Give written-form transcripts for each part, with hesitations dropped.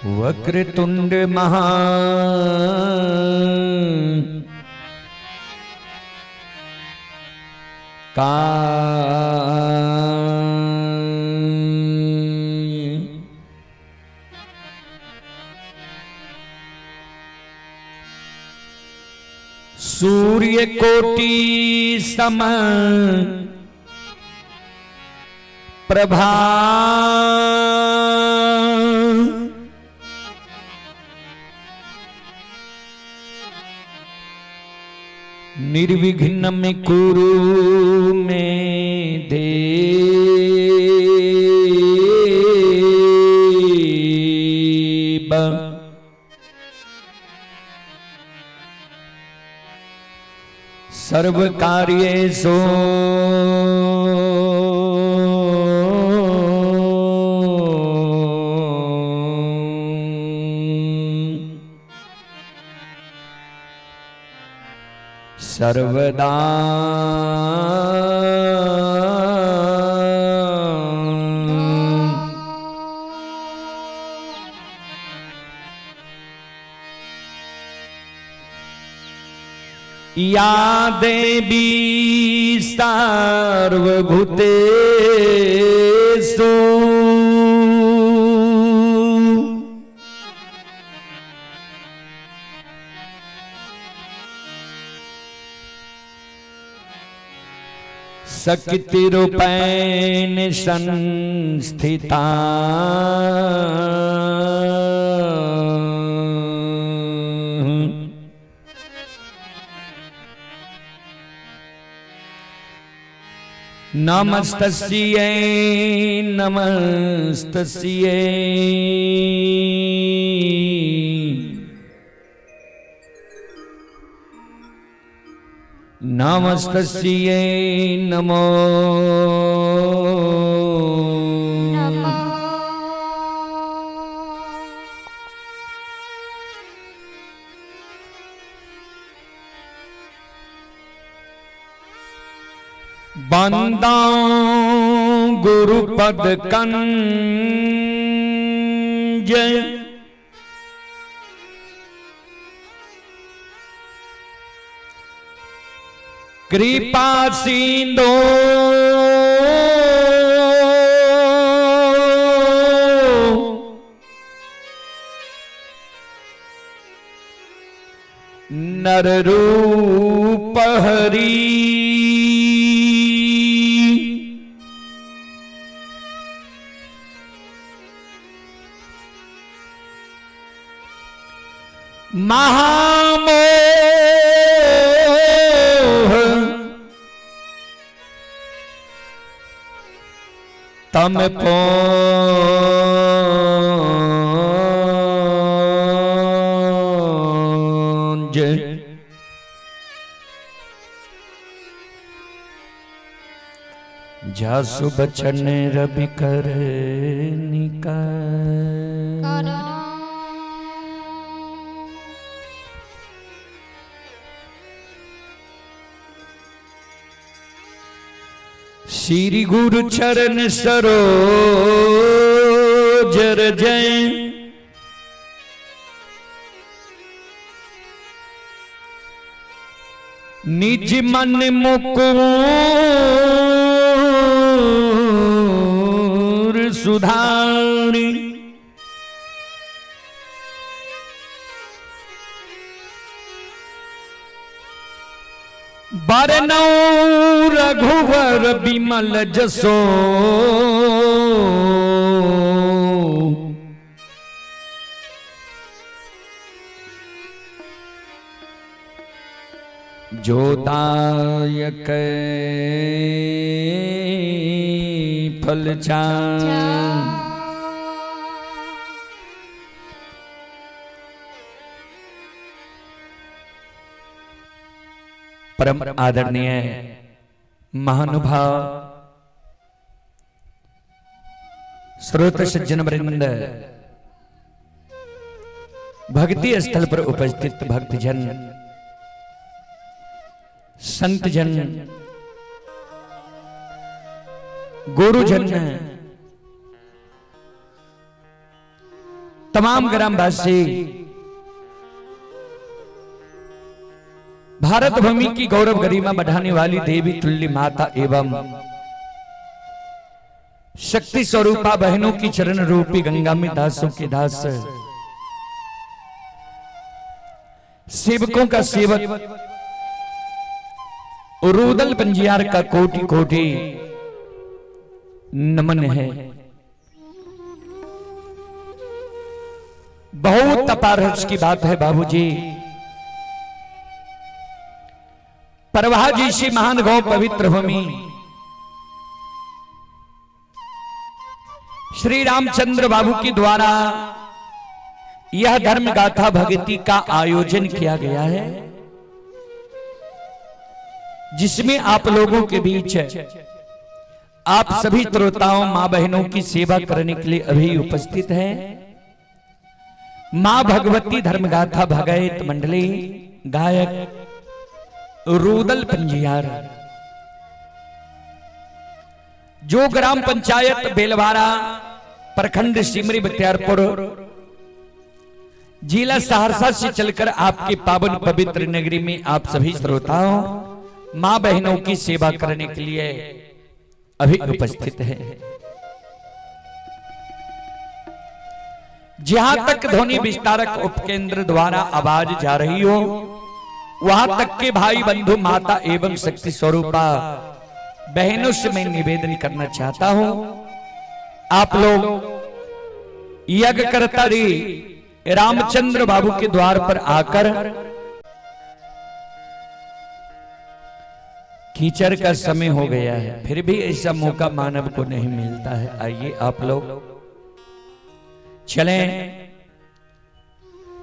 वक्रतुंड महा सूर्य कोटि सम प्रभा निर्विघ्न में कुरु में देव सर्व कार्येषु सर्वदा या देवी सर्वभूतेषु शक्तिरूपेण संस्थिता नमस्तस्यै नमस्तस्यै नमस्तस्यै नमो बंदा गुरुपद कंज कृपा सिंधु नर रूप हरि महामोह तम पोंज जासु बचन रवि कर निकर श्री गुरु चरण सरोज रजै निज मन मुकुर सुधारि बरनौ रघुवर बिमल जसो जो दायक फल चान परम आदरणीय महानुभाव श्रोत सज्जन वृंद भक्ति स्थल पर उपस्थित भक्तजन संतजन गुरुजन तमाम ग्रामवासी भारत भूमि की गौरव गरिमा बढ़ाने वाली देवी तुल्य माता एवं शक्ति स्वरूपा बहनों की चरण रूपी गंगा में दासों के दास सेवकों का सेवक रुदल पंजियार का कोटि कोटि नमन है। बहुत अपारहर्ष की बात है बाबूजी, परवाह जैसी महान गौ पवित्र भूमि श्री रामचंद्र बाबू के द्वारा यह धर्म गाथा भक्ति का आयोजन किया गया है, जिसमें आप लोगों के बीच आप सभी श्रोताओं मां बहनों की सेवा करने के लिए अभी उपस्थित हैं। मां भगवती धर्मगाथा भगत मंडली गायक रुदल पंजियार, जो ग्राम पंचायत बेलवारा प्रखंड सिमरी बख्तियारपुर जिला सहरसा से चलकर आपके पावन पवित्र नगरी में आप सभी श्रोताओं मां बहनों की सेवा करने के लिए अभी उपस्थित है। जहां तक ध्वनि विस्तारक उपकेंद्र द्वारा आवाज जा रही हो, वहां तक के भाई बंधु माता एवं शक्ति स्वरूपा बहनों से मैं निवेदन करना चाहता हूं, आप लोग यज्ञ करता रामचंद्र बाबू के द्वार पर आकर, कीचड़ का समय हो गया है, फिर भी ऐसा मौका मानव को नहीं मिलता है। आइए आप लोग चलें,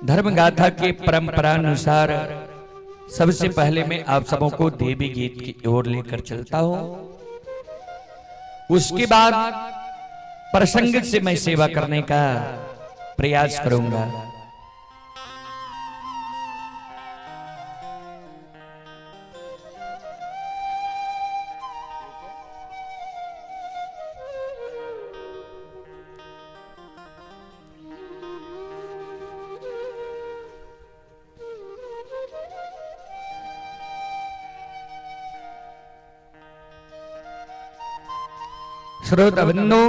धर्मगाथा के परंपरा अनुसार सबसे पहले मैं आप सबों को देवी गीत की ओर लेकर चलता हूं, उसके बाद प्रसंग से मैं सेवा करने का प्रयास करूंगा। श्रोताबंधो,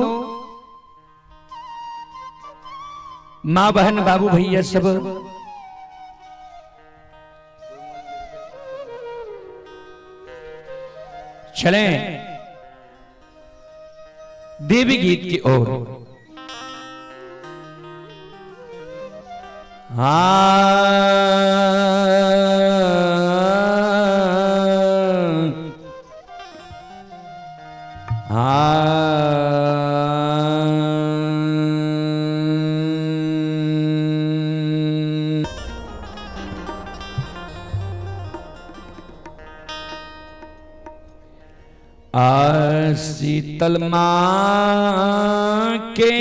मां बहन बाबू भैया सब चलें देवी गीत की ओर। शीतल मां के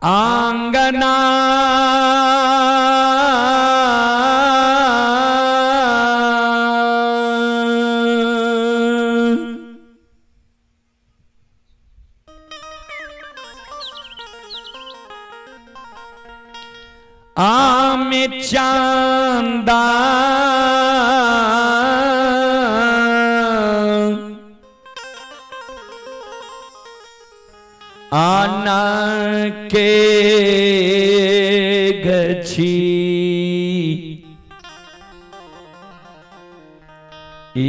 आंगना आमे चांदा आना के गछी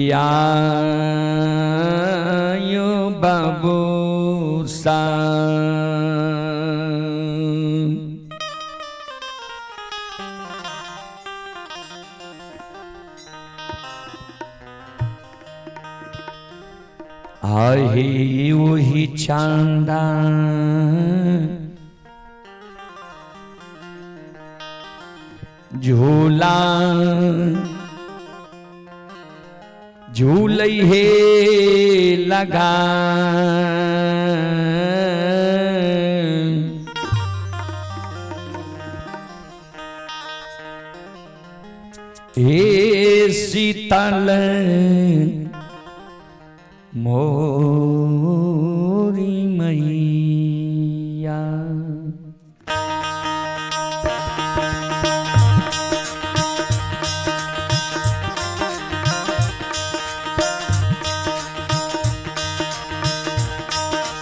यायो बाबू सा आहे वही चांदा झूला झूल हे लगा हे शीतल मोरी मैया।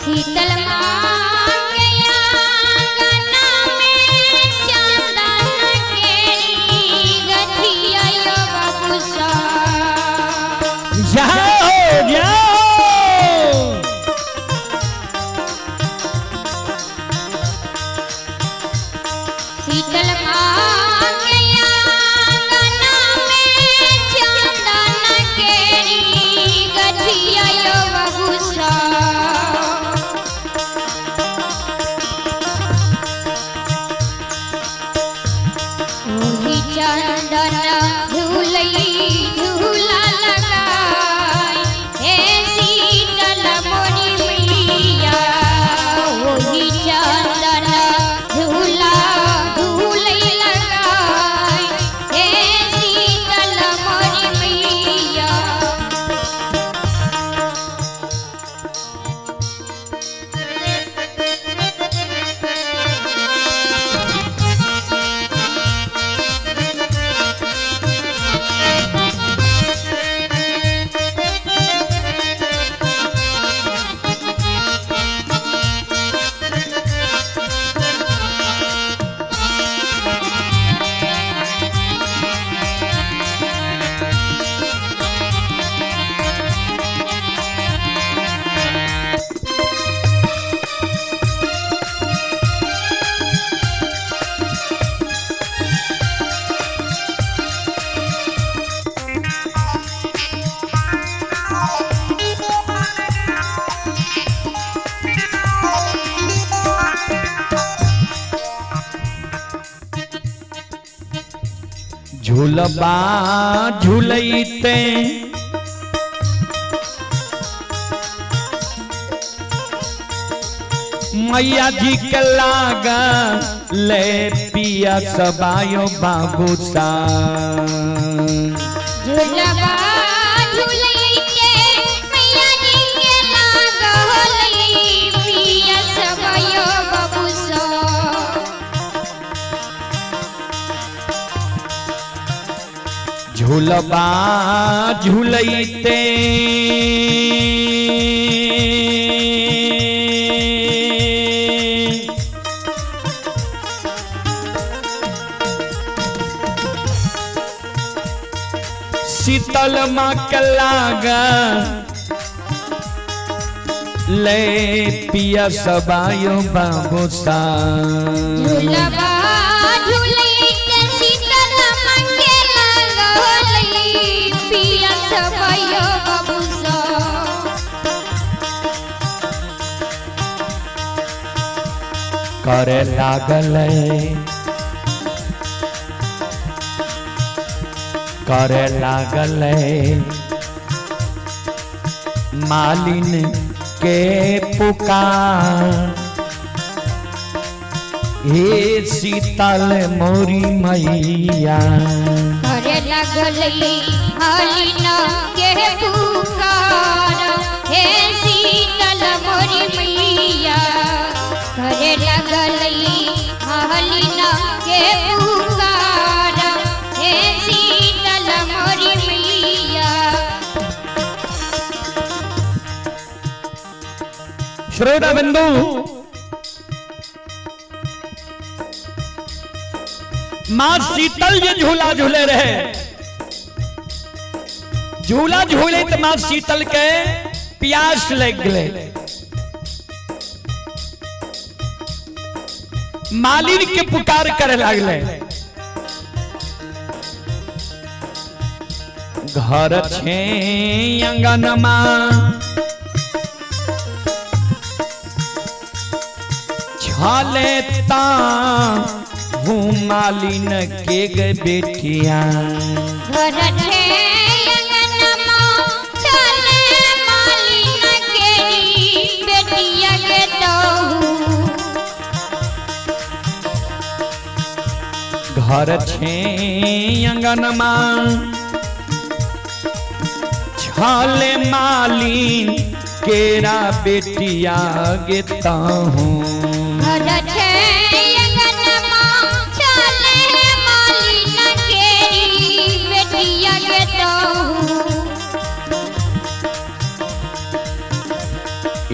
शीतल मांगया गना में चंदन केरी गठिया यो बबुसा। जाओ जाओ शीतल मांगया गना में चंदन केरी गठिया यो बबुसा। ओही चंदन झूलई झूला लगाई हे शीतल मोरी मैया। ओही चंदन झूला झूलई लगाई हे शीतल मोरी मैया। झूलबा झूलते मैया जी के लागा ले पिया सबायो बाबू सा। झूलबा झूलैते मैया जी के लागल पिया सबयो बबुसा। झूलबा झूलते शीतल माँ के लागा ले पिया सबायो बाबू सा। झूलबा झूलैते शीतल मंगे लागल पिया सबयो बबुसा। करे लागल करे लागल मालिन के पुकार हे शीतल मोरी मैया। करे लागल मालिन के पुकार हे शीतल मोरी मैया। करे लागल मालिन के पुकार हे शीतल मोरी मैया। श्रोता बिंदु मां शीतल जी झूला झूले रहे। झूला झूले तो मां शीतल के प्यास लग गए। मालिन के पुकार करे लगले। घर छे अंगनमा छलेता हूँ मालिन के गे बेटिया। घर छे अंगनमा छले मालिन केरी बेटिया के तहु। घर छे अंगनमा हाले मालिन केरा बेटिया गेता हूँ घर छे अंगनमा चले मालिन केरी बेटिया के कहूँ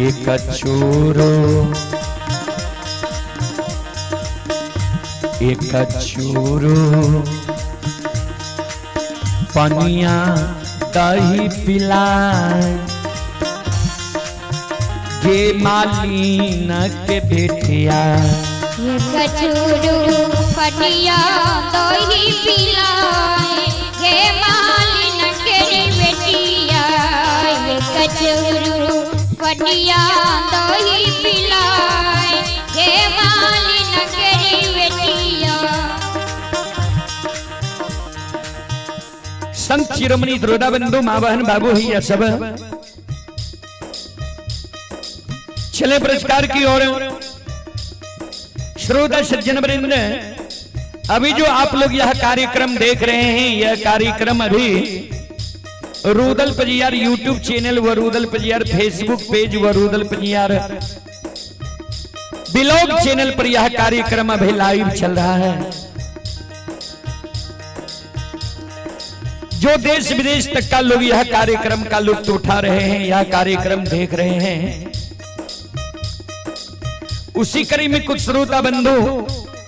एक चूरो पनिया दही पिलाए गे मालिन के बेटिया ये कचूरू पनिया दही पिलाए गे मालिन के बेटिया ये कचूरू पनिया दही पिलाए गे मालिन के बेटिया। संत शिरोमणि द्रोदा बंधु माँ बहन बाबू ही सब चले पुरस्कार की ओर। श्रोता सज्जन वृंद, अभी जो आप लोग यह कार्यक्रम देख रहे हैं, यह कार्यक्रम अभी रूदल पजियार यूट्यूब चैनल व रूदल पजियार फेसबुक पेज व रूदल पजियार ब्लॉग चैनल पर यह कार्यक्रम अभी लाइव चल रहा है। जो देश विदेश तक का लोग यह कार्यक्रम का लुत्फ उठा रहे हैं, यह कार्यक्रम देख रहे हैं, उसी कड़ी में कुछ श्रोता बंधु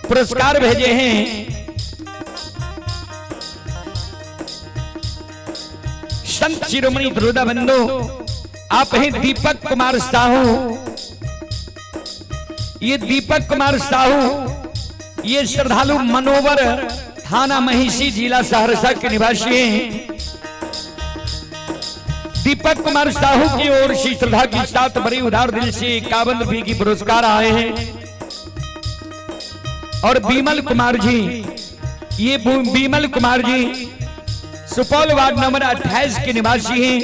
पुरस्कार भेजे हैं। संत शिरोमणि द्रोदा बंधु आप हैं दीपक कुमार साहू। ये दीपक कुमार साहू ये श्रद्धालु मनोवर थाना महिषी जिला सहरसा के निवासी हैं। दीपक कुमार साहू की ओर से श्रद्धा के साथ बड़े उदार दिल से 51 रुपये की पुरस्कार आए हैं। और बीमल कुमार जी, ये बीमल कुमार जी सुपौल वार्ड नंबर 28 के निवासी हैं।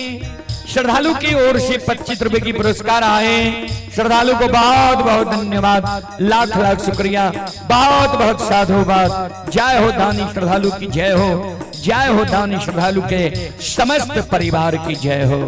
श्रद्धालु की ओर से 25 रुपए की पुरस्कार आए। श्रद्धालु को बहुत बहुत धन्यवाद, लाख लाख शुक्रिया, बहुत बहुत साधुवाद। जय हो दानी श्रद्धालु की जय हो, जय हो दानी श्रद्धालु के समस्त परिवार की जय हो।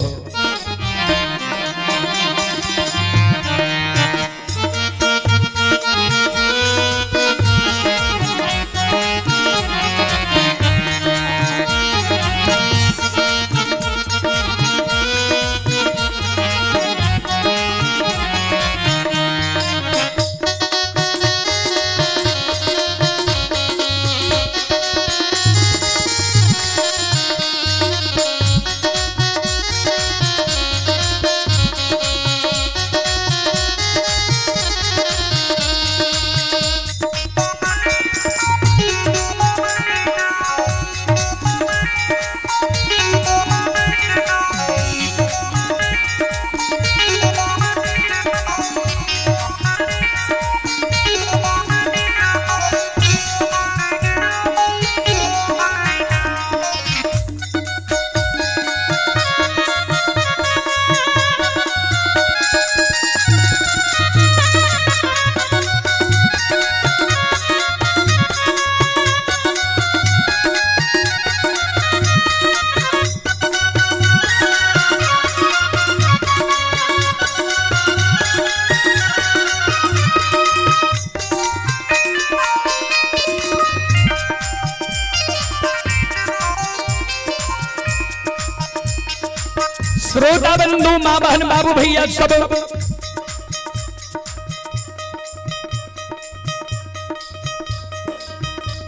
श्रोता बंधु मां बहन बाबू भैया सब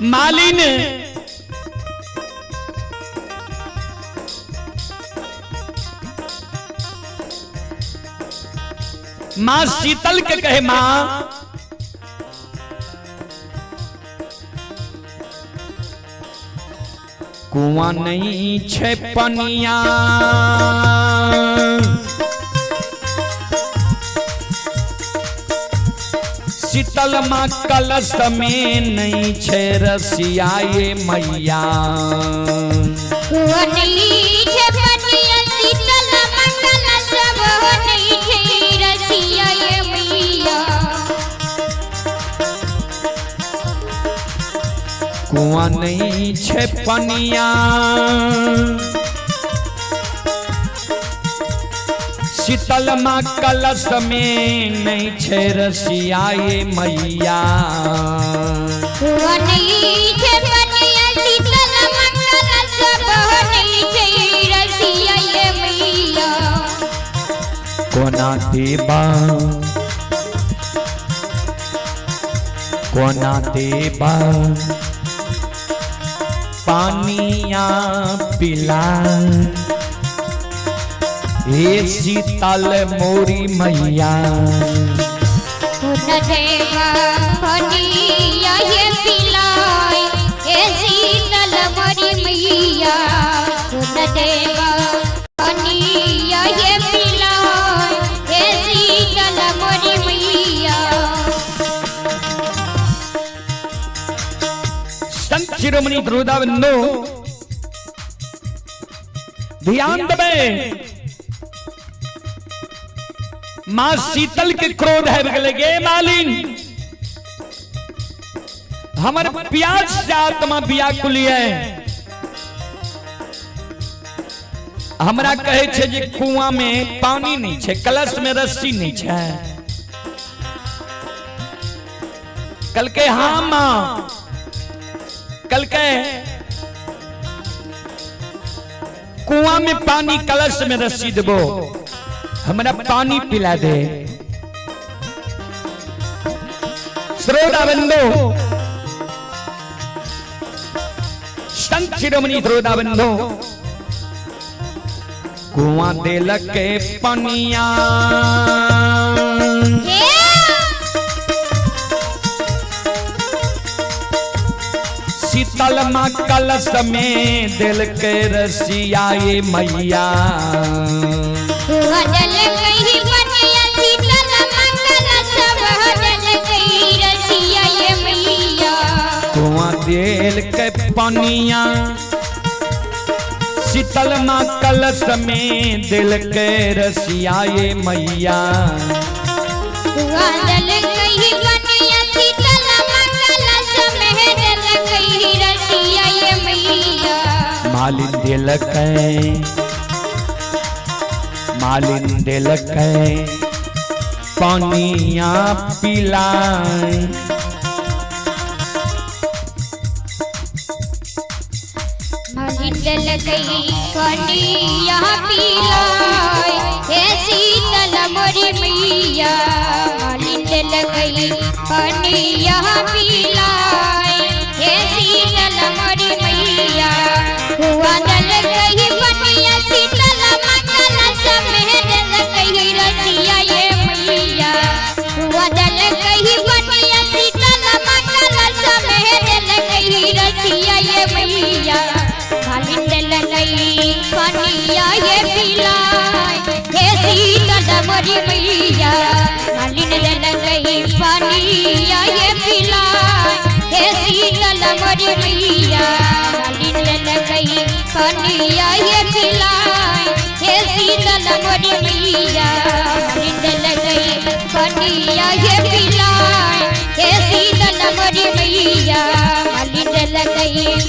मालिन मां शीतल के कहे मां कुआं नहीं छे पनिया शीतल माँ कलश में नहीं छे रसिया ये मैया कुआं नहीं छे पनिया शीतल माँ कलश में नहीं छे रसिया ये मैया कुआं नहीं छे पनिया शीतल माँ कलश में नहीं छे रसिया ये मैया कोना देबा पानिया पिला हे शीतल मोरी मैया संत शिरोमणि ध्रुवदाबंधु ध्यान देवे मां शीतल के क्रोध है लगे मालिन हमर प्याज से आत्मा व्याकुल है हमरा कहे छे जे कुआं में पानी नहीं छे कलश में रस्सी नहीं छे कल के हाँ मां कल के कुआं में पानी कलश में रस्सी देबो हमरा पानी पिला दे श्रोताबंधु संत शिरोमणि ध्रुवदाबंधु कुआं देलक पनिया शीतल माँ कलश में दिल के रसिया ये मैया कुआं दिल के पनिया शीतल माँ कलश में दिल के रसिया ये मैया मालिन दिलक पानिया पिलाए पानिया पिलाए हे शीतल मोरी मैया पानिया पिलाए हे शीतल मोरी मैया वादल कही पनिया शीतल मंगल समेत कही रसिया ये मैया वादल कही पनिया शीतल मंगल समेत कही रसिया ये मैया मालिन लई पनिया ये पिलाए हे शीतल मोरी मैया मालिन लई पनिया ये पिलाए हे शीतल मोरी मैया पनिया ये पिलाए हे शीतल मोरी मैया पनिया ये पिलाए हे शीतल मोरी मैया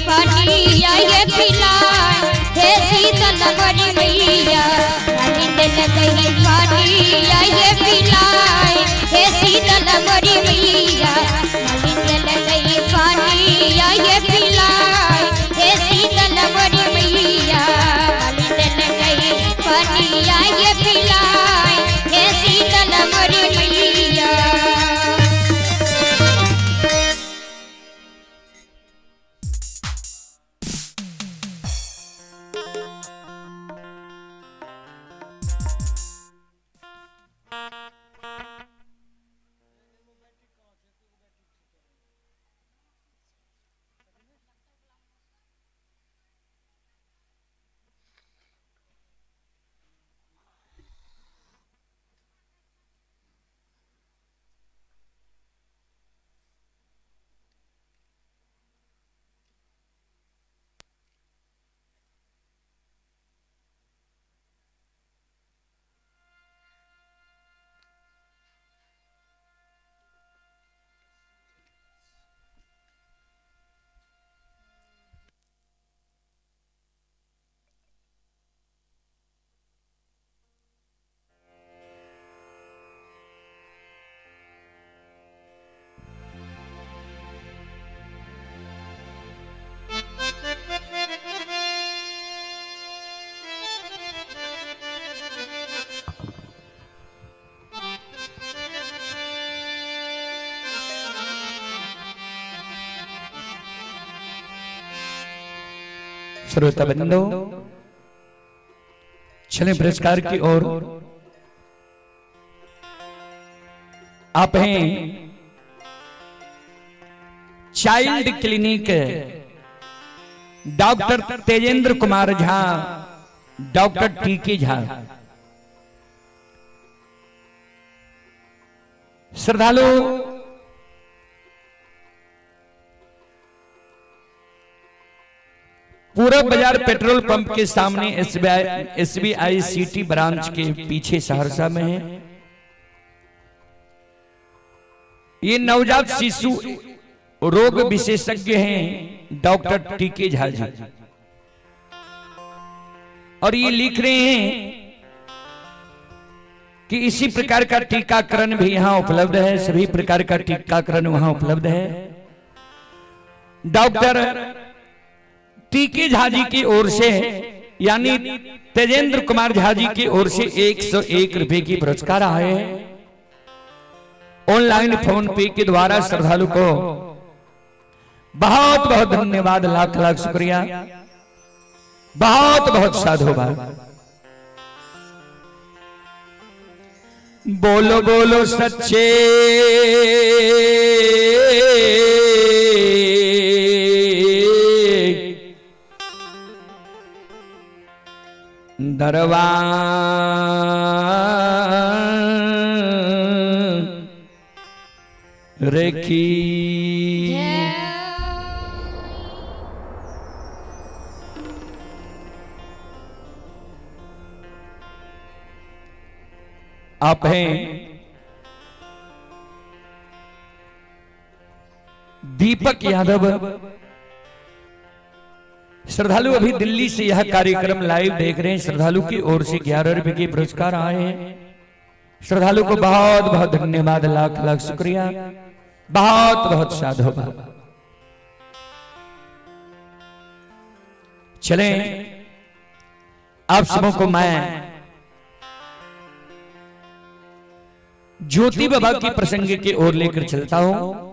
पनिया ये पिलाए हे शीतल मोरी मैया पनिया ये पिलाए हे शीतल मोरी मैया पनिया ये पिलाए हे शीतल मोरी मैया पनिया ये पिलाए हे शीतल मोरी मैया श्रोता बंधो चले पुरस्कार की ओर। आप हैं child clinic doctor Tejendra Kumar Jha, doctor टीके झा। श्रद्धालु पूरब बाजार पेट्रोल पंप के सामने एसबीआई सिटी ब्रांच के पीछे सहरसा में है। ये नवजात शिशु रोग विशेषज्ञ हैं डॉक्टर टीके झा जी, और ये लिख रहे हैं कि इसी प्रकार का टीकाकरण भी यहां उपलब्ध है, सभी प्रकार का टीकाकरण वहां उपलब्ध है। डॉक्टर टीके झा जी की ओर से यानी तेजेंद्र कुमार झा जी की ओर से 101 रुपए की पुरस्कार आए हैं। ऑनलाइन फोन पे के द्वारा श्रद्धालु को बहुत बहुत धन्यवाद, लाख लाख शुक्रिया, बहुत बहुत साधुवाद। बोलो बोलो सच्चे दरबार रेखी। आप हैं दीपक यादव। श्रद्धालु अभी दिल्ली से यह कार्यक्रम लाइव देख रहे हैं। श्रद्धालु की ओर से 11 रुपए के पुरस्कार आए हैं। श्रद्धालु को बहुत बहुत धन्यवाद, लाख लाख शुक्रिया, बहुत बहुत साधुवाद। चलें आप सबों को मैं ज्योति बाबा की प्रसंग की ओर लेकर चलता हूं।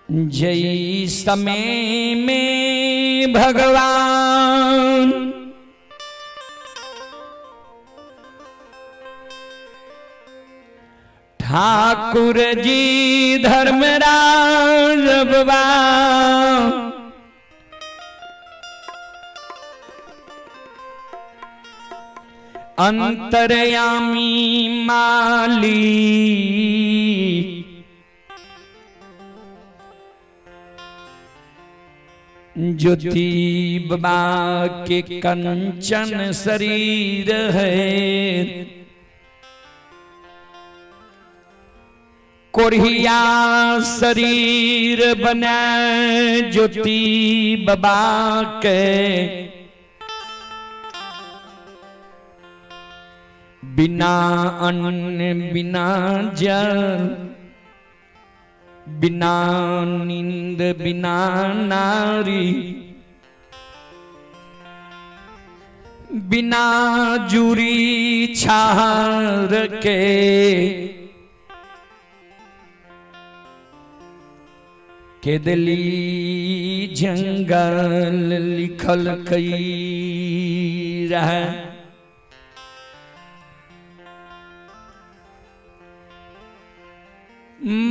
जय समय में भगवान ठाकुर जी धर्मराज बाबा अंतर्यामी माली ज्योति बाबा के कंचन शरीर है। कोरिया शरीर बना ज्योति बाबा के बिना अन्न बिना जल बिना नींद बिना नारी बिना जूरी छार के केदली जंगल लिखल कई रहा।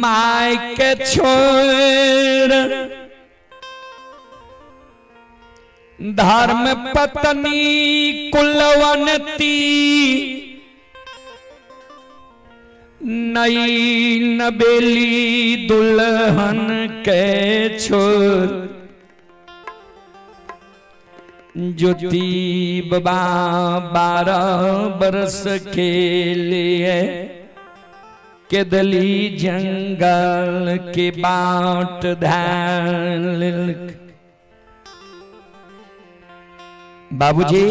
माय के छोड़ धर्म पत्नी कुलवनती नई नबेली दुल्हन के छोड़ ज्योति बाबा 12 बरस के लिए केदली जंगल के बाट धान। बाबूजी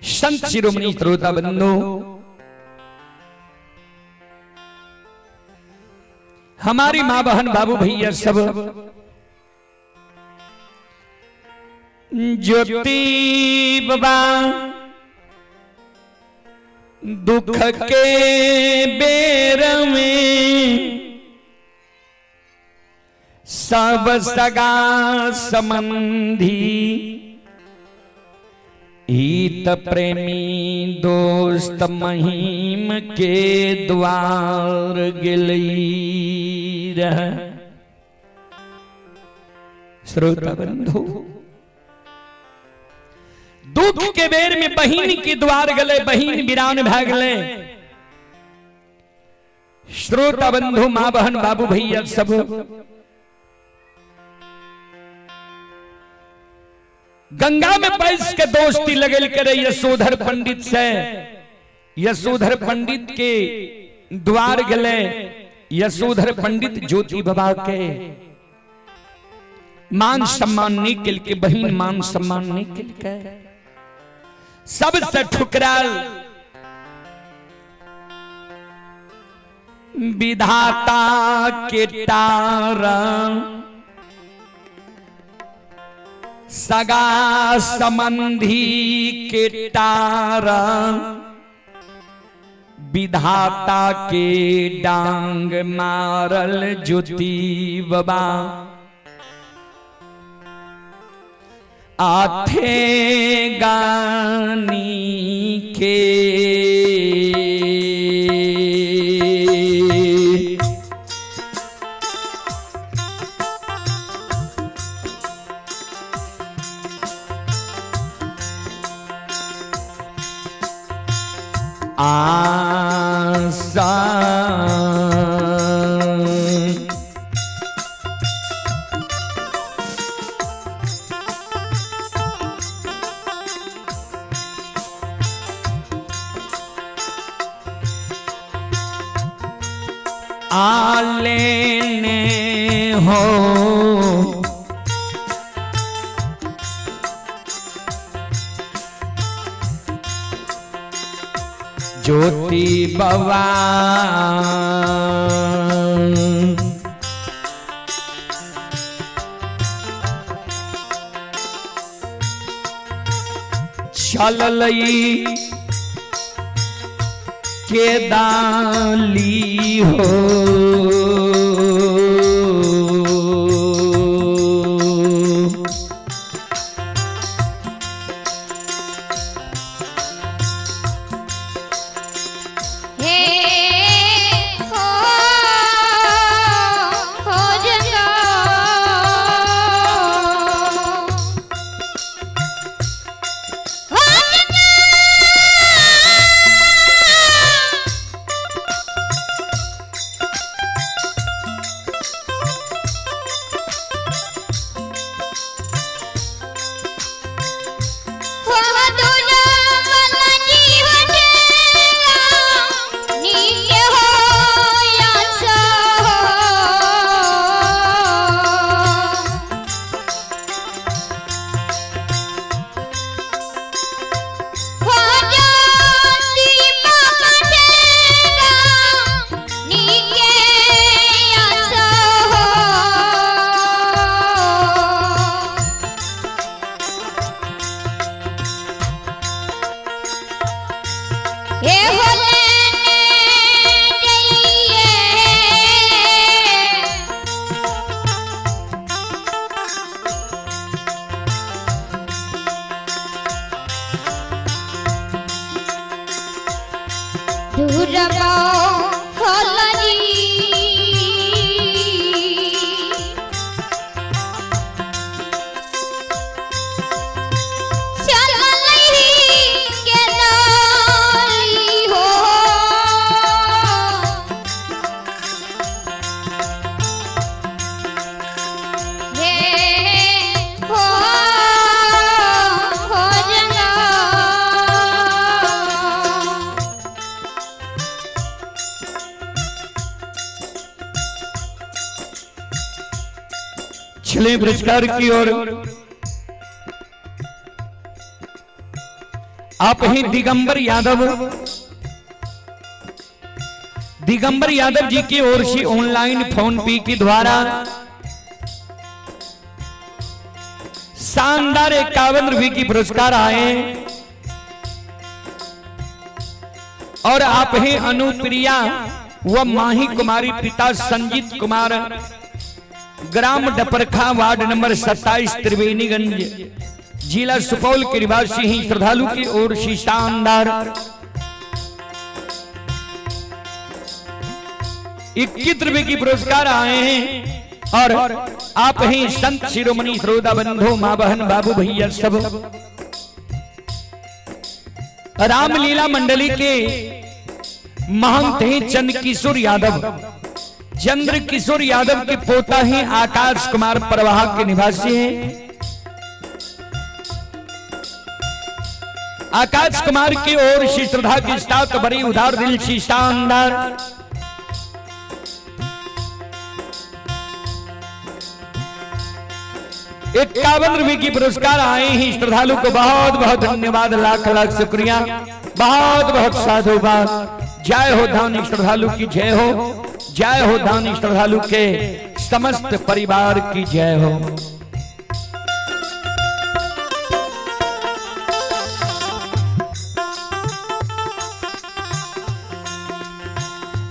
संत शिरोमणि श्रोता बंधु, हमारी मां बहन बाबू भैया सब ज्योति बाबा दुख के बेर में सब सगा संबंधी हित प्रेमी दोस्त महिम के द्वार गिली रह। श्रोता बंधु, दुख के बेर में बहिन के द्वार गले, बहिन वीरान भाग गले। श्रोता बंधु, मां बहन बाबू भैया सब गंगा में पैस के दोस्ती लगल करे यशोधर पंडित से। यशोधर पंडित के द्वार गले। यशोधर पंडित ज्योति बाबा के मान सम्मान निकल के, बहिन मान सम्मान निकल के सबसे ठुकराल। विधाता के तारा सगा संबंधी के तारा, विधाता के डांग मारल ज्योति बाबा। आथे गानी के आसा आलेने हो ज्योति बाबा। चललई के दाली हो चले पुरस्कार की ओर। आप ही दिगंबर यादव, दिगंबर यादव जी की ओर से ऑनलाइन फोन पे के द्वारा शानदार 51 रुपए की पुरस्कार आए। और आप हैं अनुप्रिया व माही कुमारी, पिता संजीत कुमार, ग्राम डपरखा, वार्ड नंबर 27, त्रिवेणीगंज, जिला सुपौल के निवासी ही श्रद्धालु की ओर से शानदार 21 रुपए की पुरस्कार आए हैं। और आप हैं संत शिरोमणि श्रोता बंधु, मां बहन, बाबू भैया सब रामलीला मंडली के महंत हैं चंद्र किशोर यादव। चंद्र किशोर यादव के पोता हैं आकाश कुमार, प्रवाह के निवासी हैं। आकाश कुमार की ओर से श्रद्धा की साथ बड़ी उदार दिल से शानदार 51 रुपए की पुरस्कार आए हैं। श्रद्धालु को बहुत बहुत धन्यवाद, लाख लाख शुक्रिया, बहुत बहुत साधुवाद। जय हो धानी श्रद्धालु की जय हो, जय हो धानी श्रद्धालु के समस्त परिवार की जय हो।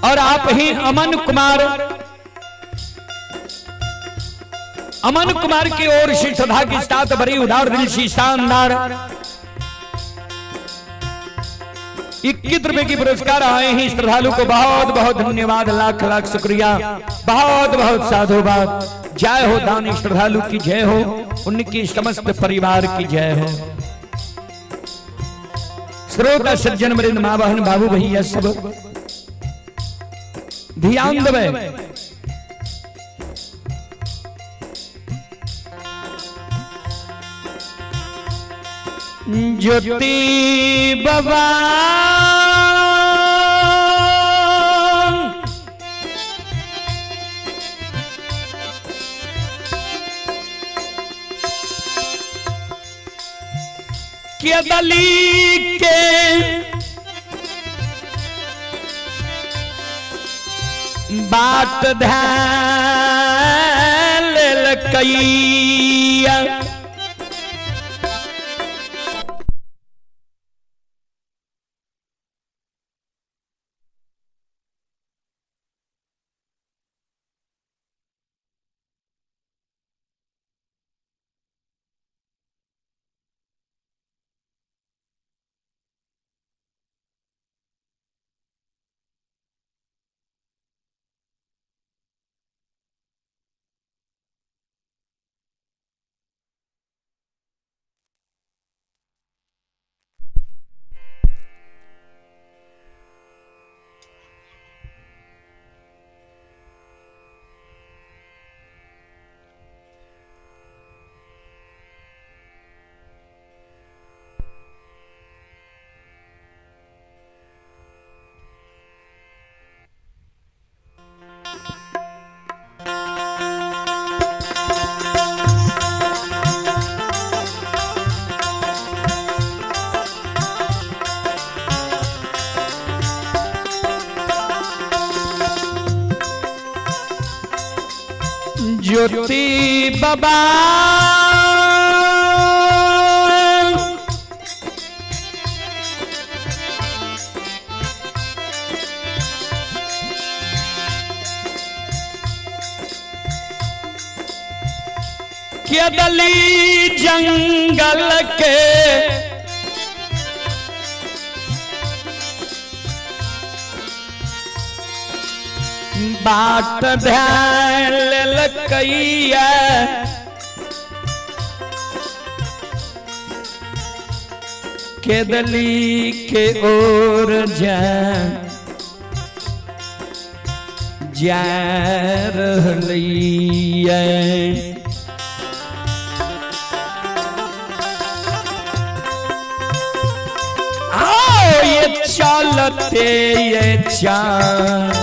और आप ही अमन कुमार, अमन कुमार की ओर से श्रद्धा के साथ बड़ी उदार दिल से शानदार 21 रुपए की पुरस्कार आए हैं। श्रद्धालु को बहुत बहुत धन्यवाद, लाख लाख शुक्रिया, बहुत बहुत साधुवाद। जय हो दानी श्रद्धालु की जय हो, उनकी समस्त परिवार की जय हो। श्रोता सज्जन वृंद, मां बहन, बाबू भैया सब ध्यान देवे। ज्योति बाबा के दली के बात ध्यान लकैया, ज्योति बाबा के दली जंगल के बाट ध्यान लकैया, के दली के ओर जा रहलिया। आओ ये चलते ये चाल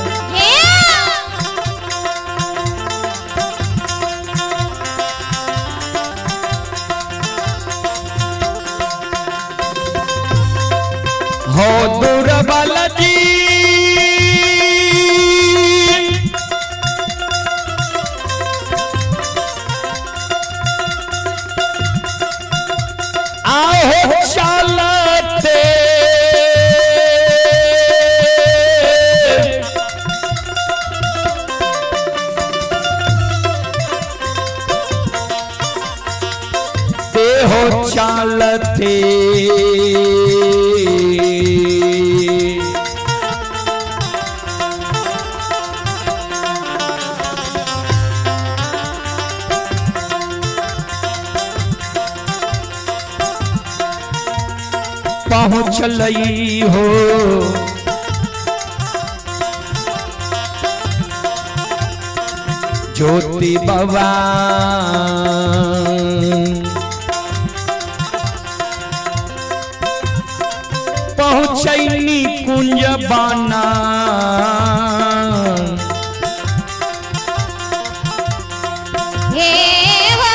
हो दुर्बल जी, आओ चलते पहुँचलई हो ज्योति बाबा पहुँचैनी कुंज बाना हे हो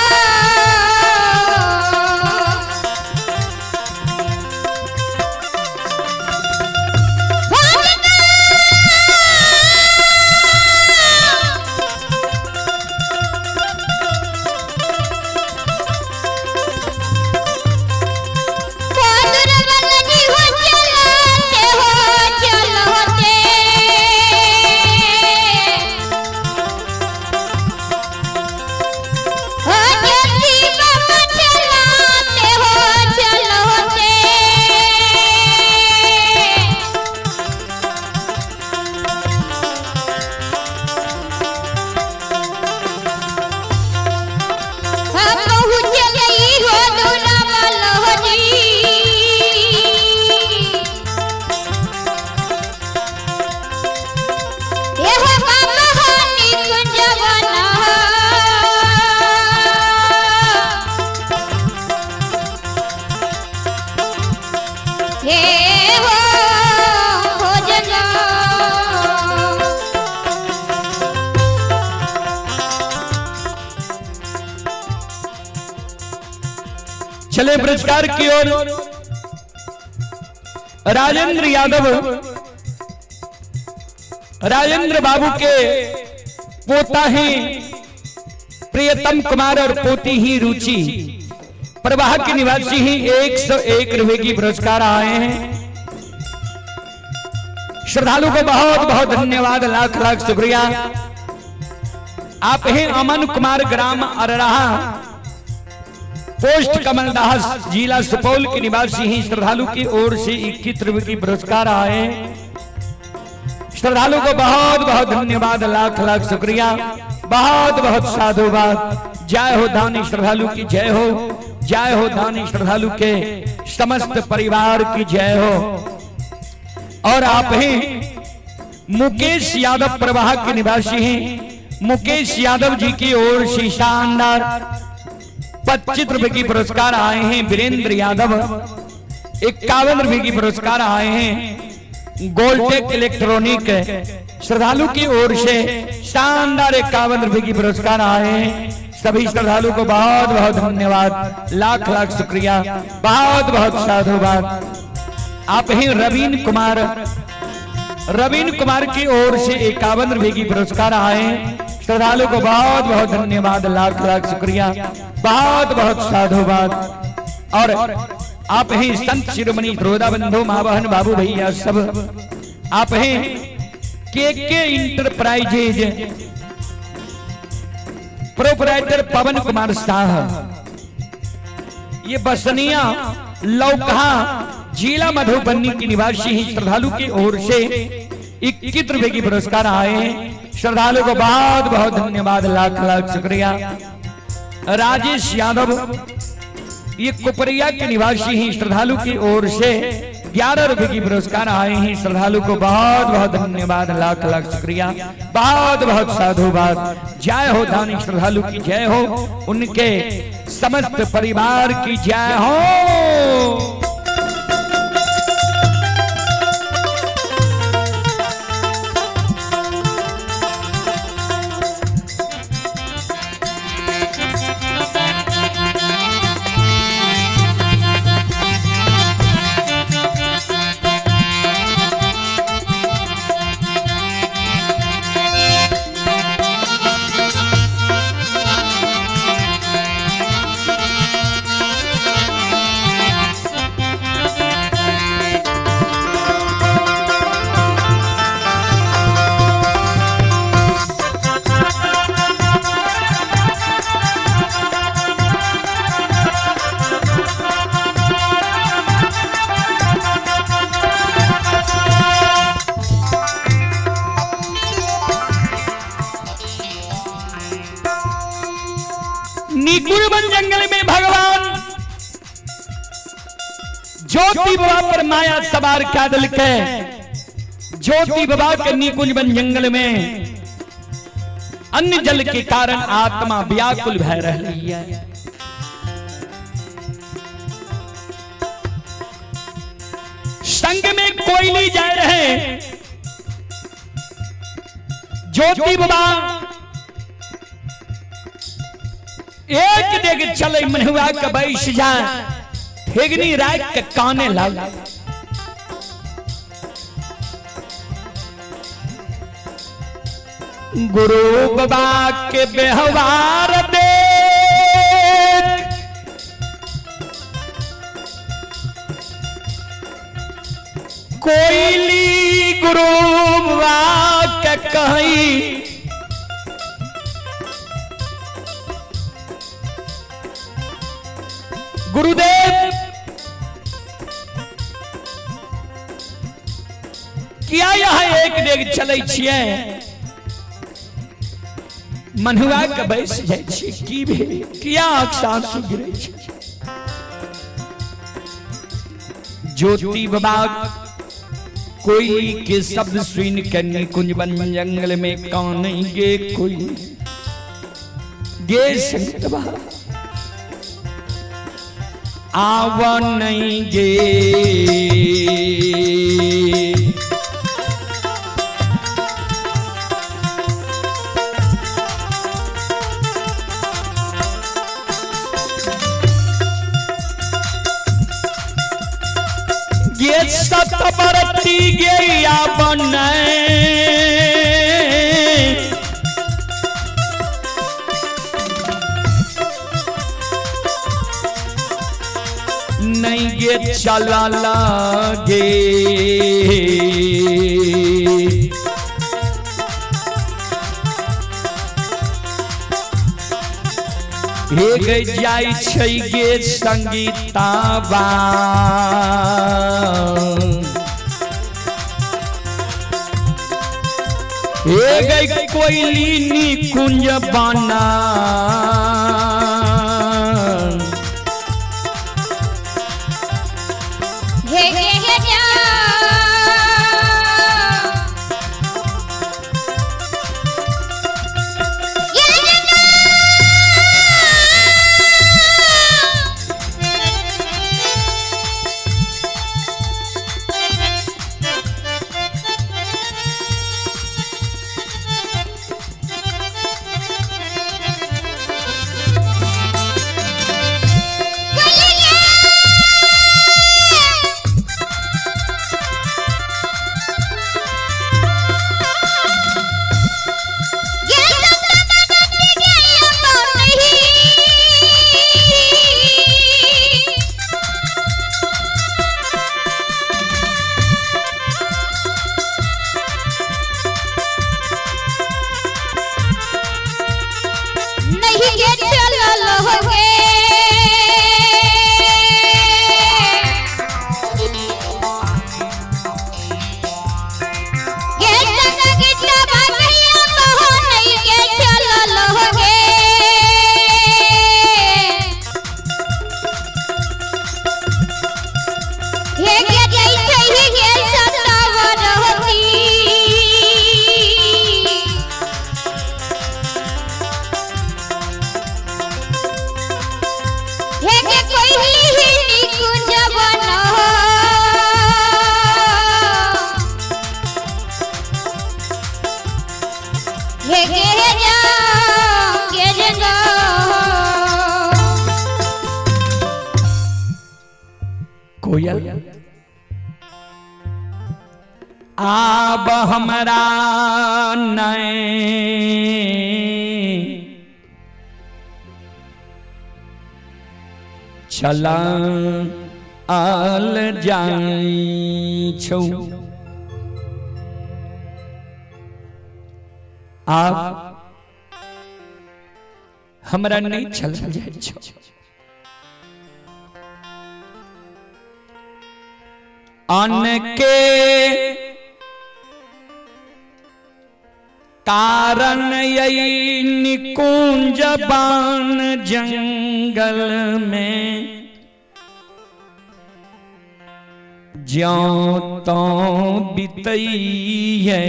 चले पुरस्कार की ओर। राजेंद्र यादव राजेंद्र बाबू के पोता ही प्रियतम कुमार और पोती ही रुचि प्रवाह के निवासी ही 101 रुपए की पुरस्कार आए हैं। श्रद्धालु को बहुत बहुत धन्यवाद, लाख लाख शुक्रिया। आप हैं अमन कुमार, ग्राम अरराहा, पोस्ट कमलदास, जिला सुपौल के निवासी ही। श्रद्धालु की ओर से 21 रुपए की पुरस्कार आए। श्रद्धालु को बहुत बहुत धन्यवाद, लाख लाख शुक्रिया, बहुत बहुत साधुवाद। जय हो दानी श्रद्धालु की जय हो, जय हो दानी श्रद्धालु के समस्त परिवार की जय हो। और आप हैं मुकेश यादव, प्रवाह के निवासी हैं। मुकेश यादव जी की ओर से शानदार 25 रुपए की पुरस्कार आए हैं। वीरेंद्र यादव 51 रुपए की पुरस्कार आए हैं। गोल्टेक इलेक्ट्रॉनिक श्रद्धालु की ओर से शानदार 51 रुपए की पुरस्कार आए हैं। सभी श्रद्धालु को बहुत बहुत धन्यवाद, लाख लाख शुक्रिया, बहुत बहुत साधुवाद। आप हैं रवीन कुमार, रवीन कुमार की ओर से 51 रुपए की पुरस्कार आए। श्रद्धालु को बहुत बहुत धन्यवाद, लाख लाख शुक्रिया, बहुत बहुत साधुवाद। और आप हैं संत शिरोमणि रोदा बंधु महाबहन बाबू भैया सब। आप हैं के इंटरप्राइजेज प्रोपराइटर पवन कुमार शाह, ये बसनिया लौकहा जिला मधुबनी की निवासी ही। श्रद्धालु की ओर से 21 रुपए की पुरस्कार आए हैं। श्रद्धालु को बहुत बहुत धन्यवाद, लाख लाख शुक्रिया। राजेश यादव ये कुपरिया के निवासी ही। श्रद्धालु की ओर से 11 रुपए की पुरस्कार आए हैं। श्रद्धालु को बहुत बहुत धन्यवाद, लाख लाख शुक्रिया, बहुत बहुत साधुवाद। जय हो दानी श्रद्धालु की जय हो, उनके समस्त परिवार की जय हो। ज्योति बाबा पर माया सवार कादल के ज्योति बाबा के निकुंज बन जंगल में अन्य जल के कारण आत्मा व्याकुल भय रही है। संग में कोयली जा रहे ज्योति बाबा एक देख चले मनुआ के बैठ जा ठेगनी रात के काने लग गुरु बाबा के व्यवहार देख कोयली गुरु बाबा के कही गुरुदेव किया यहाँ एक डेग चले छिए मनुआ के बैस जाय छी की भेल किया आंसू गिरै छी। ज्योति बाबा कोयली के शब्द सुन के निकुंज बन जंगल में कानै गे कोई गे संगत बाबा आव नहीं गे ये सतबरती गैया बने नहीं गे चला लगे हे गई जाय छै गे संगीताबा हे गई कोयली निकुंज बना कोयल आब हमरा नए चला आल जाई छौ आप हमरा नहीं चल जाए छौ अन के कारण यही निकुंज बान जंगल में ज्यों तो बितई है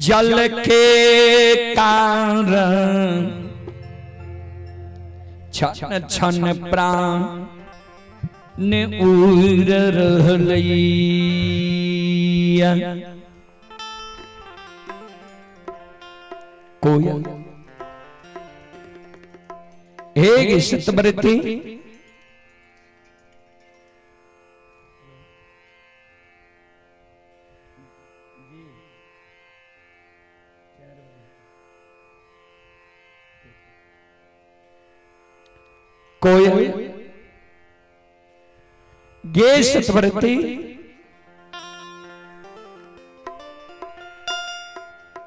जल के कारण छन छन प्राण ने उड़ रहलैया कोयल हे सतव्रती कोयल गे सतव्रती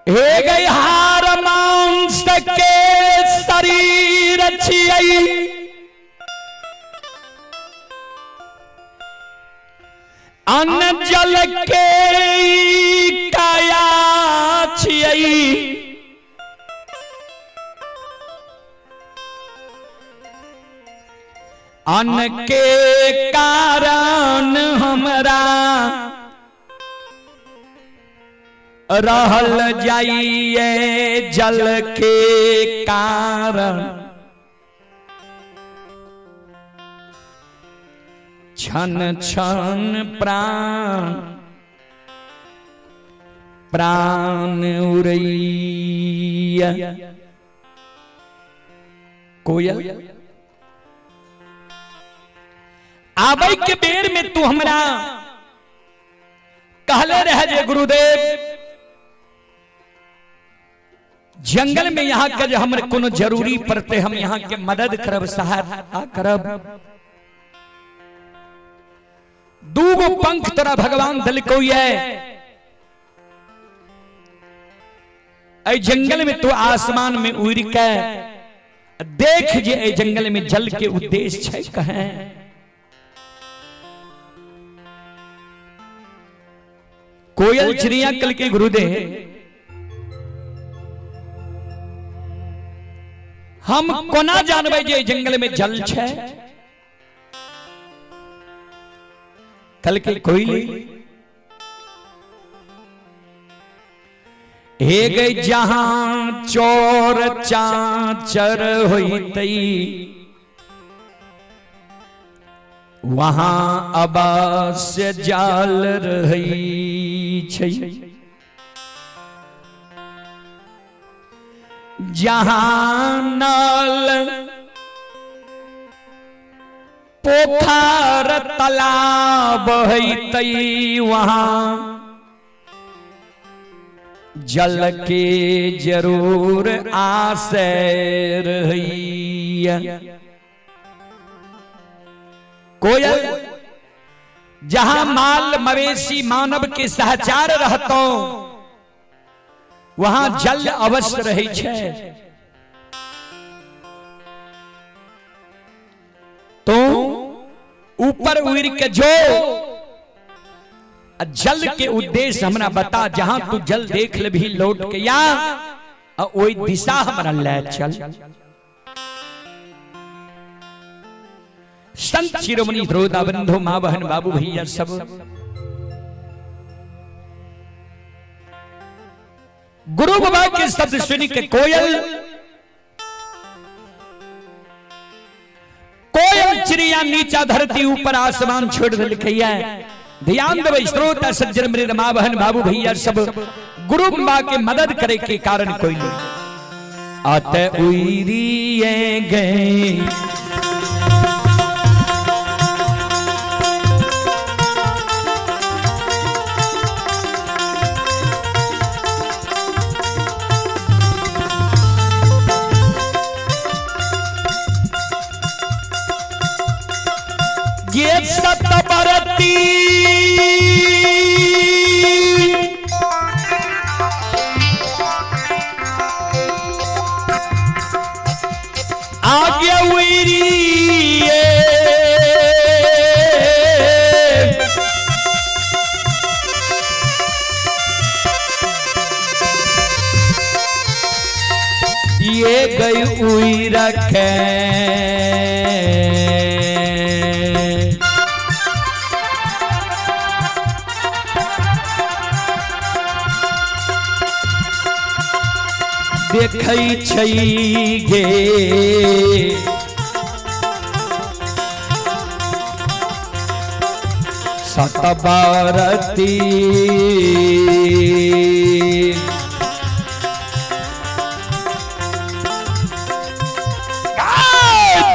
हे गई हार मांस के शरीर छियई अन्न जल के काया छियई अन्न के कारण हमरा रहल जाइए जल के कारण छन छन प्राण प्राण उड़ैया कोयल आबै के बेर में तू हमरा कहले रह जे गुरुदेव जंगल में यहाँ के जो हमरे कोनो जरूरी पड़ते हम यहाँ के मदद करब सहायता करब दूगो पंख तोरा भगवान दिलको है ऐ जंगल में तू आसमान में उड़ के देख जे ऐ जंगल में जल के उद्देश्य छै कहे कोयल चिड़िया कल के गुरुदेव हम कोना जानबे जे जंगल में जल छै कल के कोयली हे गई जहां चोर चाचर होइतई वहां अवश्य जाल रही छै जहां नल पोखर तालाब बहतई वहां जल के जरूर आशय रहिया कोयल जहां माल मवेशी मानव के सहचार रहतो वहां जल अवश्य रहे छे तो ऊपर उड़ के जो जल के उद्देश्य हमरा बता जहां तू जल देख ले भी लौट के या ओई दिशा हमरा ले चल संत शिरोमणि द्रोदा बंधु मां बहन बाबू भैया सब गुरु बाबा के शब्द सुन के कोयल चिड़िया नीचा धरती ऊपर आसमान छोड़ लिखैया ध्यान देवे श्रोता सज्जन मृद मां बहन बाबू भैया सब गुरु बाबा के मदद करे के कारण कोई आते उइरिए गए ये सतबरती आगे उइरी ये ले गई उई रखे। देखै छै गे सतबारती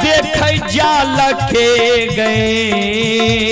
देखै जाल के गए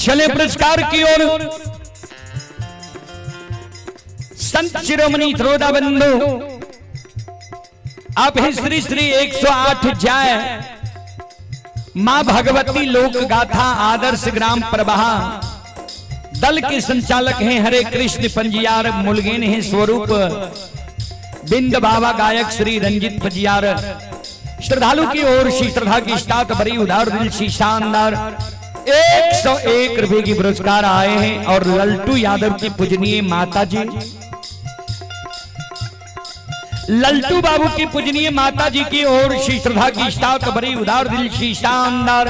चले पुरस्कार की ओर। संत शिरोमणि त्रोदा बंधु आप हैं श्री श्री 108 जाय मां भगवती लोक गाथा आदर्श ग्राम प्रवाह दल के संचालक हैं हरे कृष्ण पंजियार मुलगेन हैं स्वरूप बिंद बाबा गायक श्री रंजित पंजियार। श्रद्धालु की ओर श्री श्रद्धा की स्टात बड़ी उदार दिल सी शानदार 101 रुपए की पुरस्कार आए हैं और लल्टू यादव की पूजनीय माता जी लल्टू बाबू की पूजनीय माता जी की ओर श्री श्रद्धा की स्टात बड़ी उदार दिल सी शानदार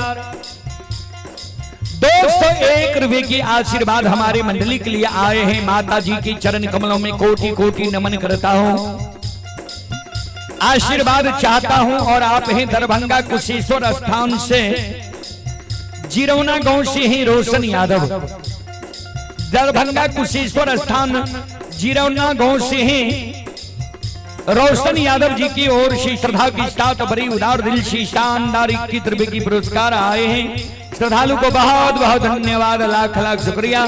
201 रुपए की आशीर्वाद हमारे मंडली के लिए आए हैं। माता जी की चरण कमलों में कोटि कोटि नमन करता हूं, आशीर्वाद चाहता हूं। और आप हैं दरभंगा कुशेश्वर स्थान से जिरौना गांव से ही रोशन यादव। दरभंगा कुशेश्वर स्थान जिरौना गांव से ही रोशन यादव जी की ओर श्री श्रद्धा की स्टात बड़ी उदार दिल सी शानदार 21 रुपए की पुरस्कार आए हैं। श्रद्धालु को बहुत बहुत धन्यवाद, लाख लाख शुक्रिया,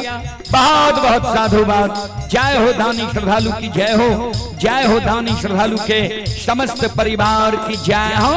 बहुत बहुत साधुवाद। जय हो दानी श्रद्धालु की जय हो, जय हो दानी श्रद्धालु के समस्त परिवार की जय हो।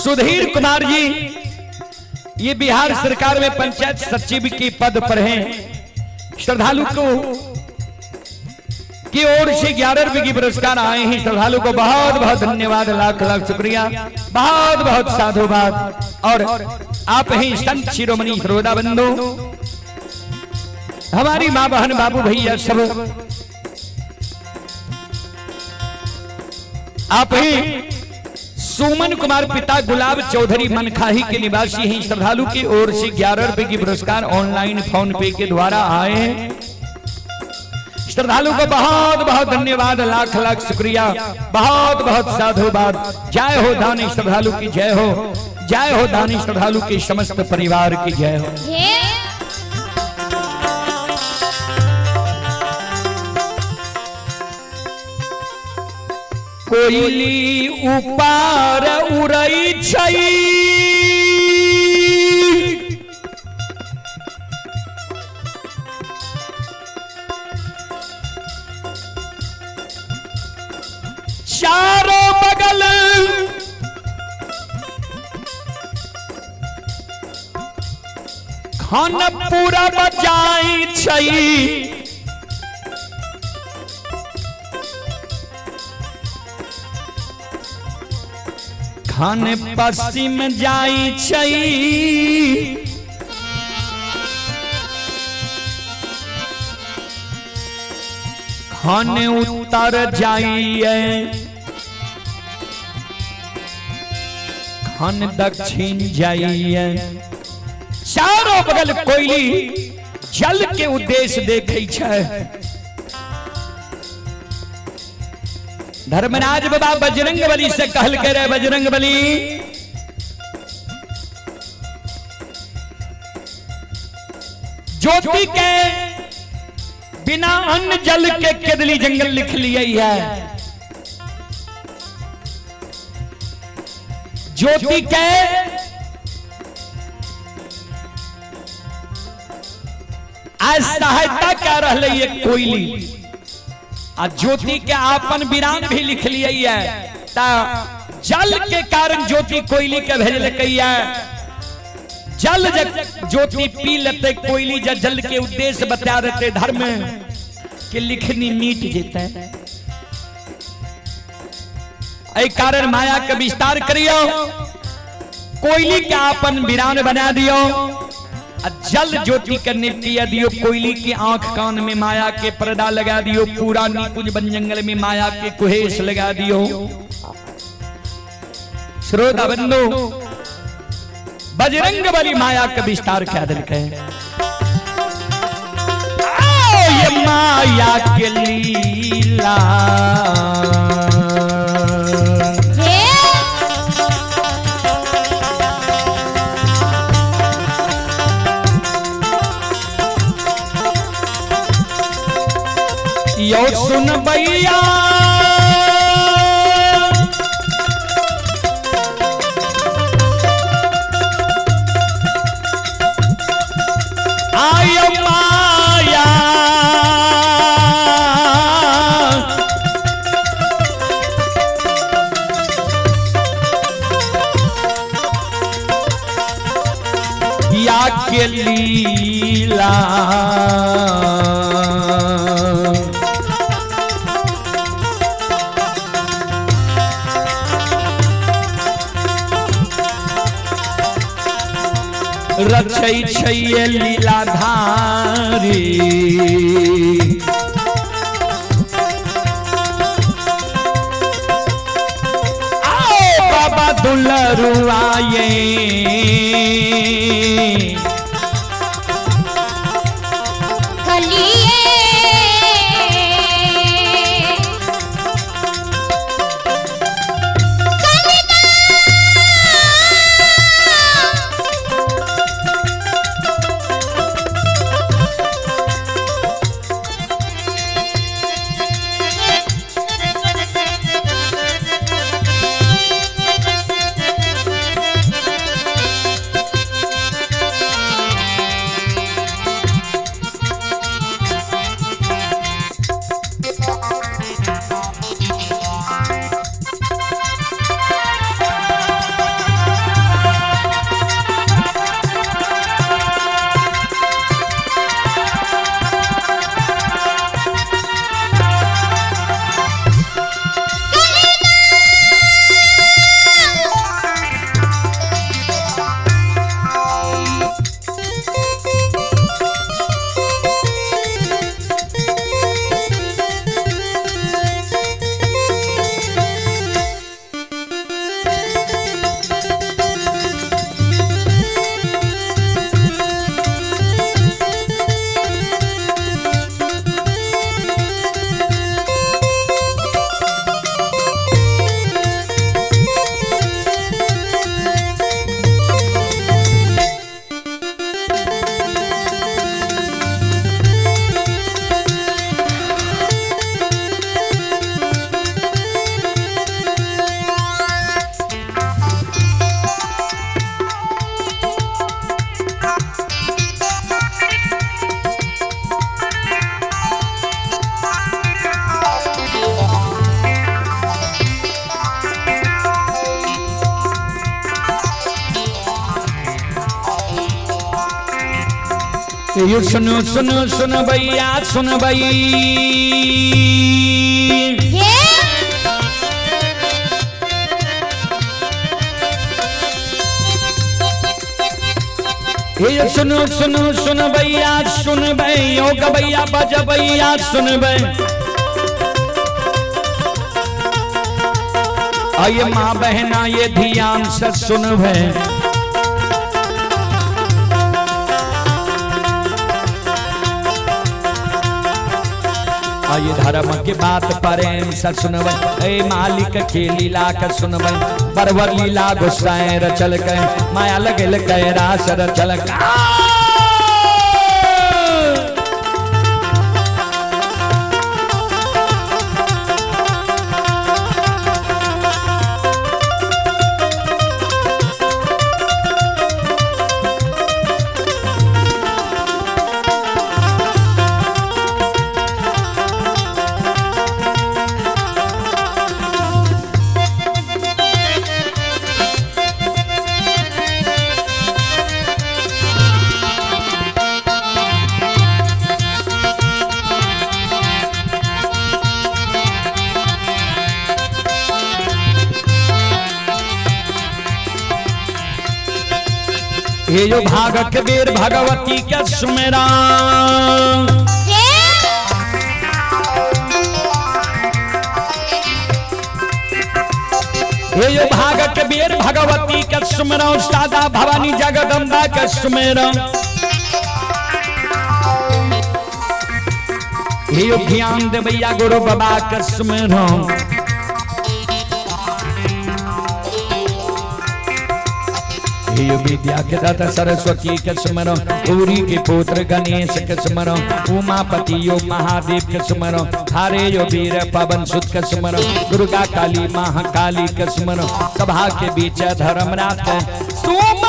सुधीर कुमार जी ये बिहार सरकार में पंचायत सचिव के पद पर हैं। श्रद्धालु को की ओर से 11 रुपए की पुरस्कार आए हैं। श्रद्धालु को बहुत बहुत धन्यवाद, लाख लाख शुक्रिया, बहुत बहुत साधुवाद। और आप हैं संत शिरोमणि श्रोता बंधु, हमारी मां बहन बाबू भैया सब आप हैं। सुमन कुमार पिता गुलाब चौधरी मनखाही के निवासी हैं। श्रद्धालु की ओर से 11 रुपए की पुरस्कार ऑनलाइन फोन पे के द्वारा आए हैं। श्रद्धालु को बहुत बहुत धन्यवाद, लाख लाख शुक्रिया, बहुत बहुत साधुवाद। जय हो दानी श्रद्धालु की जय हो, जय हो दानी श्रद्धालु के समस्त परिवार की जय हो। कोयली ऊपर उड़ई छई, चारों बगल खान पूरा बजाई छई, खान पश्चिम जाई छई, खान उत्तर जाइए, खान दक्षिण जाइए। चारों बगल कोयली जल के उद्देश्य देखे छे। धर्मराज बाबा बजरंग बली से कहल करे, बजरंग बली ज्योति के बिना अन्न जल के केदली जंगल लिख लिए है। ज्योति के आज सहायता क्या रह ये कोयली, आ ज्योति के आपन विराम भी लिख लिए है। जल के कारण ज्योति कोयली के भेजल कैया, जल ज्योति पी लेते कोयली, जल के उद्देश्य बता देते धर्म के लिखनी मीट जेते। ऐ कारण माया के विस्तार करियो, कोयली के आपन विरान बना दियो, जल ज्योति करने पिया दियो। कोयली की आंख कान में माया के पर्दा लगा दियो, पूरा निकुंज वन जंगल में माया के कुहेस लगा दियो। श्रोता बंधु बजरंग बली माया का विस्तार क्या दिल के, ये माया के लीला यो सुन भैया, आय माया या के लीला, रचै छै लीलाधारी, आओ बाबा दुलरुआए, ये सुनो सुनो सुन भैया सुन भई, ये सुनो सुनो सुन भैया सुन भई, ओ गवैया बज भैया सुन भई। आइए माँ बहना ये ध्यान से सुन भई, आइए धर्म की बात प्रेम से सुनब, ए मालिक के लीला का सुनब, बरवर लीला गुस्साए रचल के माया लगल के रास रचल का। ये जो भागक वीर भगवती का सुमेरा, ये जो भागक वीर भगवती का सुमेरा, सादा भवानी जगदम्बा का सुमेरा, ये जो ज्ञान दे भैया गुरु बाबा का सुमेरा, ये विद्या के दाता सरस्वती के स्मरण, गौरी के पुत्र गणेश के स्मरण, उमापति यो महादेव के स्मरण, थारे यो वीर पवन सुत के स्मरण, दुर्गा काली महाकाली के स्मरण, सभा के बीच धर्मराज के सुमरण।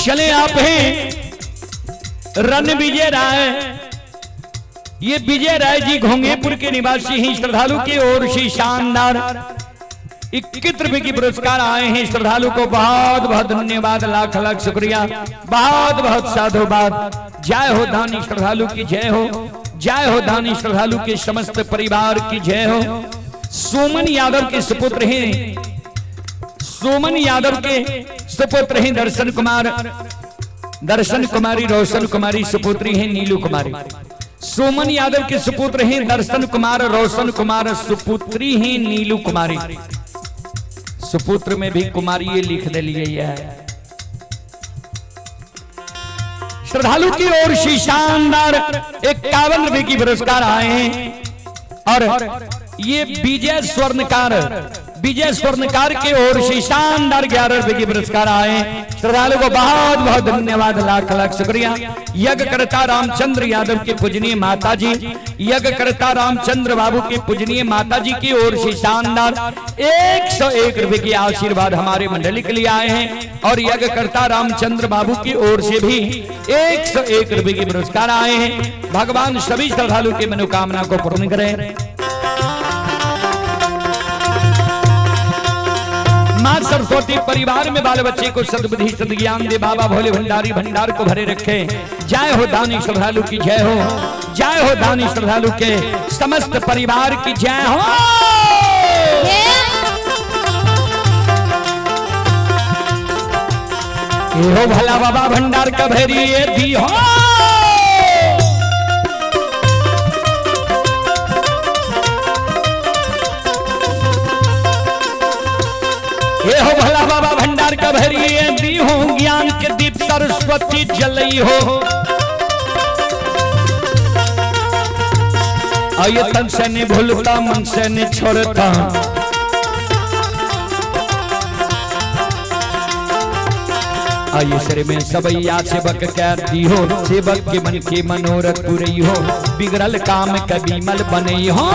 चले आप हैं रन विजय राय। ये विजय राय जी घोंगेपुर के निवासी हैं। श्रद्धालु की ओर से शानदार 21 रुपए की पुरस्कार आए हैं। श्रद्धालु को बहुत बहुत धन्यवाद, लाख लाख शुक्रिया, बहुत बहुत साधुवाद। जय हो दानी श्रद्धालु की जय हो, जय हो दानी श्रद्धालु के समस्त परिवार की जय हो। सोमन यादव के सुपुत्र हैं, सोमन यादव के सुपुत्र हैं दर्शन कुमार, दर्शन कुमारी, रोशन कुमारी सुपुत्री हैं नीलू कुमारी। सोमन यादव के सुपुत्र हैं दर्शन कुमार, रोशन कुमार, सुपुत्री हैं नीलू कुमारी। सुपुत्र में भी कुमारी ये लिख दे लिए है। श्रद्धालु की ओर से शानदार 51 रुपए की पुरस्कार आए हैं। और ये विजय स्वर्णकार, विजय स्वर्णकार के ओर से शानदार 11 रुपए की पुरस्कार आए। श्रद्धालु को बहुत बहुत धन्यवाद, लाख लाख शुक्रिया। यज्ञकर्ता रामचंद्र यादव के पूजनीय माता जी, यज्ञकर्ता रामचंद्र बाबू के पूजनीय माता जी की ओर से शानदार 101 रुपए की आशीर्वाद हमारे मंडली के लिए आए हैं। और यज्ञकर्ता रामचंद्र बाबू की ओर से भी 101 रुपए की पुरस्कार आए हैं। भगवान सभी श्रद्धालु की मनोकामना को पूर्ण करें। माँ सरस्वती परिवार में बाल बच्चे को सद्बुद्धि सद्ज्ञान दे। बाबा भोले भंडारी भंडार को भरे रखे। जय हो दानी श्रद्धालु की जय हो, जय हो दानी श्रद्धालु के समस्त परिवार की जय हो। हो भला बाबा भंडार का भैरी ये दी हो। ये हो भला बाबा भंडार का भैरी ये दी हो। ज्ञान के दीप सरस्वती जलई हो। आये तन से नहीं भूलता मन से नहीं छोड़ता। आइए सर में सबैया सेवक कर दी हो। सेवक के मन के मनोरथ पूरी हो। बिगड़ल काम कभी मल बने हो।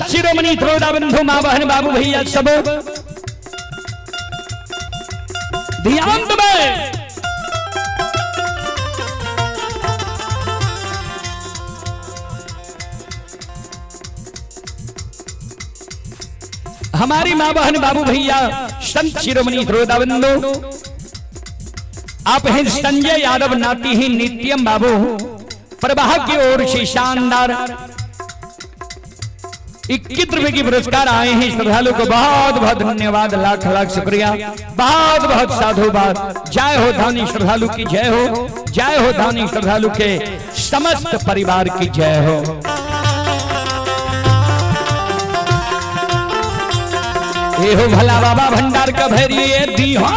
शिरोमणि श्रोता बंधु मां बहन बाबू भैया सब ध्यान में हमारी मां बहन बाबू भैया संत शिरोमणि श्रोता बंधु आप हैं संजय यादव नाती ही नित्यम बाबू प्रवाह की ओर से शानदार 21 रुपए की पुरस्कार आए हैं। श्रद्धालु को बहुत बहुत धन्यवाद, लाख लाख शुक्रिया, बहुत बहुत साधुवाद। जय हो धानी श्रद्धालु की जय हो, जय हो धानी श्रद्धालु के समस्त परिवार की जय हो। ये हो भला बाबा भंडार का भैरी ये दी हो।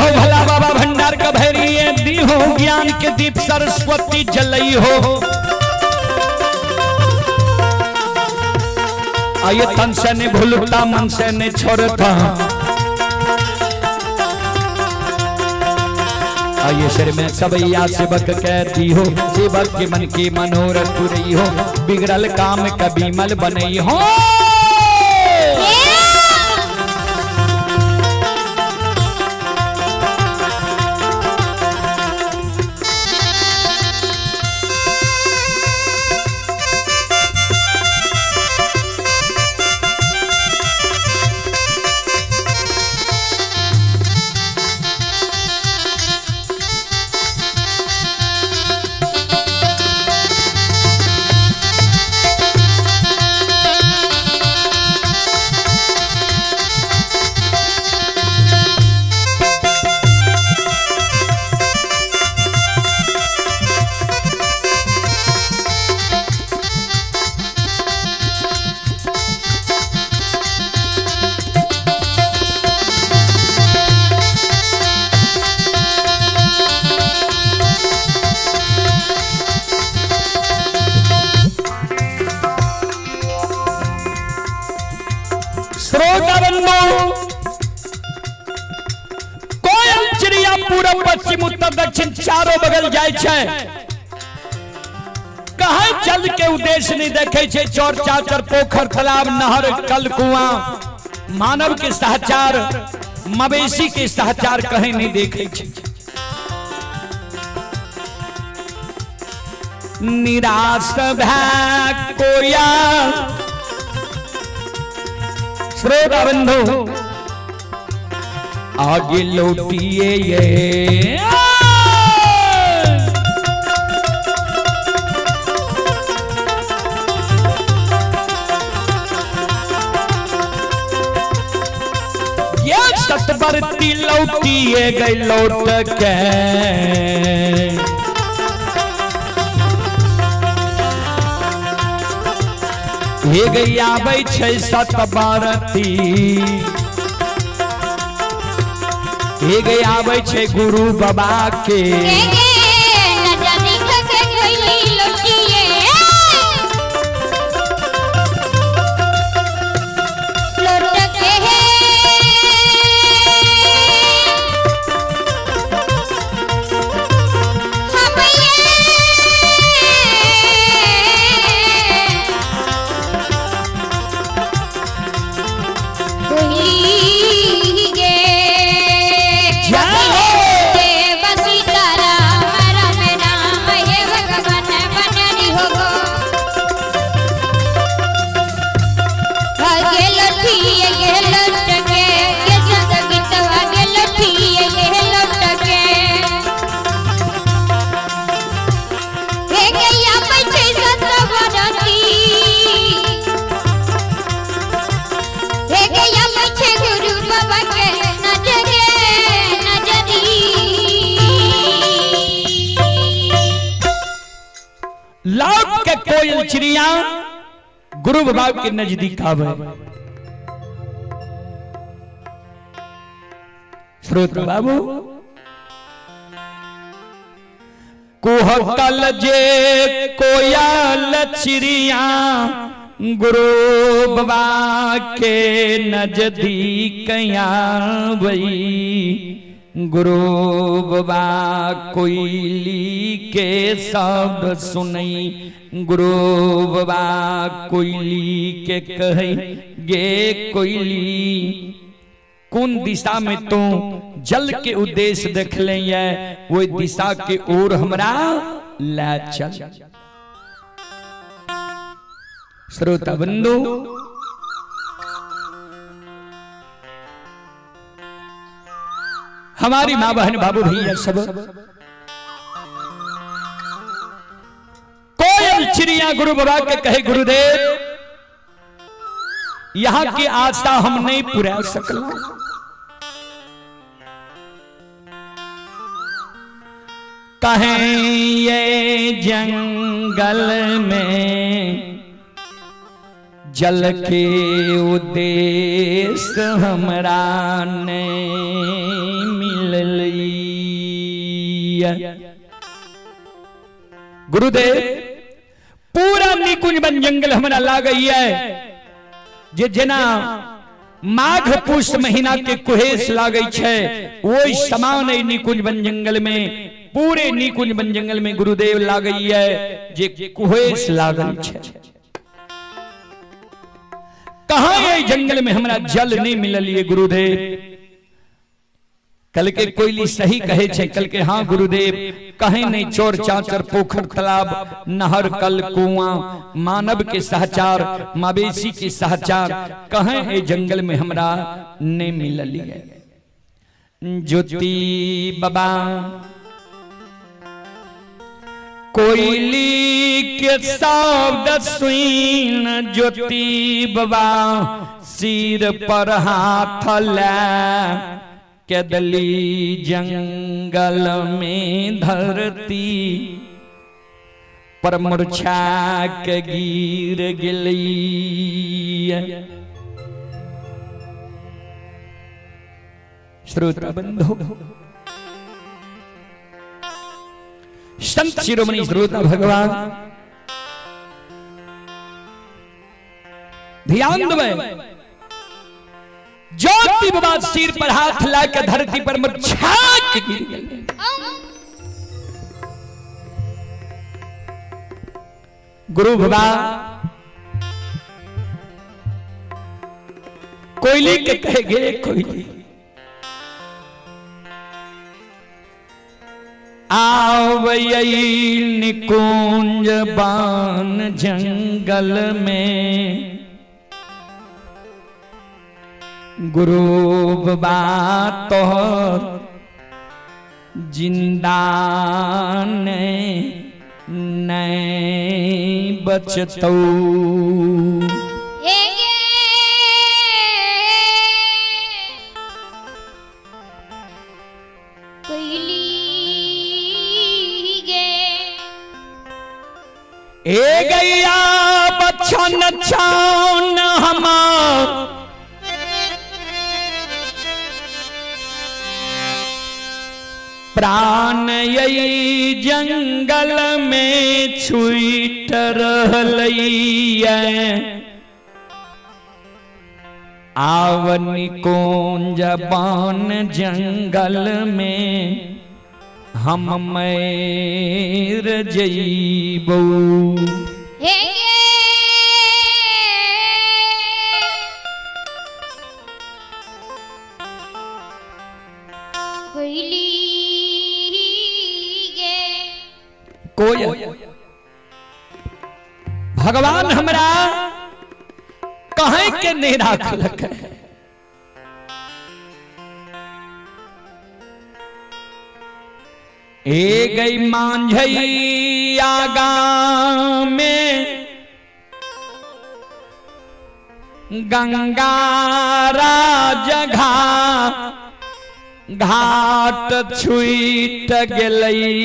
भला बाबा भंडार का भैरी ये दी हो। ज्ञान के दीप सरस्वती जलई हो। आइए तन से नहीं भूलता मन से नहीं छोड़ता। आइए सिर में सबैया सेवक कह दी हो। सेवक के मन की मनोरथ पूरी हो। बिगड़ल काम कभी मल बनई हो। कोयल चिड़िया पूरब पश्चिम उत्तर दक्षिण चारों बगल जाय छै। कहीं जल के उद्देश्य नहीं देखे छे। चौर चाचर पोखर तालाब नहर कल कुआं मानव के सहचार मवेशी के सहचार कहीं नहीं देखे छे। निराश भै कोयल श्रोता बंधु आगे लौटिए ये। सतबरती लौटिए गई लौट के हे गई आबै छै सतबरती हे गई आबै छै गुरु बाबा के लौट के कोयल चिड़िया गुरु बाबा के नजदीक आवे। श्रोता बाबू कुहकल जे कोयल चिड़िया गुरु बाबा के नजदीक आवे। गुरु बाबा कोयली के शब्द सुनई गुरु बाबा कोयली के कहे गे कोयली कौन दिशा में तो जल के उद्देश्य देख ले वो दिशा के ओर हमरा ले चल। श्रोता बंधु हमारी माँ बहन बाबू भैया सब कोयल चिड़िया गुरु बाबा के कहे गुरुदेव यहाँ की आस्था हम नहीं पूरा सकला कहें ये जंगल में जल के उद्देश्य हमरा ने मिलली। गुरुदेव पूरा निकुंज बन जंगल हमरा ला गई है जे जना माघ पुष महीना के कुहेस लागै छै वो समान निकुंज बन जंगल में पूरे निकुंज बन जंगल में गुरुदेव लागै है जे कुहेस लागै छै। कहां ये जंगल में हमरा जल नहीं मिलल ये गुरुदेव। कल के कोयली सही कहे छे कल के हाँ गुरुदेव कहे नहीं चोर चाचर पोखर तालाब नहर कल कुआं मानव के सहचार मवेशी के सहचार कहे ए जंगल में हमरा नहीं मिलल है। ज्योति बाबा कोयली के शब्द सुन ज्योति बाबा सिर पर हाथ ले के दली जंगल में धरती पर मूर्छा के गिर गेली। श्रोता बंधु संत शिरोमणि श्रोता भगवान ध्यान देवे ज्योति बाबा सिर पर हाथ लाकर धरती पर मूर्छा के गिर गए। गुरु बाबा कोयली के कहे गे कोयली आवई निकुंज बान जंगल में गुरु बाबा तोहर जिंदा नहीं बचतौ। ए गैया बच्छन छान हम प्राण यही जंगल में छुईट रहलैया आवनी कुंज बन जंगल में हम मैर जइबो हे कोई भगवान हमरा कहे के नहीं राखलक है। ए गई मांझैया गाँव में गंगारा जघा घाट छुईट गेलई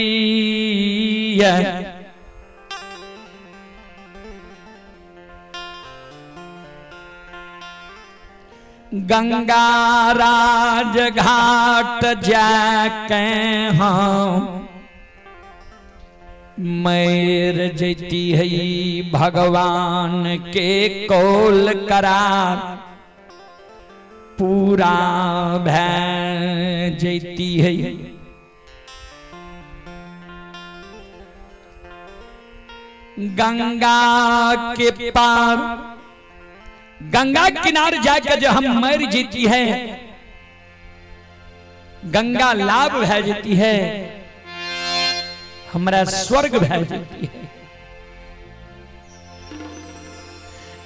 गंगाराज घाट जाके हम मैर जैती है भगवान के कौल करार पूरा भै जैती है। गंगा के पार गंगा किनारे जाकर जो हम मर जीती है गंगा लाभ भै जाती है हमारा स्वर्ग भै जाती है।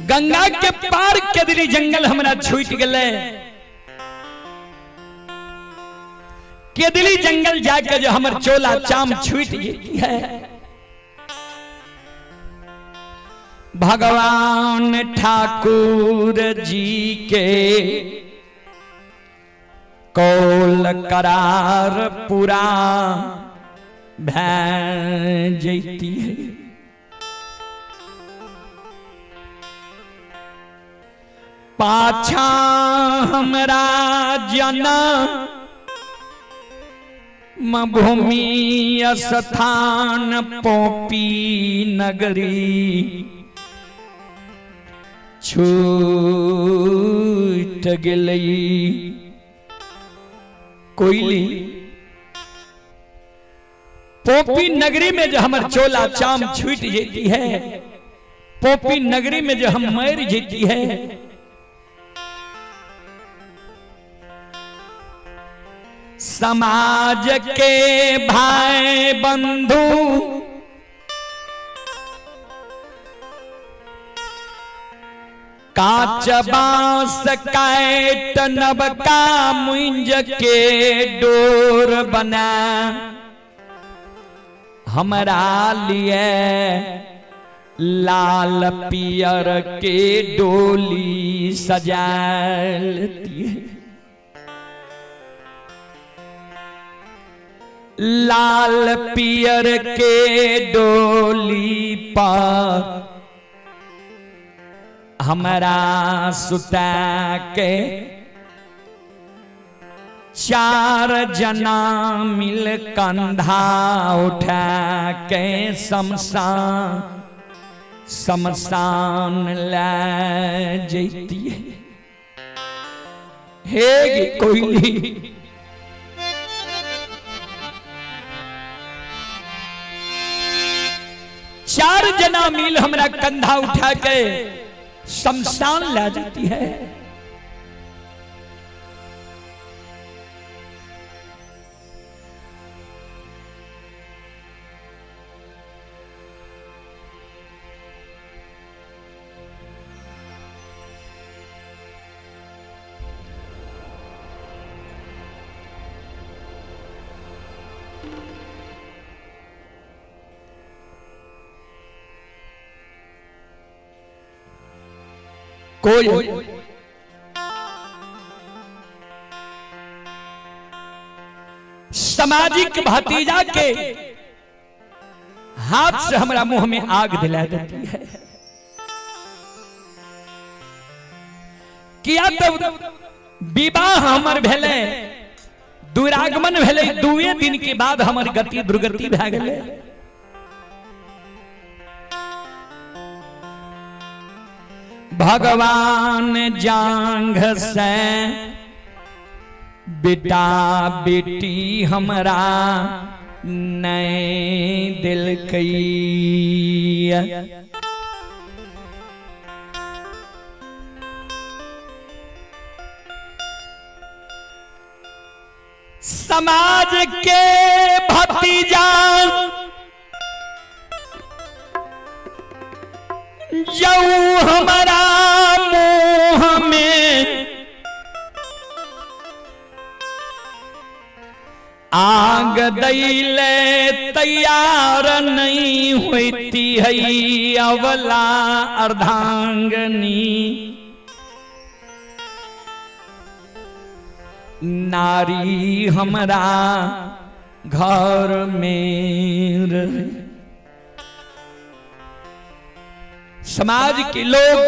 गंगा के पार केदली जंगल हमारा छूट गए केदली जंगल जाकर जो हमार चोला चाम छूट जाती है। भगवान ठाकुर जी के कौल करार पूरा भै जैती है। पाछा हमरा जन्म भूमि स्थान पोपी नगरी छूट गेलई कोयली पोपी नगरी में जो हमर चोला चाम छूट जाती है पोपी नगरी में जो हम मर जाती है। समाज के भाई बंधु काच बांस काट नबका मुंज के डोर बना हमरा लिए लाल पियर के डोली सजाती है। लाल पियर के डोली पर हमरा सुता के चार जना मिल कंधा उठा के शमशान ले जैती है। हे कोयली चार जना मिल हमरा कंधा उठा के शमशान ला जाती है। कोई सामाजिक भतीजा के हाथ से हमारा मुंह में आग दिला देती है। किया तब विवाह हमर भेले, दुरागमन भेले, दुए दिन के बाद हमर गति दुर्गति भए गेले। भगवान जांघ से बेटा बेटी हमरा नहीं दिल कई। समाज के भतीजा जो हमारा मुंह में आग दैले तैयार नहीं होती है अवला अर्धांगनी। नारी हमरा घर में रहे। समाज के लोग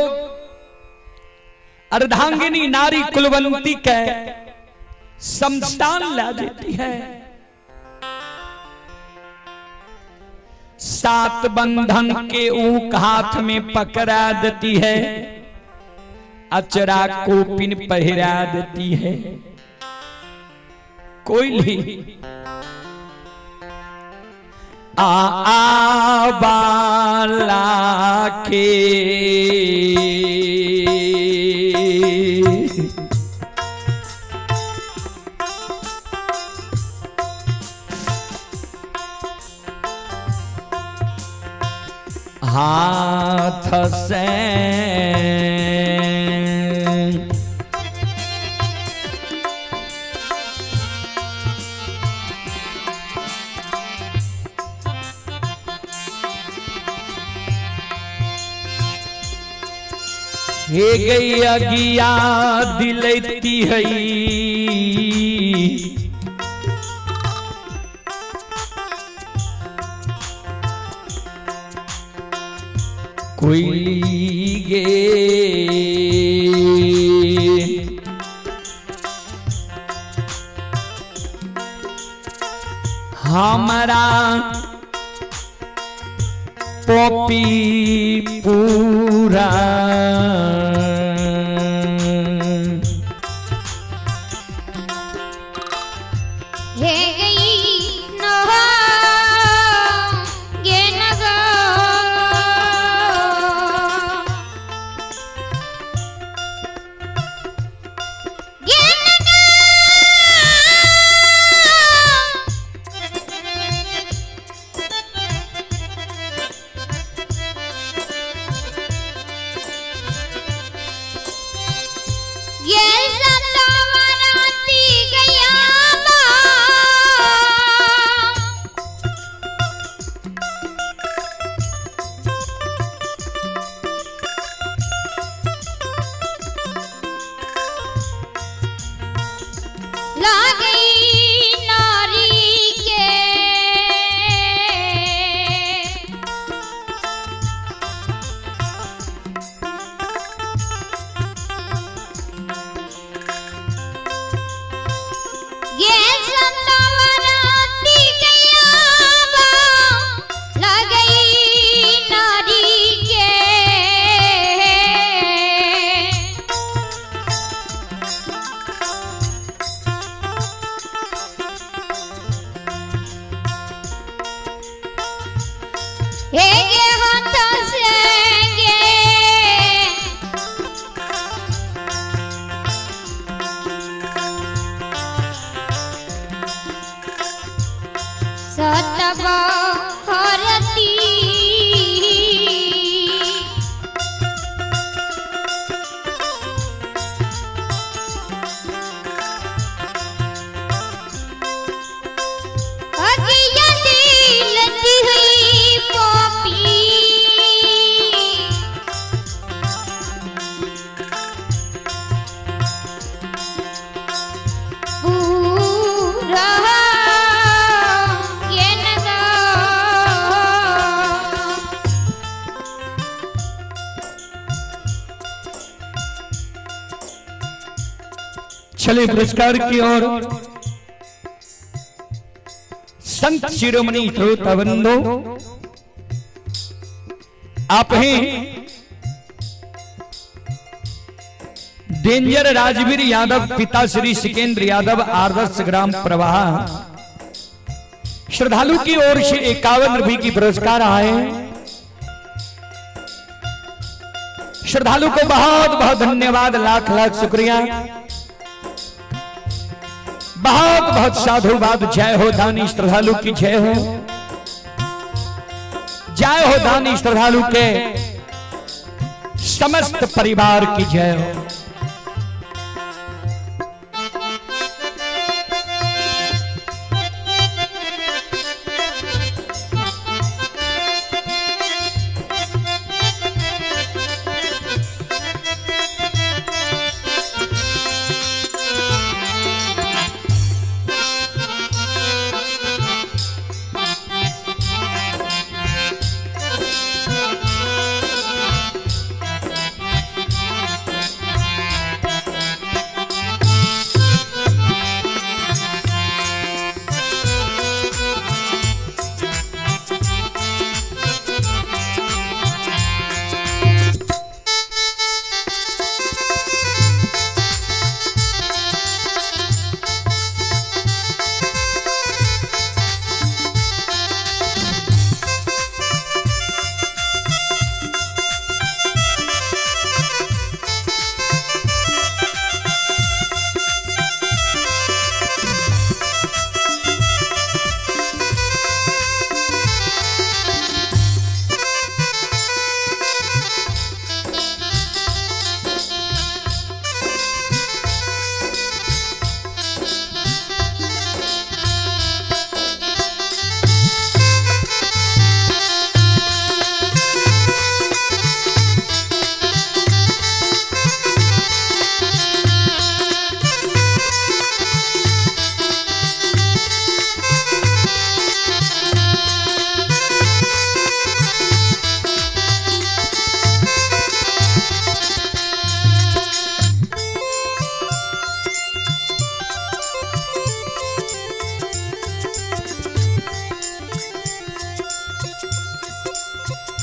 अर्धांगिनी नारी कुलवंती के शमशान ला देती है। 7 बंधन के ऊक हाथ में पकड़ा देती है, अचरा को पिन पहिरा देती है। कोयली बाला के हाथ से हे गई अगिया दिलती है। कोयली गे हमारा पोपी पूरा चले पुरस्कार की ओर। संत शिरोमणि श्रोताबंधो, आप हैं डेंजर राजवीर यादव, पिता श्री सिकेंद्र यादव, आदर्श ग्राम प्रवाह। श्रद्धालु की ओर से 51 रुपये की पुरस्कार आए। श्रद्धालु को बहुत बहुत धन्यवाद, लाख लाख शुक्रिया, बहुत बहुत साधुवाद। जय हो दानी श्रद्धालु की जय हो, जय हो दानी श्रद्धालु के समस्त परिवार की जय हो।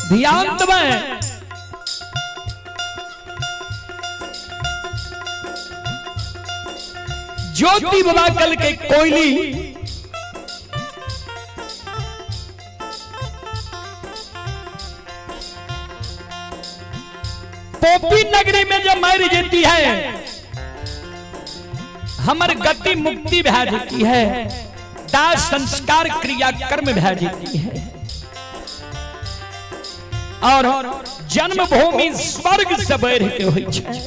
ध्यान में ज्योति बाबा कल के कोयली पोपी नगरी में जब मर जाती है, हमर गति मुक्ति भा जाती है, दाह संस्कार क्रिया कर्म भा जाती है और जन्मभूमि स्वर्ग से बढ़ के होई छै।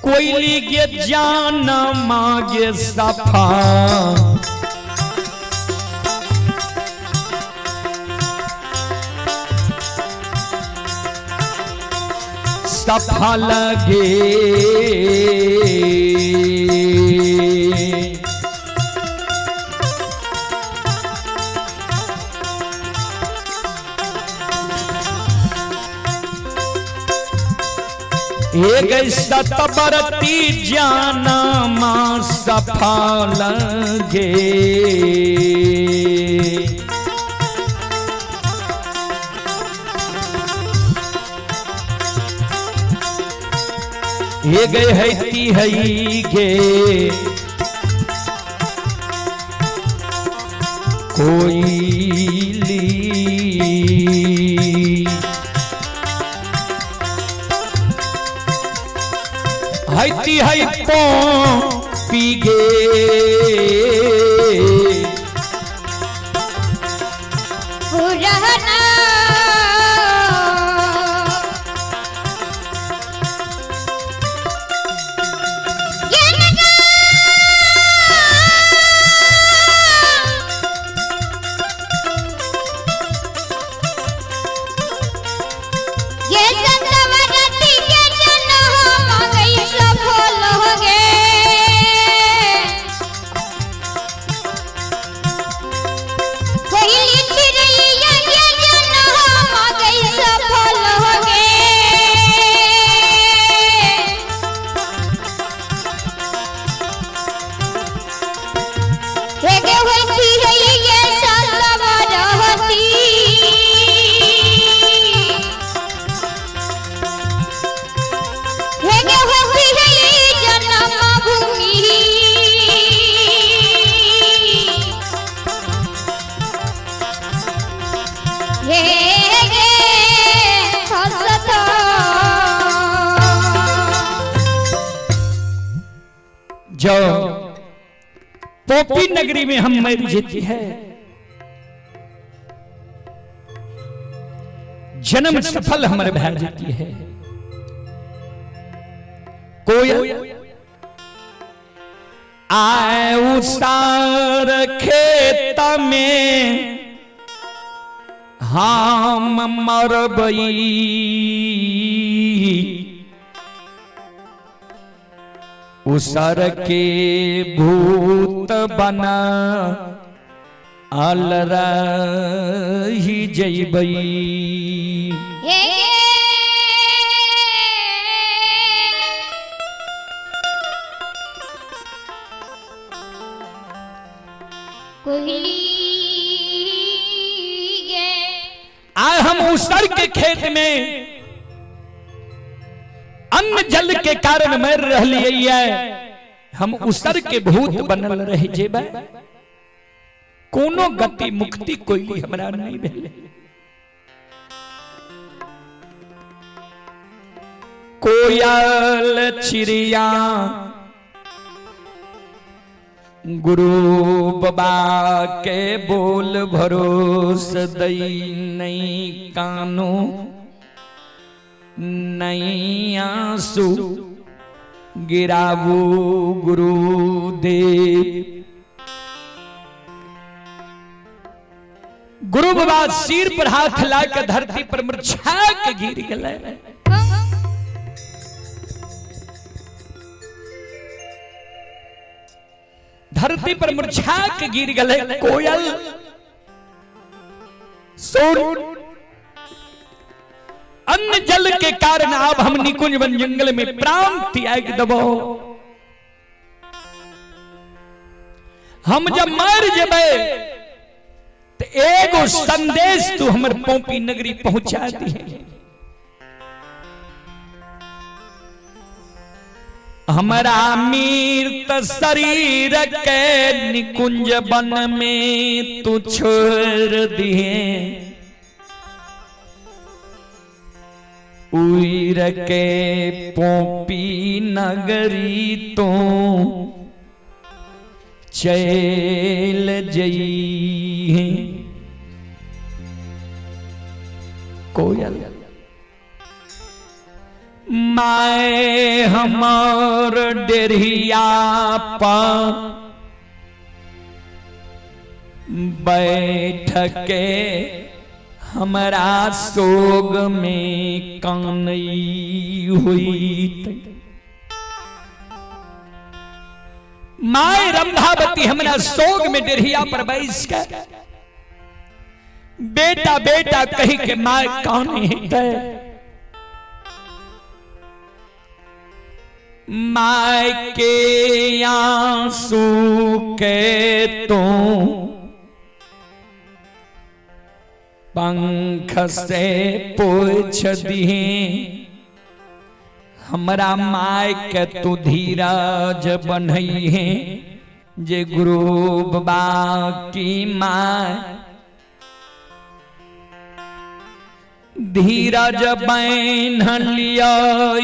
कोयली के जान मागे सफा, सफा लगे एक सतबरती जाना मां सफल गे, ये गए हैती हई गे कोयली, हैती हई पो पी गे पुरहना कोयली चिड़ैया गे गे हसत जो पोपी नगरी में हम मर जीती है, जन्म सफल हमारे भय जाती है। कोयल आए उसार खेत में हम मरबई, उसर के भूत बना अलरा ही जइबई। आए हम उसर के खेत में अन्न जल के कारण मर रही है, हम उसर के भूत बनल रह जेबे, कोनो गति मुक्ति कोई हमरा नहीं भेले। कोयल चिड़िया गुरु बाबा के बोल भरोस दई नहीं कानू नहीं आंसू गिरावू गुरुदेव। गुरु बाबा सिर पर हाथ लाकर धरती पर मूर्छा के गिर गए। धरती पर मूर्छा के गिर गए। कोयल सुन, अन्न जल के कारण अब हम निकुंज वन जंगल में प्राण त्याग दबो। हम जब मर जेबे तो एगो संदेश तू हमर पोपी नगरी पहुंचा दी है। हमारा मीर्त शरीर के निकुंज वन में तू छोड़ दिए, उइर के पोपी नगरी तो चल जई। कोयल माए हमार डेरिया पर बैठ के हमारा सोग में कानई हुई। माए रंभावती हमारा सोग में डेरिया पर बैठ के बेटा बेटा कही के माए काने गए। माए के आंसू के तो पंख से पूछ दिए, हमरा माय के तू धीरज बनई है। जे गुरु बाबा की माय धीरज बैन लिया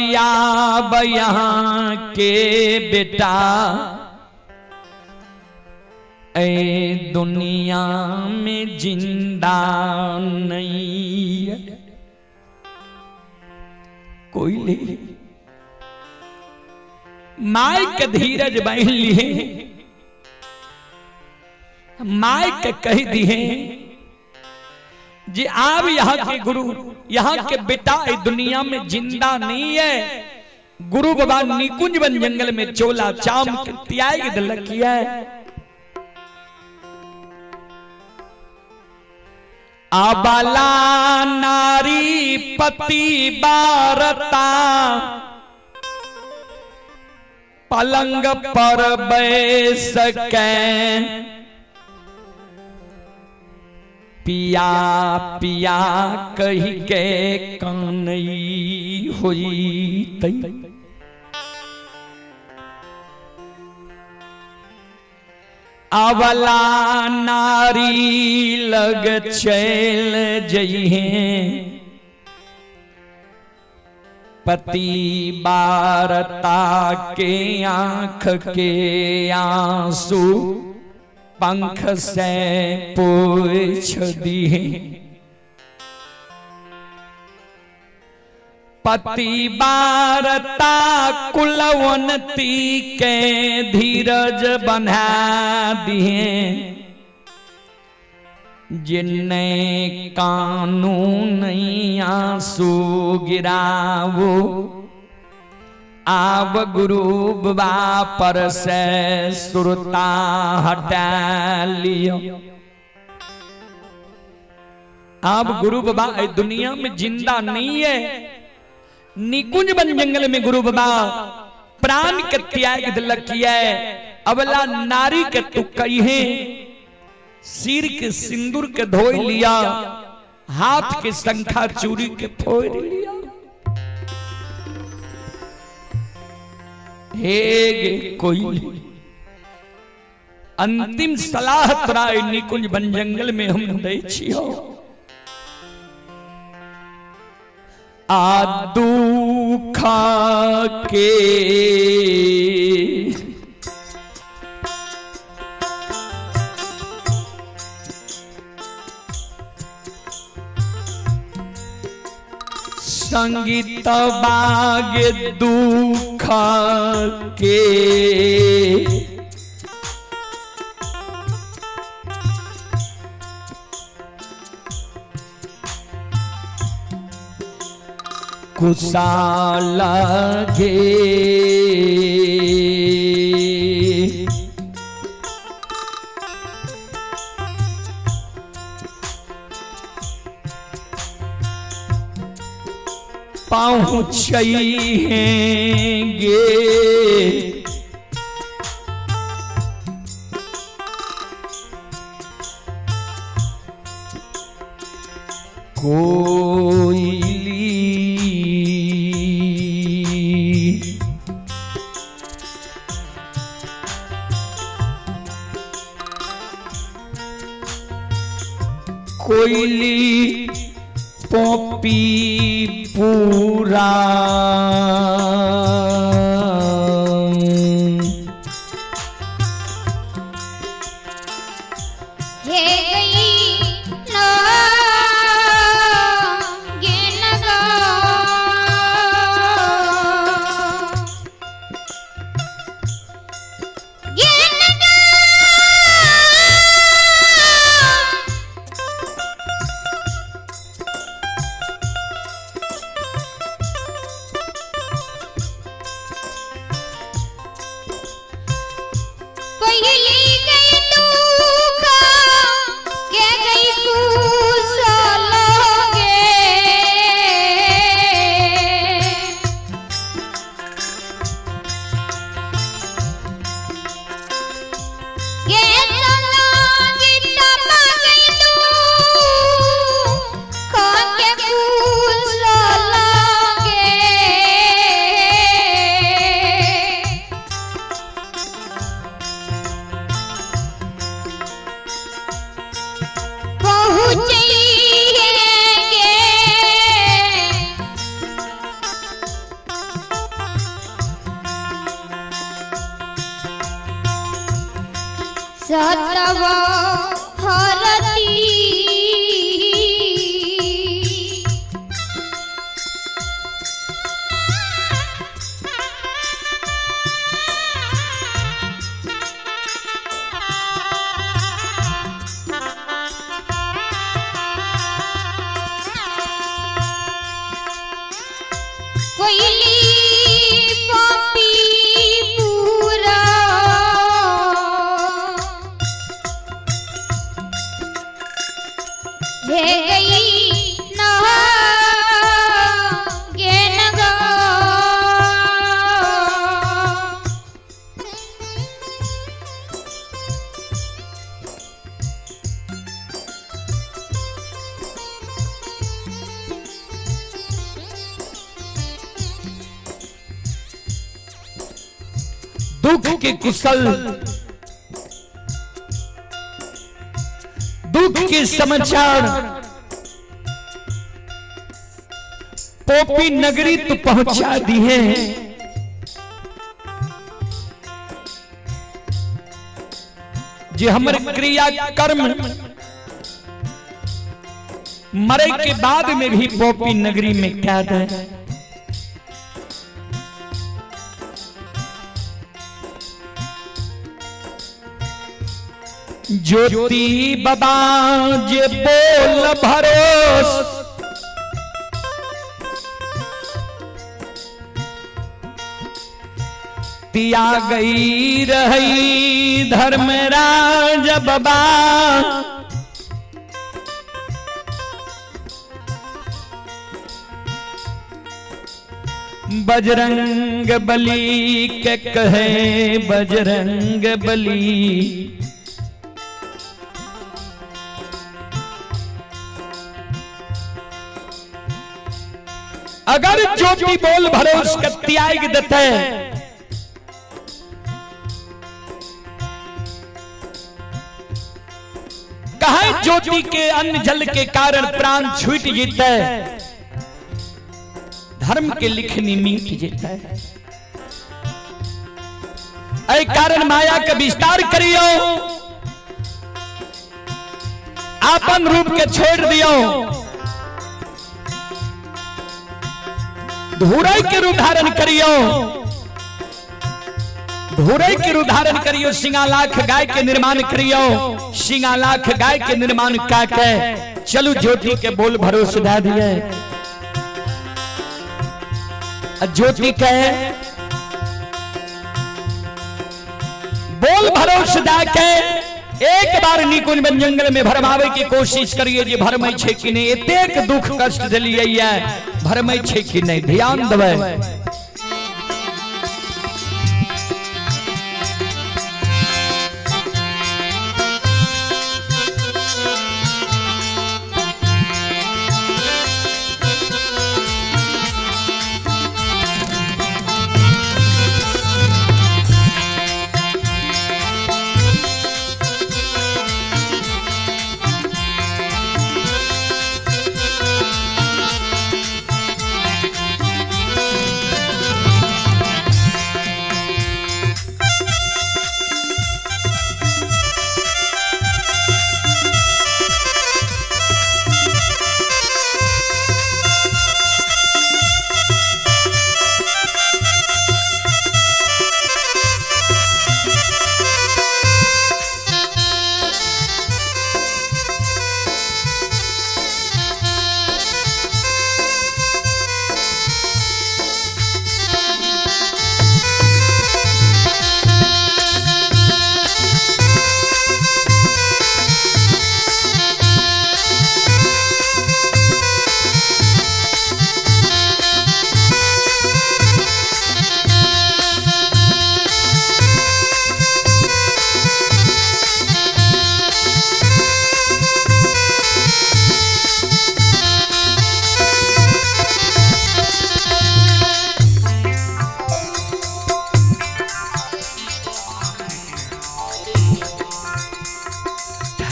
या यहाँ के बेटा, ए दुनिया में जिंदा नहीं है कोई। ले माय के धीरज बैन लिए, माय के कह दिए जी आप यहाँ के गुरु, यहाँ के बेटा इस दुनिया में जिंदा नहीं है। गुरु बाबा निकुंज वन जंगल में चोला चाम के त्याग दिलक है। आबाला नारी पति बारता, पलंग पर बैस के पिया पिया कही के कानई हुई तई। अवला नारी लग चैल जइहे पति बारता के आंख के आंसू पंख से पोछ दिए पति बारता कुलवंती के धीरज बना दिए जिन्ने कानून आंसू गिरावो आव गुरु बाबा पर से सुरता हटा लियो। आप गुरु बाबा इस दुनिया में जिंदा नहीं है। निकुंज बन जंगल में गुरु बाबा प्राण के त्याग दिलक किया है। अबला नारी के तू कहे सिर के सिंदूर के धोई लिया हाथ के शंखा चूड़ी के फोड़ लिया। हे कोई अंतिम सलाह तोरा निकुंज बन जंगल में हम दै छियो। आ दुख के संगीत बाग दुख के कुशाल गे पहुँचेंगे कोयली पोपी पूरा सतवा हरती कोयली पापी पूरा हे गई नहा गे नगा दुख के कुशल दुख के समाचार पोपी नगरी तो पहुंचा दी है। जे हमारे क्रिया कर्म मरे के बाद में भी पोपी नगरी में क्या है। ज्योति बाबा जे बोल भरोस तिया गई रही धर्मराज बाबा। बजरंग बली के कहे बजरंग बली। अगर ज्योति बोल भरोस का त्याग देते कहे ज्योति के अन्न जल के कारण प्राण छूट जीते धर्म के लिखनी मीट जीते। ऐ कारण माया का विस्तार करियो आपन रूप के छोड़ दियो। धूरे के रूप धारण करियो धूरे के रूप धारण करियो। सिंगालाख गाय के निर्माण करियो सिंगालाख गाय के निर्माण काके चलो ज्योति के बोल भरोसे दा दिए। ज्योति के बोल भरोसे दा के एक बार निकुंज बन जंगल में भरमावे की कोशिश करिए जे भरमई छे कि नहीं। एतेक दुख कष्ट दिलिए भरमई छे कि नहीं ध्यान देवे।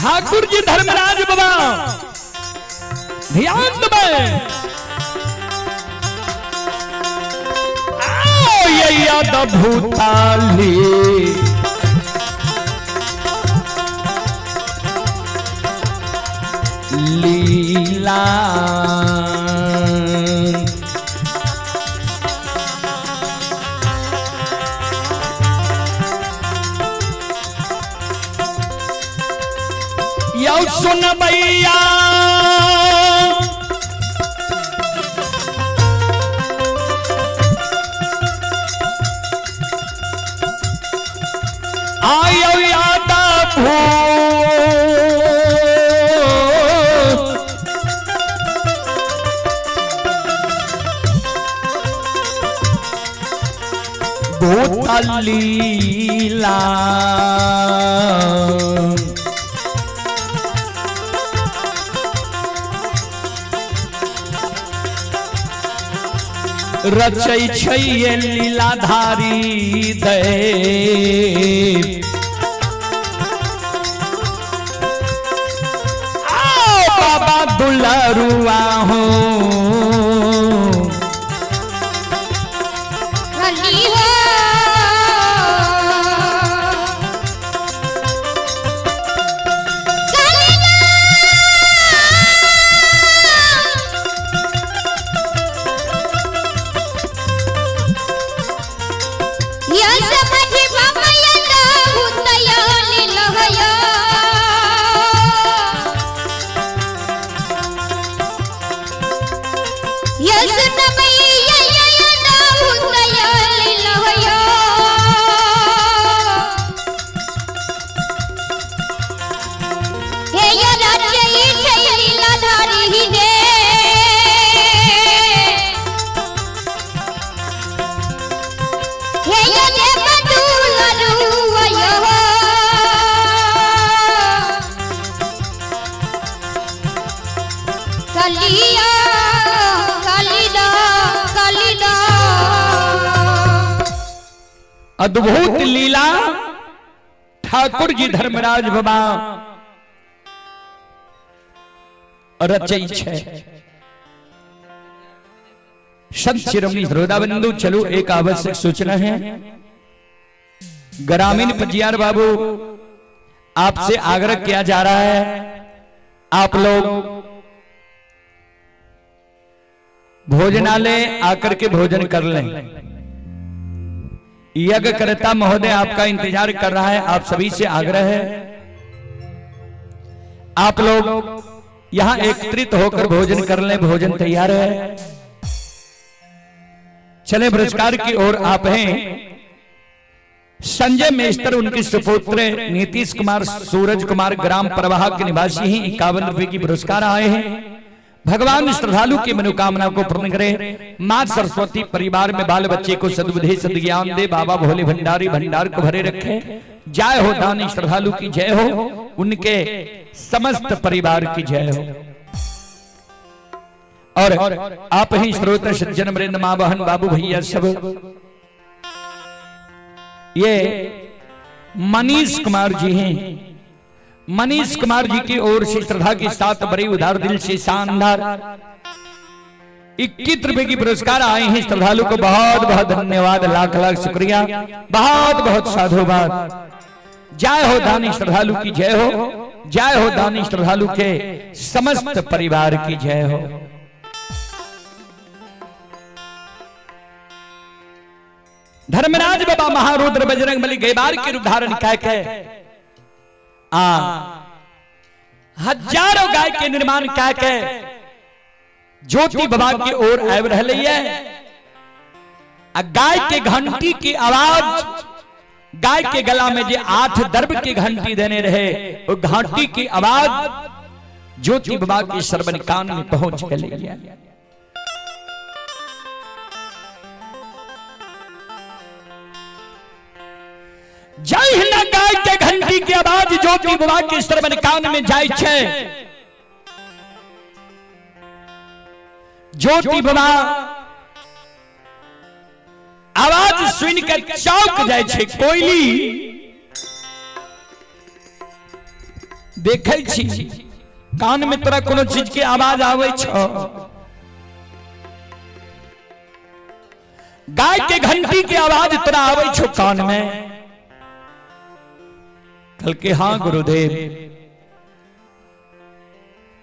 ठाकुर जी धर्मराज बाबा ध्यान दे। आओ ये याद भूताली लीला यो सुन भैया आयो याद भूत लीला रचै छै लीलाधारी दे दुलारुआ हो कली हो अद्भुत लीला ठाकुर जी धर्मराज बाबा रचई छे। संत शिरोमणि श्रोताबंधु चलो एक आवश्यक सूचना है। ग्रामीण पजियार बाबू आपसे आग्रह किया जा रहा है, आप लोग भोजनालय आकर के भोजन कर लें। यज्ञकर्ता महोदय आपका इंतजार कर रहा है, आप सभी से आग्रह है आप लोग यहां एकत्रित होकर भोजन कर लें। भोजन तैयार है, चले पुरस्कार की ओर। आप हैं संजय मेस्तर, उनके सुपुत्र नीतीश कुमार सूरज कुमार ग्राम प्रवाह के निवासी हैं। 51 रुपए की पुरस्कार आए हैं। भगवान श्रद्धालु की मनोकामना को पूर्ण करे। मां सरस्वती परिवार में बाल बच्चे को सद्बुद्धि सद्ज्ञान दे। बाबा भोले भंडारी भंडार को भरे रखे। जय हो दानी श्रद्धालु की जय हो, उनके समस्त परिवार की जय हो। और आप ही श्रोता सज्जन वृंद, मां बहन बाबू भैया सब, ये मनीष कुमार जी हैं। मनीष कुमार जी की ओर से श्रद्धा के साथ बड़े उदार दिल से शानदार 21 रुपए की पुरस्कार आए हैं। श्रद्धालु को बहुत बहुत धन्यवाद, लाख लाख शुक्रिया, बहुत बहुत साधुवाद। जय हो दानी श्रद्धालु की जय हो, जय हो दानी श्रद्धालु के समस्त परिवार की जय हो। धर्मराज बाबा महारुद्र बजरंग बली गैबार के रूप धारण करके हजारों गाय के निर्माण करके ज्योति बाबा की ओर आव रही है। गाय के घंटी की आवाज, गाय के गला में जो 8 दर्भ की घंटी देने रहे, वो घंटी की आवाज ज्योति बाबा के श्रवण कान में पहुंच गई। जय हिंद गाय के घंटी की आवाज ज्योति बाबा के श्रवण कान में जाय छे। ज्योति बाबा आवाज सुन के चौंक जाय छे। कोयली देखे छी कान में तोरा कोनो चीज के आवाज आवे छो। गाय के घंटी की आवाज तोरा आवे छो कान में। कल के हाँ गुरुदेव,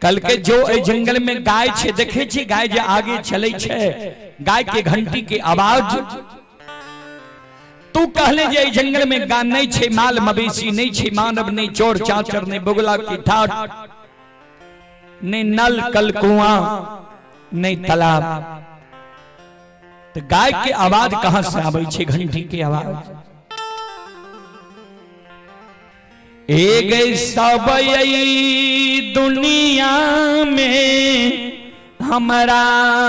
कल के जो जंगल में गाय छे देखे छी, गाय जे आगे चले छे, गाय के घंटी की आवाज। तू कहले जे जंगल में गाय नहीं छे, माल मवेशी नहीं छे, मानव नहीं, चोर चाचर नहीं, बुगला की ठाट नहीं, नल कल कुआं नहीं, तालाब। तो गाय की आवाज कहां से आवे छे? घंटी की आवाज। एक सब दुनिया में हमारा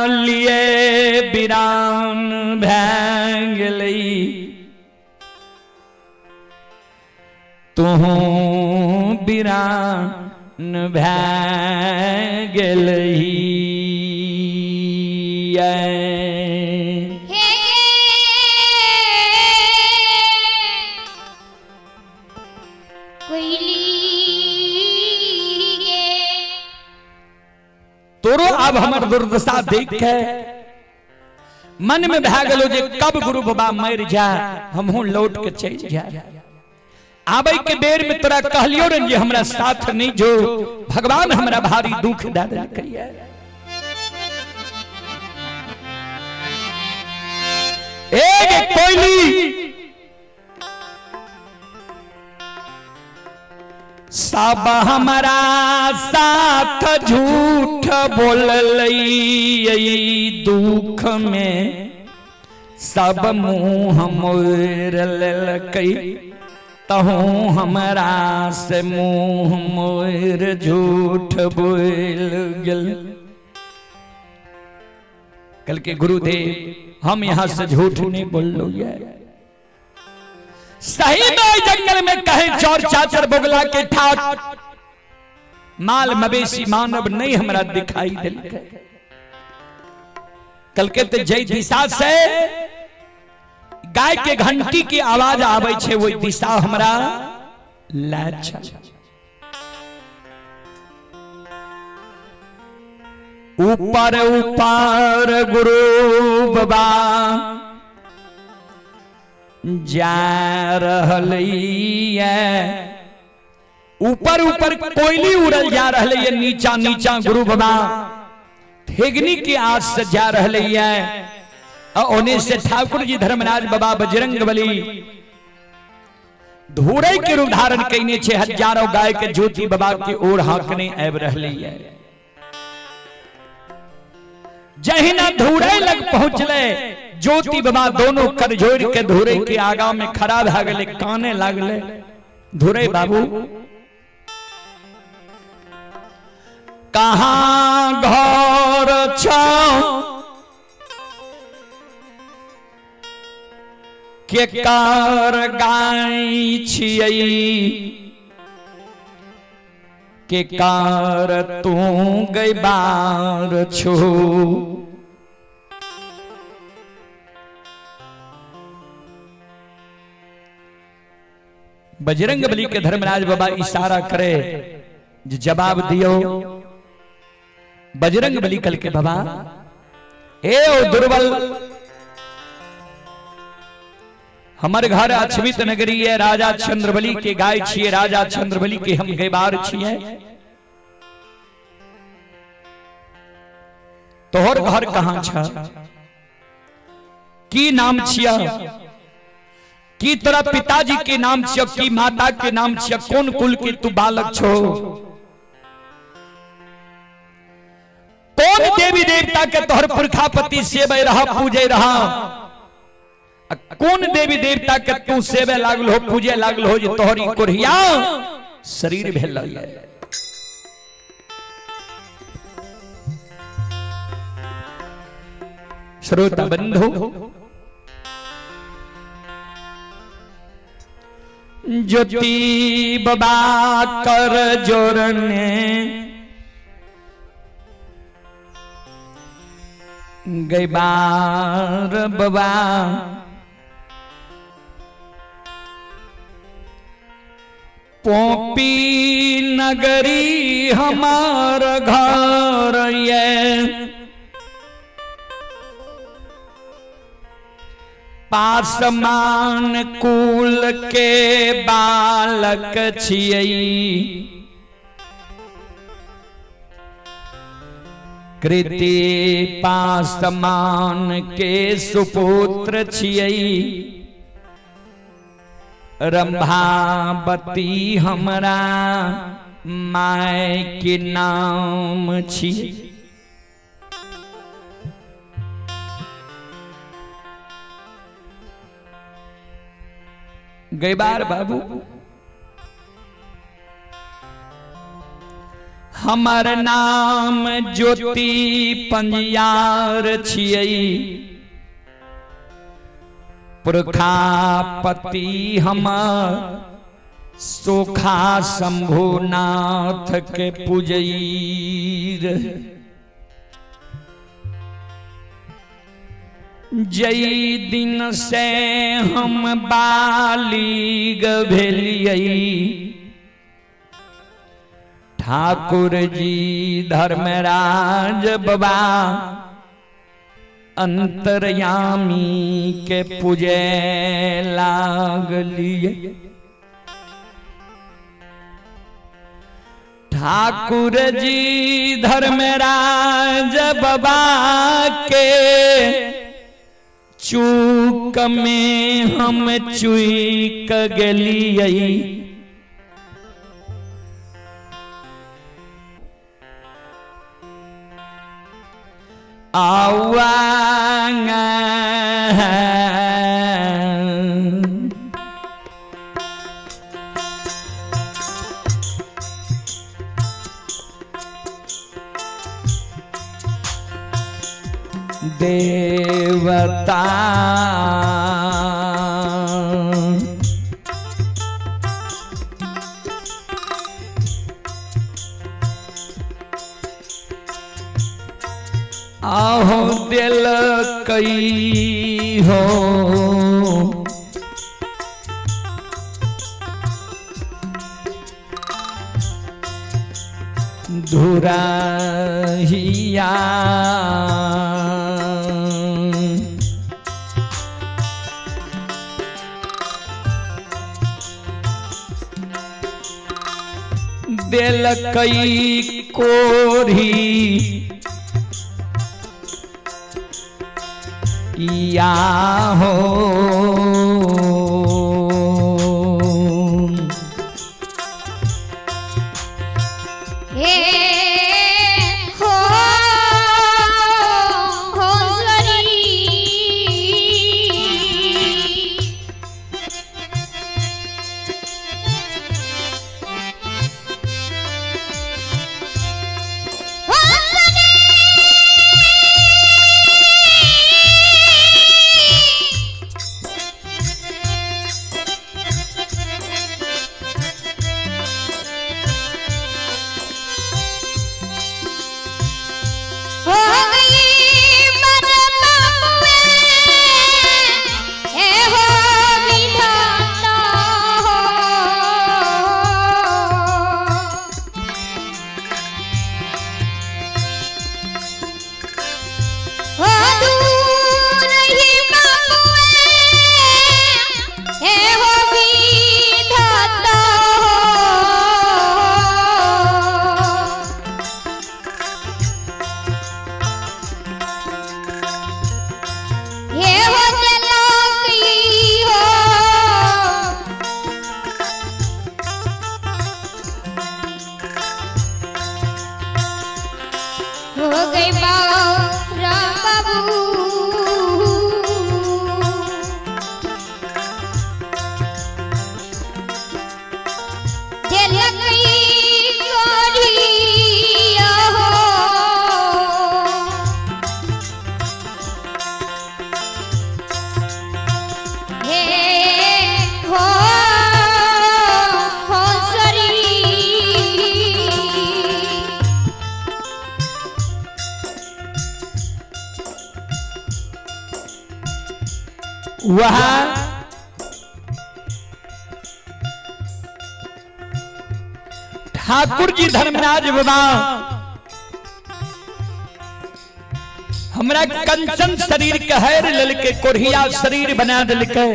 लिए बिरान भैंग गई, तू बिरान भैंग गई। गुरु अब हमर दुर्दशा देख के मन में भा गलो जे कब गुरु बाबा मर जाए हमहू लौट के चल जाए। आबे के बेर में तोरा कहलियो रे जे हमरा साथ नहीं जो भगवान हमरा भारी दुख दे देलकैया। एक कोयली सब हमारा साथ झूठ बोललई दुख में सब मुंह मोर ललकई तहूँ हमरा से मुंह मोर झूठ बोल गल। कल के गुरुदेव हम यहाँ से झूठ नहीं बोल लो ये सही में जंगल में कहे चौर चाचर बोगला के ठाक माल मवेशी मानव नहीं हमरा दिखाई दिल के। कल के ते जय दिशा से गाय के घंटी की आवाज आवे छे वो दिशा हमरा लाज छे। ऊपर ऊपर गुरु बाबा जा रहलैया ऊपर ऊपर कोयली उड़ल जा रहलैया नीचा नीचा गुरु बाबा ठेगनी की आस से जा रहलैया। ओने से ठाकुर जी धर्मराज बाबा बजरंगबली धूरे के रूप धारण कईने छे हजारों गाय के ज्योति बाबा की ओर हाकने आब रहलैया। जहिना धूरे लग पहुंचले ज्योति बाबा दोनों कर जोड़ के धूरे के आगा में खड़ा भ गए काने लागले। धूरे बाबू कहाँ घर छौ के कार गाय छियै के कार तू गई बार छो। बजरंगबली के धर्मराज बाबा इशारा करे जवाब दियो। बजरंगबली कल के बाबा ए ओ दुर्बल हमर घर अछवित नगरी है राजा चंद्रबली के गाय छिए राजा चंद्रबली के हम गैबार छिए। तोहर घर कहां छ की नाम छिया की तोरा पिताजी के नाम छिया की माता के नाम छिया कौन कुल के तू बालक छो कौन देवी देवता के तोहर पुरखापति सेवे रहा पूजे रहा कौन देवी देवता के तू सेवे लागल हो पूजे लागल हो जो तोहरी कोरिया शरीर भेल है। श्रोता बंधु ज्योति बाबा कर जोरने गैबार बाबा पोपी नगरी हमार घर ये पासमान कुल के बालक छियै कृति पासमान के सुपुत्र छियै रंभावती हमरा माय के नाम छियै। गैबार बाबू हमर नाम ज्योति पंजियार छियै पुरखापति हमर सोखा शंभुनाथ के पूजैर जय दिन से हम बालिग भेलियै ठाकुर जी धर्मराज बाबा अंतर्यामी के पूजे लागलिए। ठाकुर जी धर्मराज बाबा के चूक में हम चूक गलिए। आवांगा देवता आहो दिल कई हो धुराहिया दिल कई कोरी या हो हे हो सरी हो गई राम बाबू वह ठाकुर जी धर्मराज बाबा हमरा कंचन शरीर कहर ललके कोढ़िया शरीर बना दिलके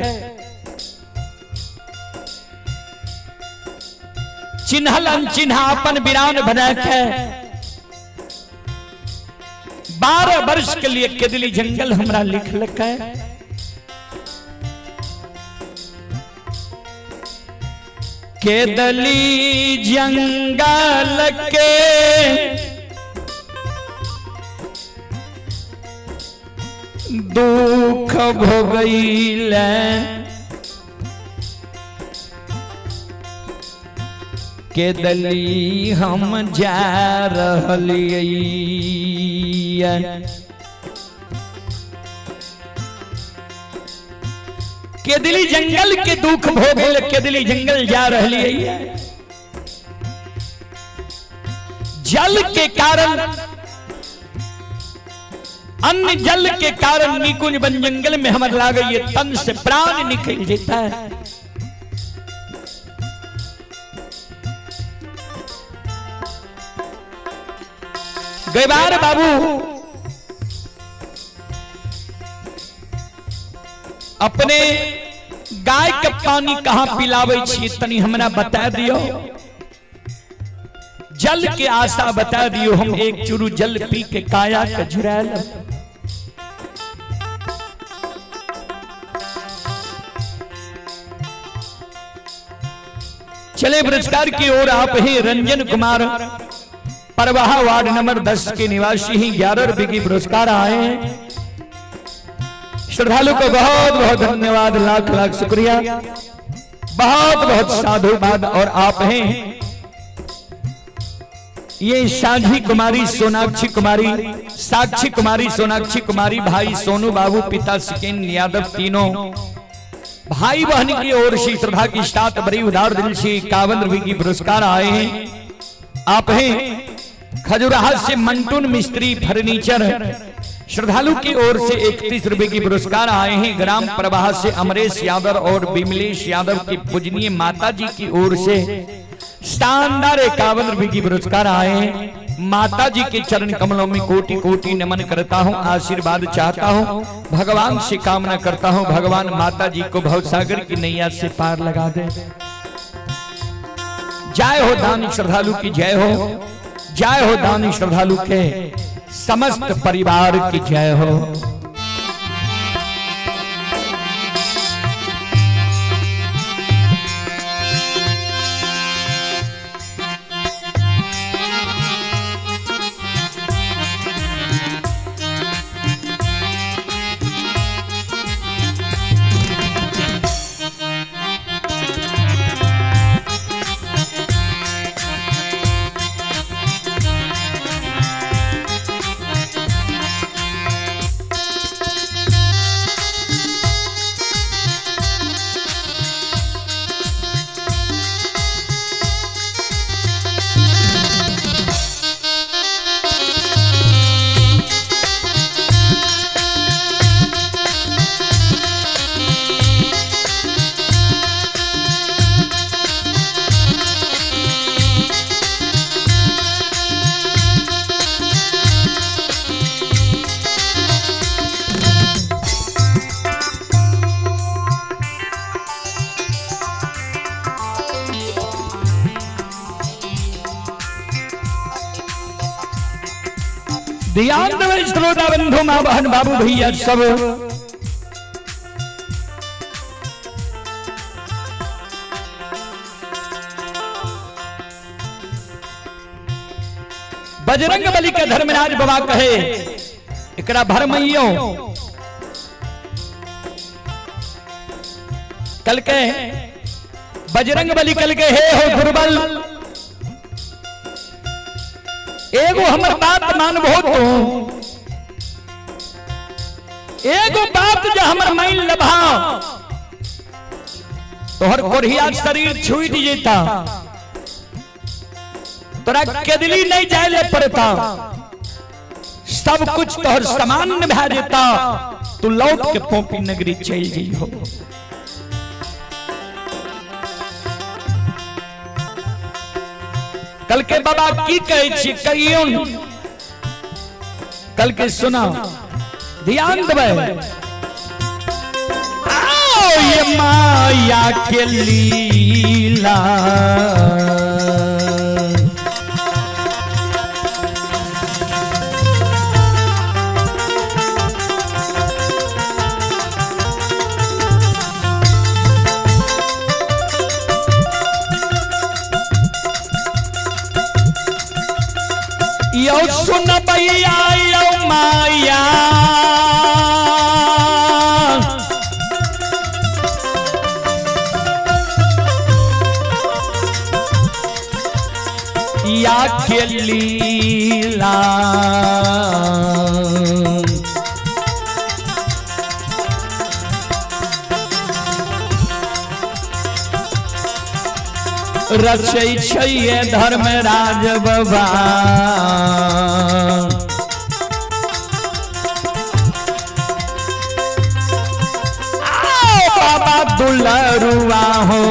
चिन्हल अनचिन्हा अपन वीरान बना के 12 वर्ष के लिए केदली जंगल हमरा लिख लके केदली जंगल के दुख भोगैले केदली हम जा रहलिए केदली जंगल के दुख भोगल केदली जंगल जा रहलिए जल के कारण अन्य जल के कारण निकुंज बन जंगल में हमर लागे ये तन से प्राण निकल जाता है। कई बार बाबू अपने गाय के पानी कहां पिलावे छी तनी हमरा बता दियो। जल के आशा बता दियो, हम एक चुरु जल पी के काया के झुराल। चले पुरस्कार की ओर आप ही रंजन कुमार परवाहा वार्ड नंबर 10 के निवासी ही 11 रुपए की पुरस्कार आए हैं। श्रद्धालु को बहुत बहुत धन्यवाद, लाख लाख शुक्रिया, बहुत बहुत साधुवाद। और आप हैं ये साझी कुमारी सोनाक्षी कुमारी, साक्षी कुमारी, सोनाक्षी कुमारी, भाई सोनू बाबू, पिता सिकेन यादव, तीनों भाई बहन की ओर से श्रद्धा की साथ बड़ी उदार दिल से 51 रुपए की पुरस्कार आए हैं। आप हैं खजुराहा से मंटून मिस्त्री फर्नीचर, श्रद्धालु की ओर से 31 रुपए की पुरस्कार आए हैं। ग्राम प्रवाह से अमरेश यादव और विमलेश यादव की पूजनीय माता जी की ओर से शानदार 51 रुपए की पुरस्कार आए हैं। माता जी के चरण कमलों में कोटि कोटि नमन करता हूँ, आशीर्वाद चाहता हूँ, भगवान से कामना करता हूँ भगवान माता जी को भवसागर की नैया से पार लगा दे। जय हो दानी श्रद्धालु की जय हो, जय हो दानी श्रद्धालु के समस्त परिवार की जय हो। ध्यान देवे श्रोता बंधु, मां बहन बाबू भैया सब बजरंग बली के धर्मराज बाबा कहे एकरा भरमइयो कल के बजरंग बली कल के हे हो दुर्बल, एगो हमर बात मानबो तो, एगो बात जो हमर माइन लभा तोहर कोरिया शरीर छूट जेता, तोरा केदली नहीं जाए ले पड़ता, सब कुछ तोहर सामान्य भा जेता, तू लौट के पोपी नगरी चल जइहो। कल के बाबा की कहे छी कहियो, कल के सुना ध्यान देवे। आओ ये माया के लीला, यो सुन भैया यो माया, या के लीला, रचै छै धर्मराज बाबा, बाबा दुलरुआ हो,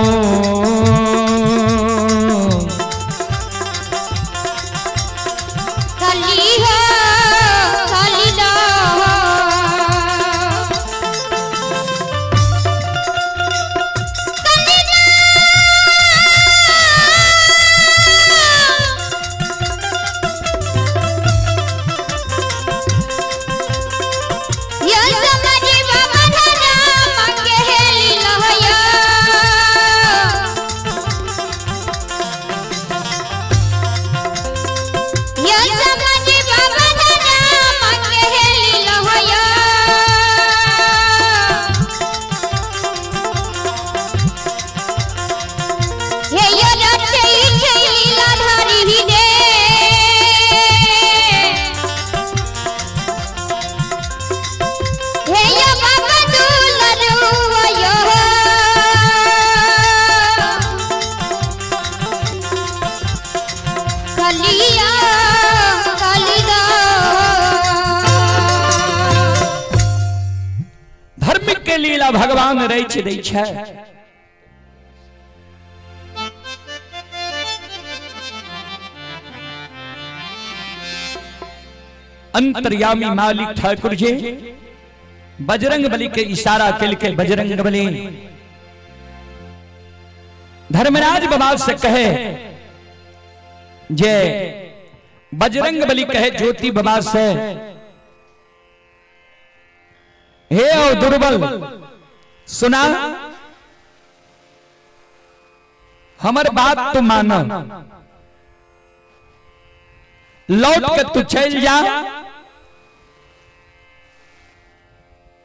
कली हो मेरा भगवान रच दै छै। अंतर्यामी मालिक ठाकुर जी बजरंग बली के इशारा कल के बजरंग बली धर्मराज बाबा से कहे जे बजरंग बली कहे ज्योति बाबा से, हे ओ दुर्बल सुना, हमर बात तू मानो, लौट के तू चल जा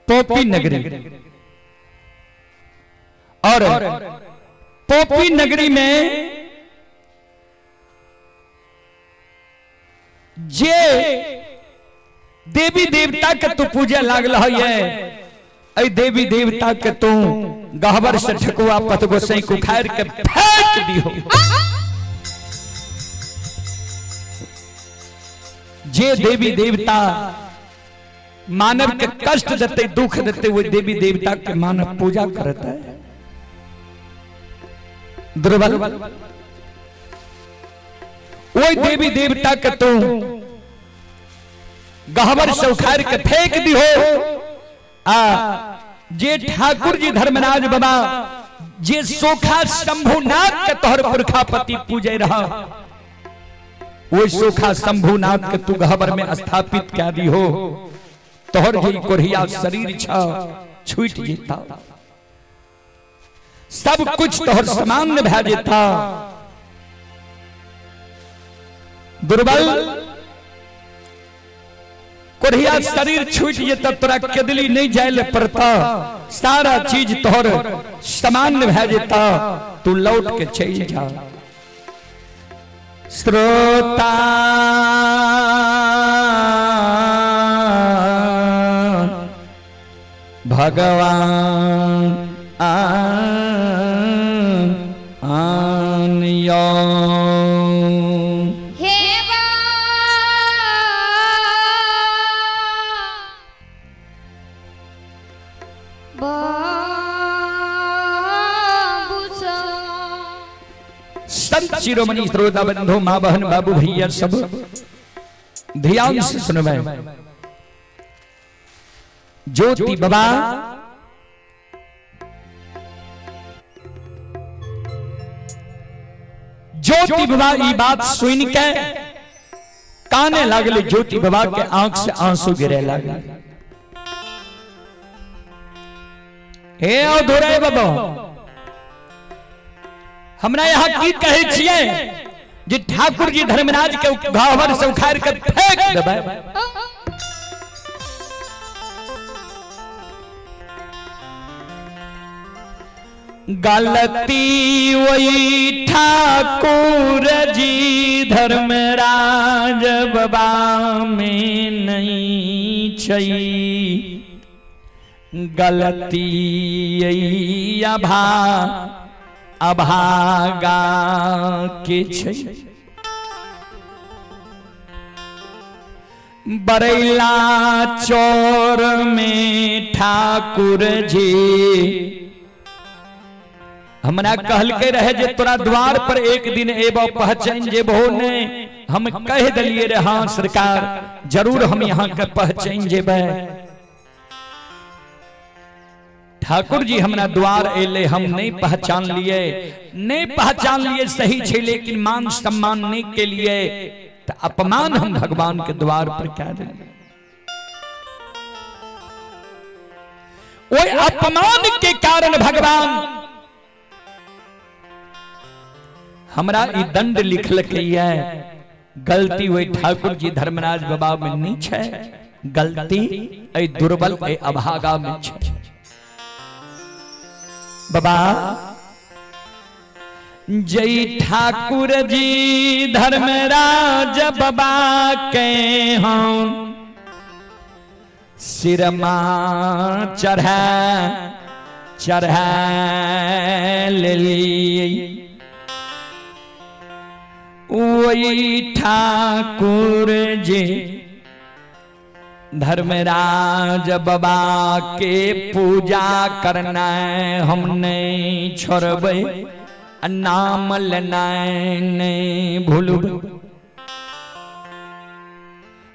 पोपी नगरी, और पोपी नगरी में जे देवी देवता के तू पूजे लागल है, ऐ देवी देवता के तू गहबर से ठकुआ पत गोसाई को खायर के फेंक दियो। जे देवी देवता मानव के कष्ट देते दुख देते वो देवी देवता के मानव पूजा करता है। दुर्बल वो देवी देवता के तू गहवर से उखाड़ के फेंक दी हो। जे ठाकुर जी धर्मराज बाबा जे सोखा शंभुनाथ के तोहर पुरखापति पूजे रहा, वो सोखा शंभुनाथ के तू गहवर में स्थापित क्या दी हो, तोहर जी कोरिया शरीर छूट जेता, सब कुछ तोहर समान भै जेता। दुर्बल कोरिया शरीर छूट जेता, तोरा केदली नहीं जाए पड़ता, सारा चीज तोहर समान भै जेता, तू लौट के चल जा। श्रोता भगवान आनियो संत शिरोमणि श्रोता बंधु मां बहन बाबू भैया सब ध्यान से सुनवे। ज्योति बाबा ज्योति बाबा ये बात सुन के काने लागले, ज्योति बाबा के आंख से आंसू गिरे लागले। हे अधूरे बाबा हमरा यहाँ की कहे छिए जे ठाकुर जी धर्मराज के गहवर से उखाड़ के फेंक देबै। गलती वही ठाकुर जी धर्मराज बाबा में नहीं छई, गलती अभागा के छै। बरैला चौर में ठाकुर जी हमरा कहल के रहे जे तोरा द्वार पर एक दिन एबो पहचान जेबो ने, हम कह दिलिए रे हाँ सरकार जरूर हम यहाँ के पहचान जेबै। ठाकुर जी हमरा द्वार एले, हम नहीं पहचान लिए सही छे, लेकिन मान सम्मान नहीं के लिए तो अपमान हम भगवान के द्वार पर क्या दे। वो अपमान के कारण भगवान हमरा ई दंड लिखल के है। गलती वही ठाकुर जी धर्मराज बाबा में नहीं छे, गलती ए दुर्बल ए अभागा में छे। बाबा जय ठाकुर जी धर्मराज बाबा के हम सिरमा चढ़ा ले ली, वही ठाकुर जी धर्मराज बाबा के पूजा करना हमने छोड़बे, नाम लेना नहीं भूलब।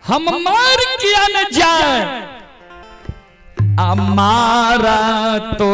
हम मर किया न जाए हमारा तो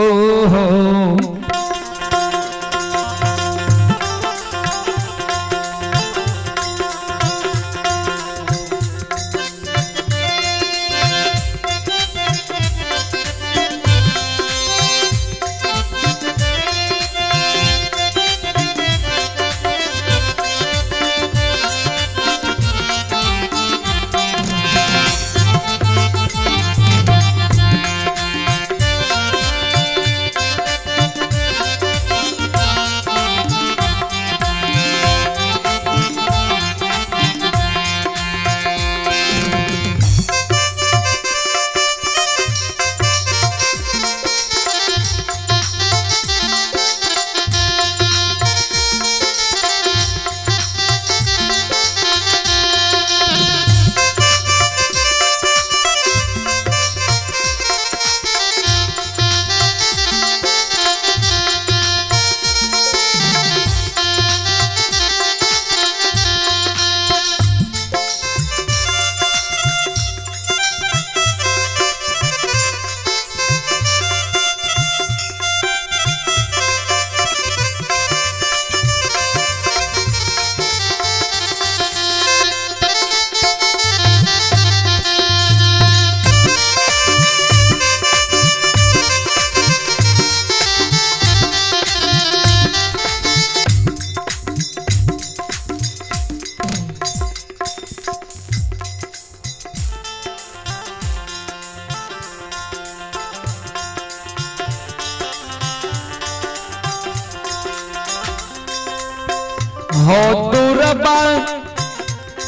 हो दुरबा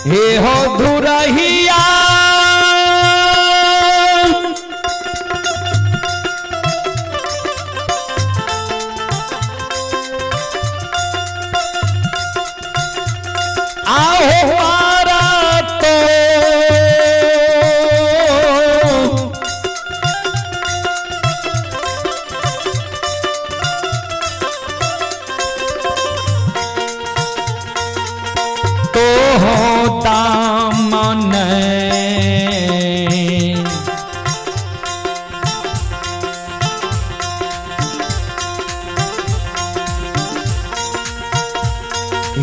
हे हो धुरहिया आओ हमारा तो दामन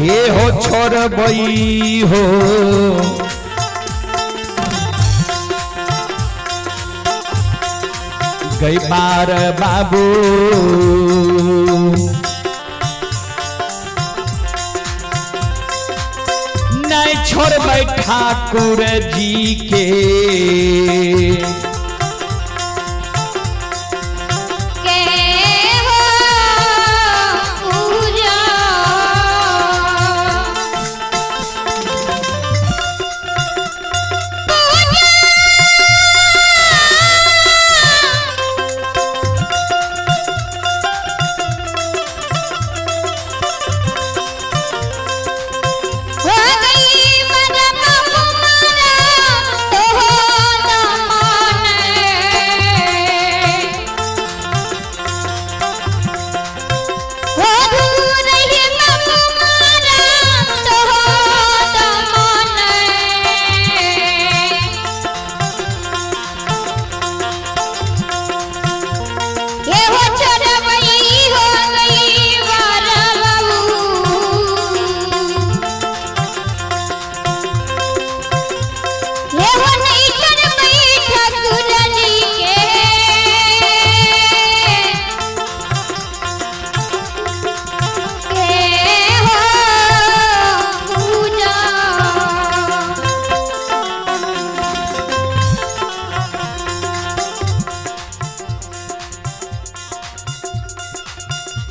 ये हो छोड़बई हो गई बार बाबू छोड़ ठाकुर जी के हो पूजा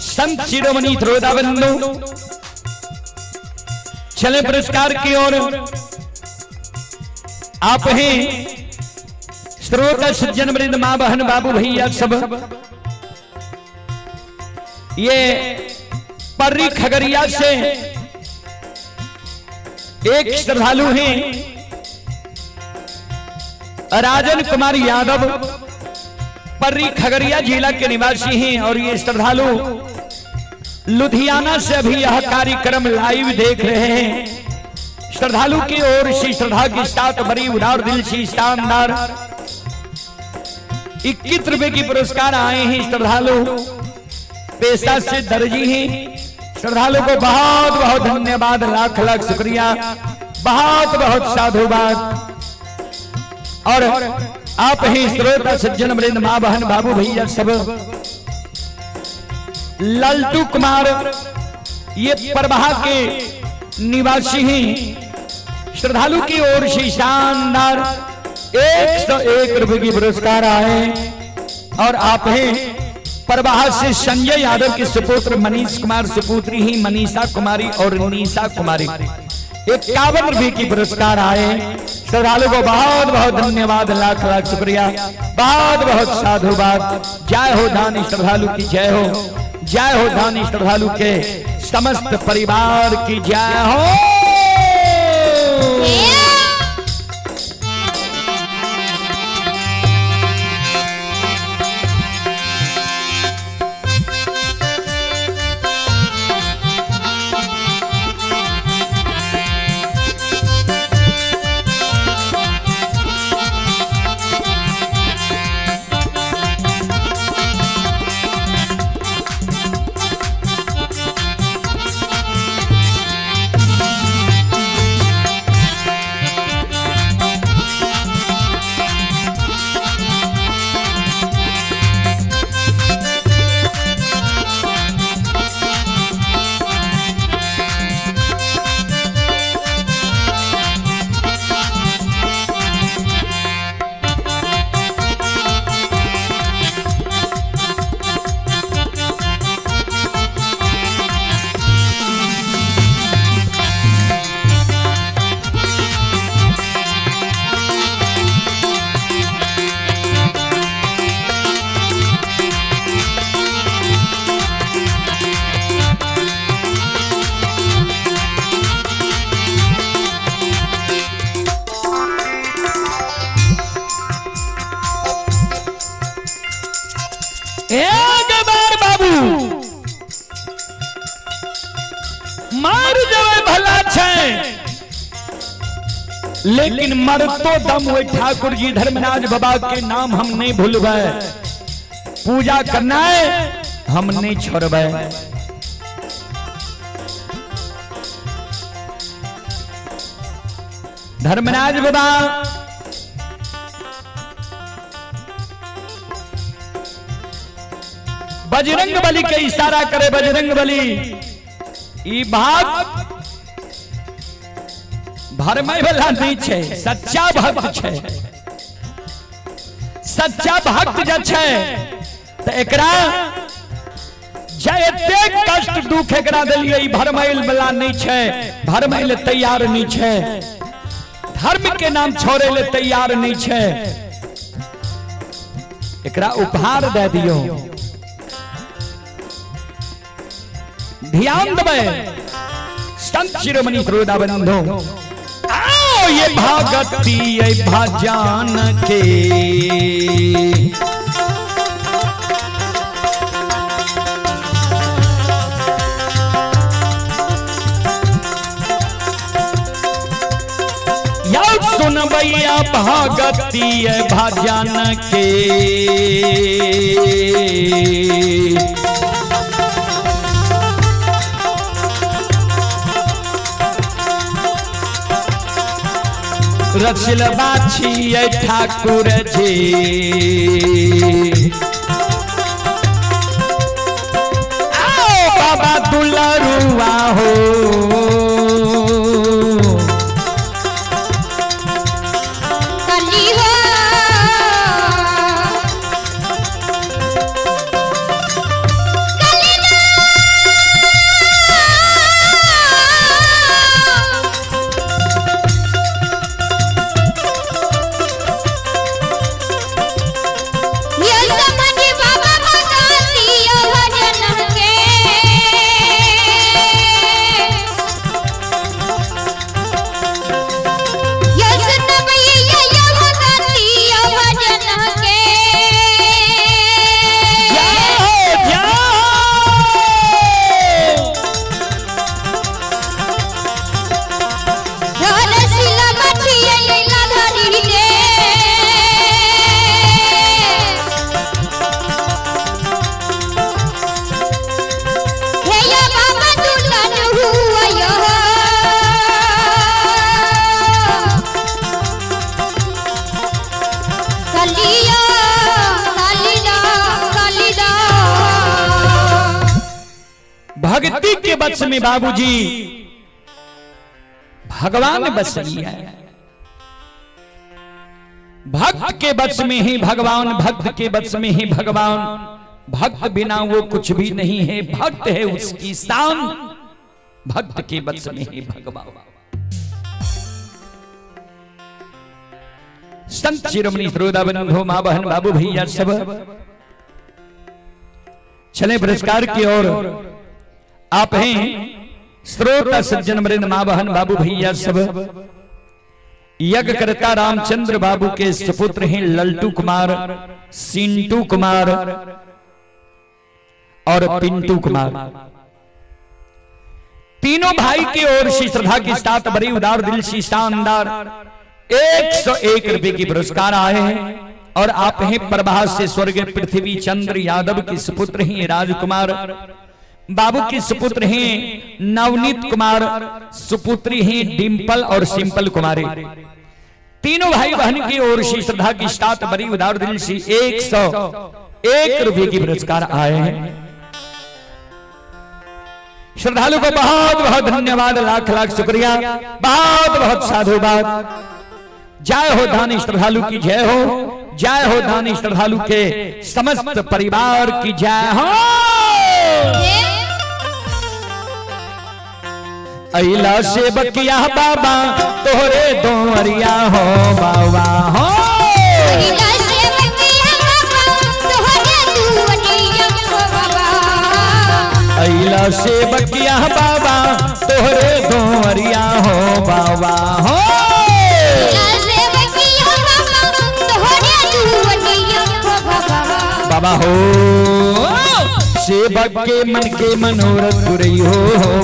संत शिरोमणि श्रोताबंधु चले पुरस्कार की ओर। आप हैं श्रोता सज्जन वृंद, मां बहन बाबू भैया सब। ये पर्री खगड़िया से एक श्रद्धालु हैं राजन कुमार यादव पर्री खगड़िया जिला के निवासी हैं और ये श्रद्धालु लुधियाना से अभी यह कार्यक्रम लाइव देख रहे हैं। श्रद्धालु की ओर से श्रद्धा की साथ बड़ी उदार दिल से शानदार 21 रुपए की पुरस्कार आए हैं। श्रद्धालु पेशा से दर्जी हैं। श्रद्धालु को बहुत बहुत धन्यवाद, लाख लाख शुक्रिया, बहुत बहुत साधुवाद। और आप ही श्रोता सज्जन वृंद, मां बहन बाबू भैया सब, लल्टू कुमार ये परवाह के निवासी हैं। श्रद्धालु की ओर से शानदार 101 रुपए की पुरस्कार आए। और आप हैं परवाह से संजय यादव के सुपुत्र मनीष कुमार, सुपुत्री ही मनीषा कुमारी और निशा कुमारी, 51 रुपए की पुरस्कार आए। श्रद्धालु को बहुत बहुत धन्यवाद, लाख लाख शुक्रिया, बहुत बहुत साधुवाद। जय हो दानी श्रद्धालु की जय हो, जय हो दानी श्रद्धालु के समस्त परिवार की जय हो। लेकिन मर तो दम हुए ठाकुर जी धर्मराज बाबा के नाम हम नहीं भूलबे, पूजा करना है हम नहीं छोड़बे। धर्मराज बाबा बजरंग बली के इशारा करे, बजरंग बली ई भाग भरमय वाला नहीं छे, सच्चा भक्त छे। सच्चा भक्त जे छे त एकरा जते कष्ट दुख एकरा देलिए, ई भरमैल वाला नहीं छे, भरमैल तैयार नहीं छे, धर्म के नाम छोड़े ले तैयार नहीं छे। एकरा उपहार दे दियो, ध्यान देबे संत शिरोमणि श्रोता बंधु। आओ ये भागती ये भजन के या सुनबैया भागती ये भजन के रचिल बाछी ठाकुर जी, आओ बाबा दुलरुआ हो, भक्ति के बस में बाबूजी भगवान बस लिया है। भक्त के बस में ही भगवान, भक्त के बस में ही भगवान, भक्त बिना वो कुछ भी नहीं है। भक्त है उसकी शान, भक्त के बस में ही भगवान। संत शिरोमणि श्रोता बंधु, मां बहन, बाबू भैया सब चले पुरस्कार की ओर। आप हैं श्रोता सज्जन वृंद, मां बहन, बाबू भैया सब। यज्ञ करता रामचंद्र बाबू के सुपुत्र हैं लल्टू कुमार, सिंटू कुमार और पिंटू कुमार। तीनों भाई की ओर से श्रद्धा के साथ बड़े उदार दिल से शानदार 101 रुपए की पुरस्कार आए हैं। और आप हैं प्रभास से स्वर्गीय पृथ्वी चंद्र यादव के सुपुत्र हैं राजकुमार बाबू के सुपुत्र हैं नवनीत कुमार, सुपुत्री हैं डिंपल और सिंपल कुमारी। तीनों भाई बहन की ओर से श्रद्धा की साथ बड़ी उदार दिल से 101 रुपए की पुरस्कार आए हैं। श्रद्धालु को बहुत बहुत धन्यवाद, लाख लाख शुक्रिया, बहुत बहुत साधुवाद। जय हो दानी श्रद्धालु की जय हो, जय हो दानी श्रद्धालु के समस्त परिवार की जय हो। अइला से बकिया बाबा तोहरे दोहरिया हो बाबा हो। अइला से बकिया बाबा तोहरे दोहरिया हो बाबा। अइला से बकिया बाबा तोहरे दोहरिया हो बाबा हो। बाबा हो सेवक के मन के मनोरथ पूरी हो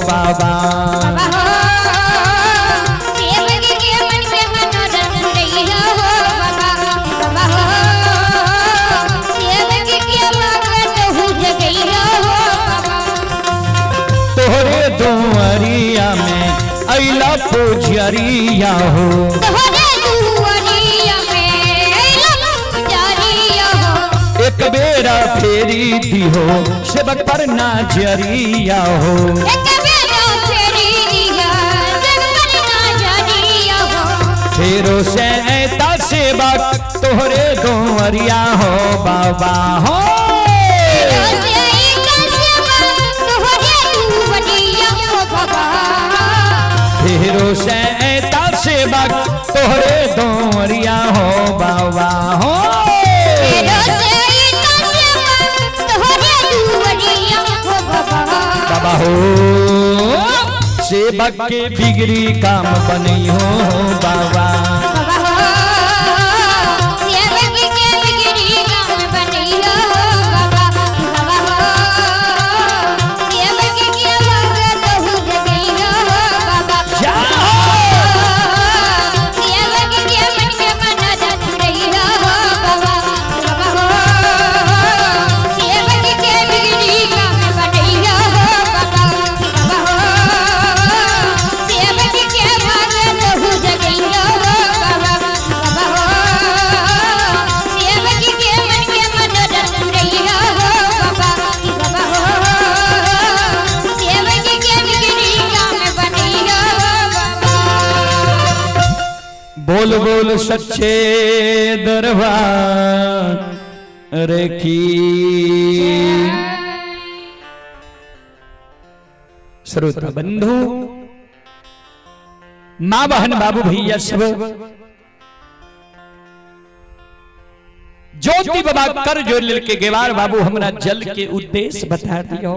बाबा। सेवक के मन के मनोरथ पूरी हो बाबा। सेवक के भगत हो जगई हो बाबा। तोहरे दुआरिया में अइला पूजरिया हो। एक बेरा फेरी दी हो सेवक पर नाजरिया हो। एक बेरा फेरी दिया सेवक पर नाजरिया हो। फेरो से ऐता सेवक तोहरे दोहरिया हो बाबा हो। फेरो से ऐता सेवक तोहरे दोहरिया हो बाबा। फेरो से ऐता सेवक तोहरे दोहरिया हो बाबा हो। बाबा हो सेवक के बिगड़ी काम बनी हो बाबा। सेवक के बिगड़ी काम बनी हो बाबा। सेवक के भगत हो जगई हो बाबा। सेवक के मन के मनोरथ पूरी हो बाबा। सेवक के बिगड़ी काम बनी हो बाबा। सेवक के भगत हो जगई हो बाबा। सेवक के मन के मनोरथ पूरी हो बाबा। सेवक के बिगड़ी काम बनी हो बाबा। बोल बोल सच्चे दरबार की। श्रोता बंधु, मां बहन, बाबू भैया सब ज्योति बाबा कर जो के गेवार बाबू हमरा जल के उद्देश्य बता दियो।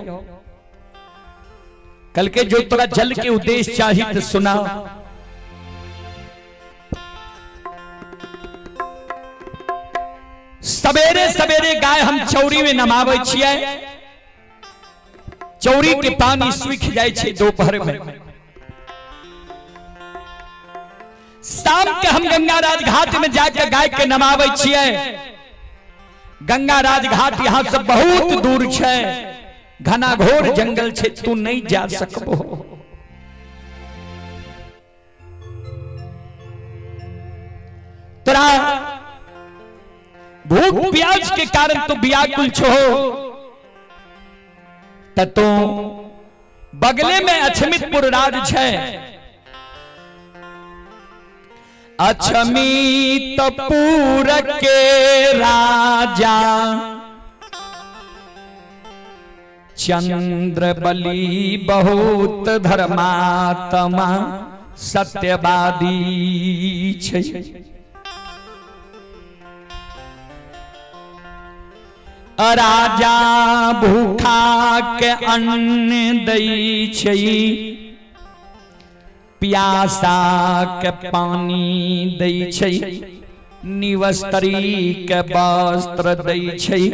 कल के जो तोरा जल के उद्देश्य चाहिए तो सुना। सवेरे सवेरे गाय हम चौरी में नमावे छियै। चौरी के पानी सूख जाए छे दोपहर में। शाम के हम गंगा राज घाट में जाकर गाय के नमावे छियै। गंगा राज घाट यहाँ से बहुत दूर छे, घना घोर जंगल छे, तू नहीं जा सकबो। तोरा भूख प्यास के कारण तो व्याकुल छो, तो बगले में अछमितपुर राज छे। अछमितपुर के राजा चंद्रबली बहुत धर्मात्मा सत्यवादी छे। राजा भूखा के अन्न दै छै, प्यासा के पानी दै छै, निवस्त्री के वस्त्र दै छै,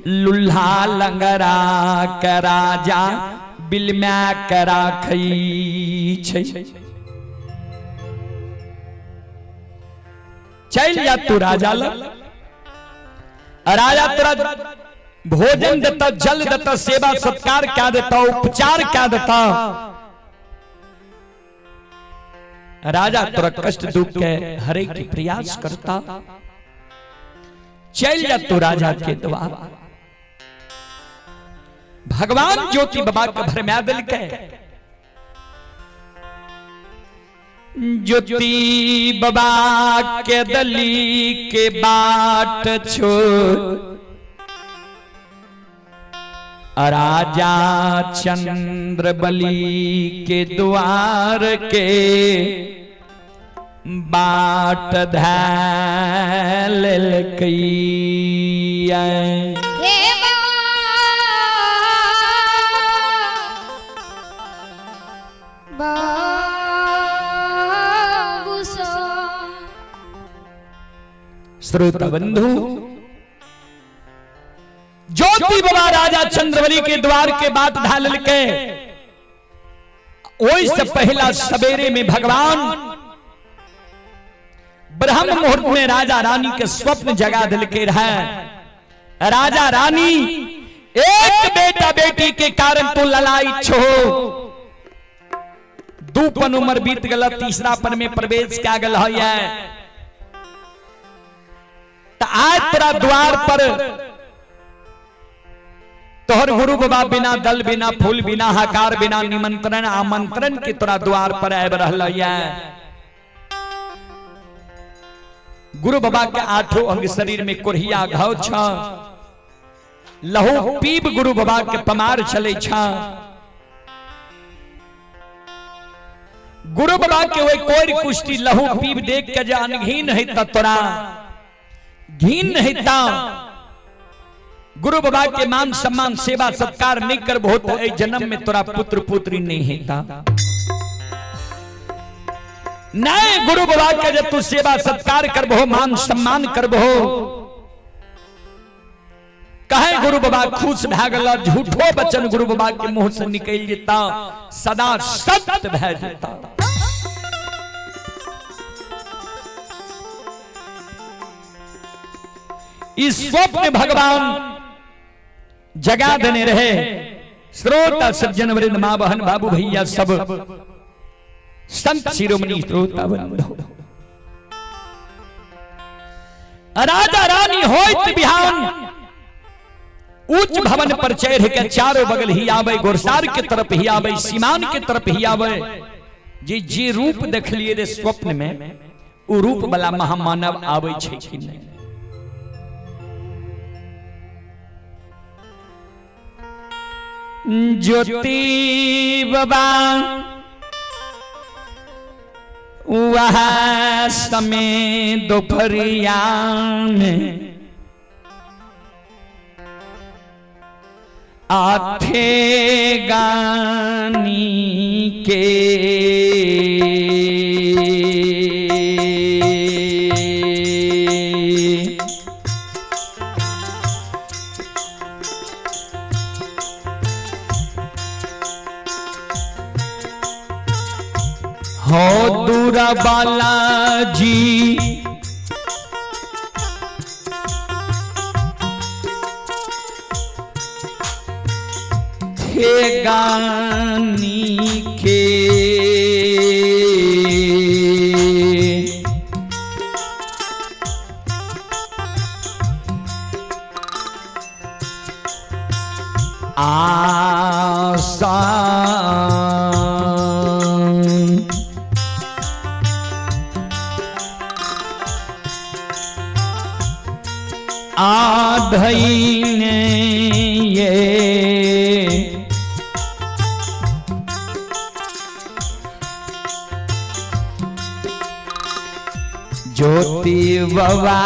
लुल्हा लंगरा के राजा बिलमा के राखै छै। चल जा तू राजा लग, राजा तोरा भोजन देता, जल देता, सेवा सत्कार क्या देता, उपचार क्या देता। राजा तोरा कष्ट दुख के हरे की प्रयास करता। चल जा तू राजा के द्वार। भगवान ज्योति बाबा के भरमा दिल के, ज्योति बाबा के दली के बाट छोड़, राजा चंद्रबली के द्वार के बाट धैल कई। श्रोता बंधु, ज्योति बाबा राजा चंद्रबली के द्वार के बाट ढाल के, ओई से पहला सवेरे में भगवान ब्रह्म मुहूर्त में राजा रानी के स्वप्न जगा दिल के रहे। राजा रानी एक बेटा बेटी के कारण तो ललाई छो, दू पन उम्र बीत गल, तीसरा पन में प्रवेश क्या गल है। तो आज तेरा द्वार पर तोहर गुरु बाबा बिना दल बिना फूल बिना हकार बिना निमंत्रण आमंत्रण के तोरा द्वार पर आब रहल है। गुरु बाबा के आठों अंग शरीर में कुरहिया घाव छ, लहू पीब गुरु बाबा के पमार चले छ। गुरु बाबा के वही कोई कुष्टि लहू पीब देख के जे अनघीन है तोरा घीन नहीं था। गुरु बाबा के मान सम्मान सेवा सत्कार नहीं कर बहुत जन्म में तोरा पुत्र पुत्री नहीं है था। नहीं गुरु बाबा के जब तू सेवा सत्कार करबो मान सम्मान करबो, कहे गुरु बाबा खुश भै गला, झूठो वचन गुरु बाबा के मुंह से निकल जेता सदा सत्य भै जेता। इस स्वप्न भगवान जगा देने रहे। श्रोता सज्जन वृंद मां बहन बाबू भैया सब संत शिरोमणि श्रोता बंधु, राजा रानी होइत बिहान उच्च भवन पर चढ़ के चारों बगल ही आवे, गोरसार के तरफ ही आवे, सीमान के तरफ ही आवे। जे रूप देख लिए रे स्वप्न में, वो रूप वाला महामानव आवे छे कि नहीं। ज्योति बाबा वह समय दोपहरिया में आथे गानी के हो दूरा बालाजी थे गानी के आसा आधईन ये ज्योति बवा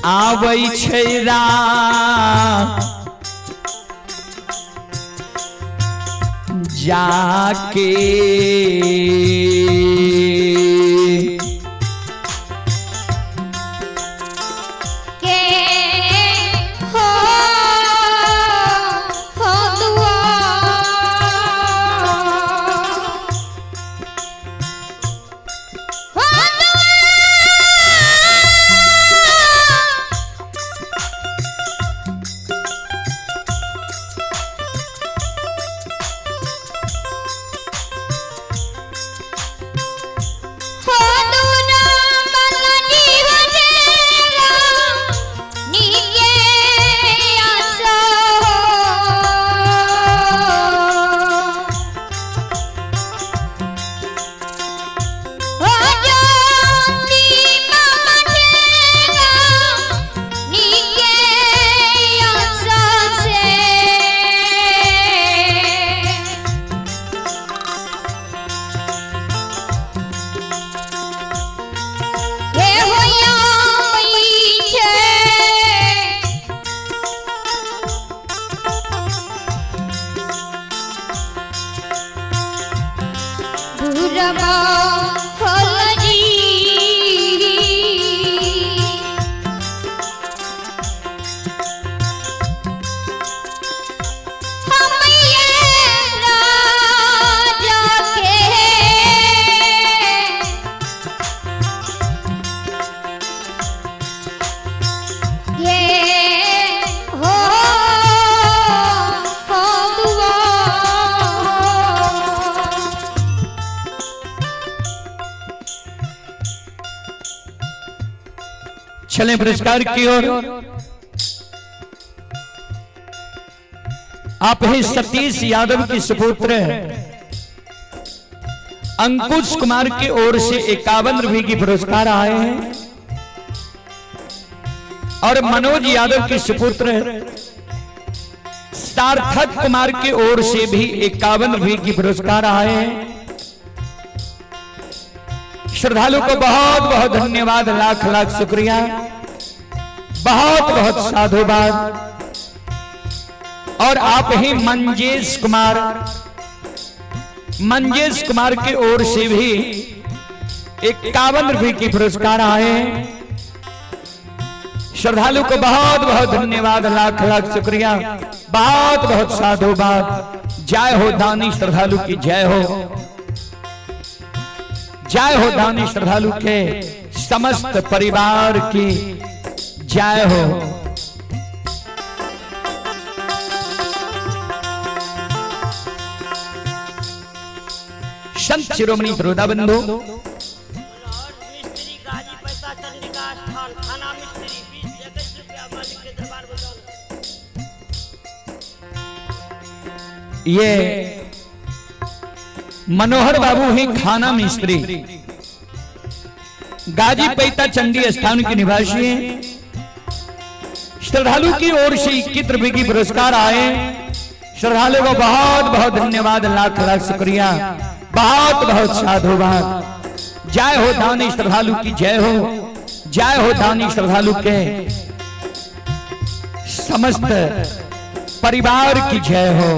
आबै छै जाके चलें पुरस्कार की ओर। आप हैं सतीश यादव के सुपुत्र अंकुश कुमार की ओर से 51 रुपये की पुरस्कार आए हैं और मनोज यादव के सुपुत्र सार्थक कुमार की ओर से भी 51 रुपये की पुरस्कार आए हैं। श्रद्धालु को बहुत बहुत धन्यवाद, लाख लाख शुक्रिया, बहुत बहुत साधुवाद। और आप ही मंजेश कुमार की ओर से भी 51 रुपये की पुरस्कार आए। श्रद्धालु को बहुत बहुत धन्यवाद, लाख लाख शुक्रिया, बहुत बहुत साधुवाद। जय हो दानी श्रद्धालु की जय हो, जय हो दानी श्रद्धालु के समस्त परिवार की जय हो। संत शिरोमणि बरोदा बंधु ये मनोहर बाबू हैं खाना मिस्त्री, गाजी पैता चंडी स्थान के निवासी हैं। श्रद्धालु की ओर से 21 रुपये की पुरस्कार आए। श्रद्धालु को बहुत बहुत धन्यवाद, लाख लाख शुक्रिया, बहुत बहुत साधुवाद। जय हो दानी श्रद्धालु की जय हो, जय हो दानी श्रद्धालु के समस्त परिवार की जय हो।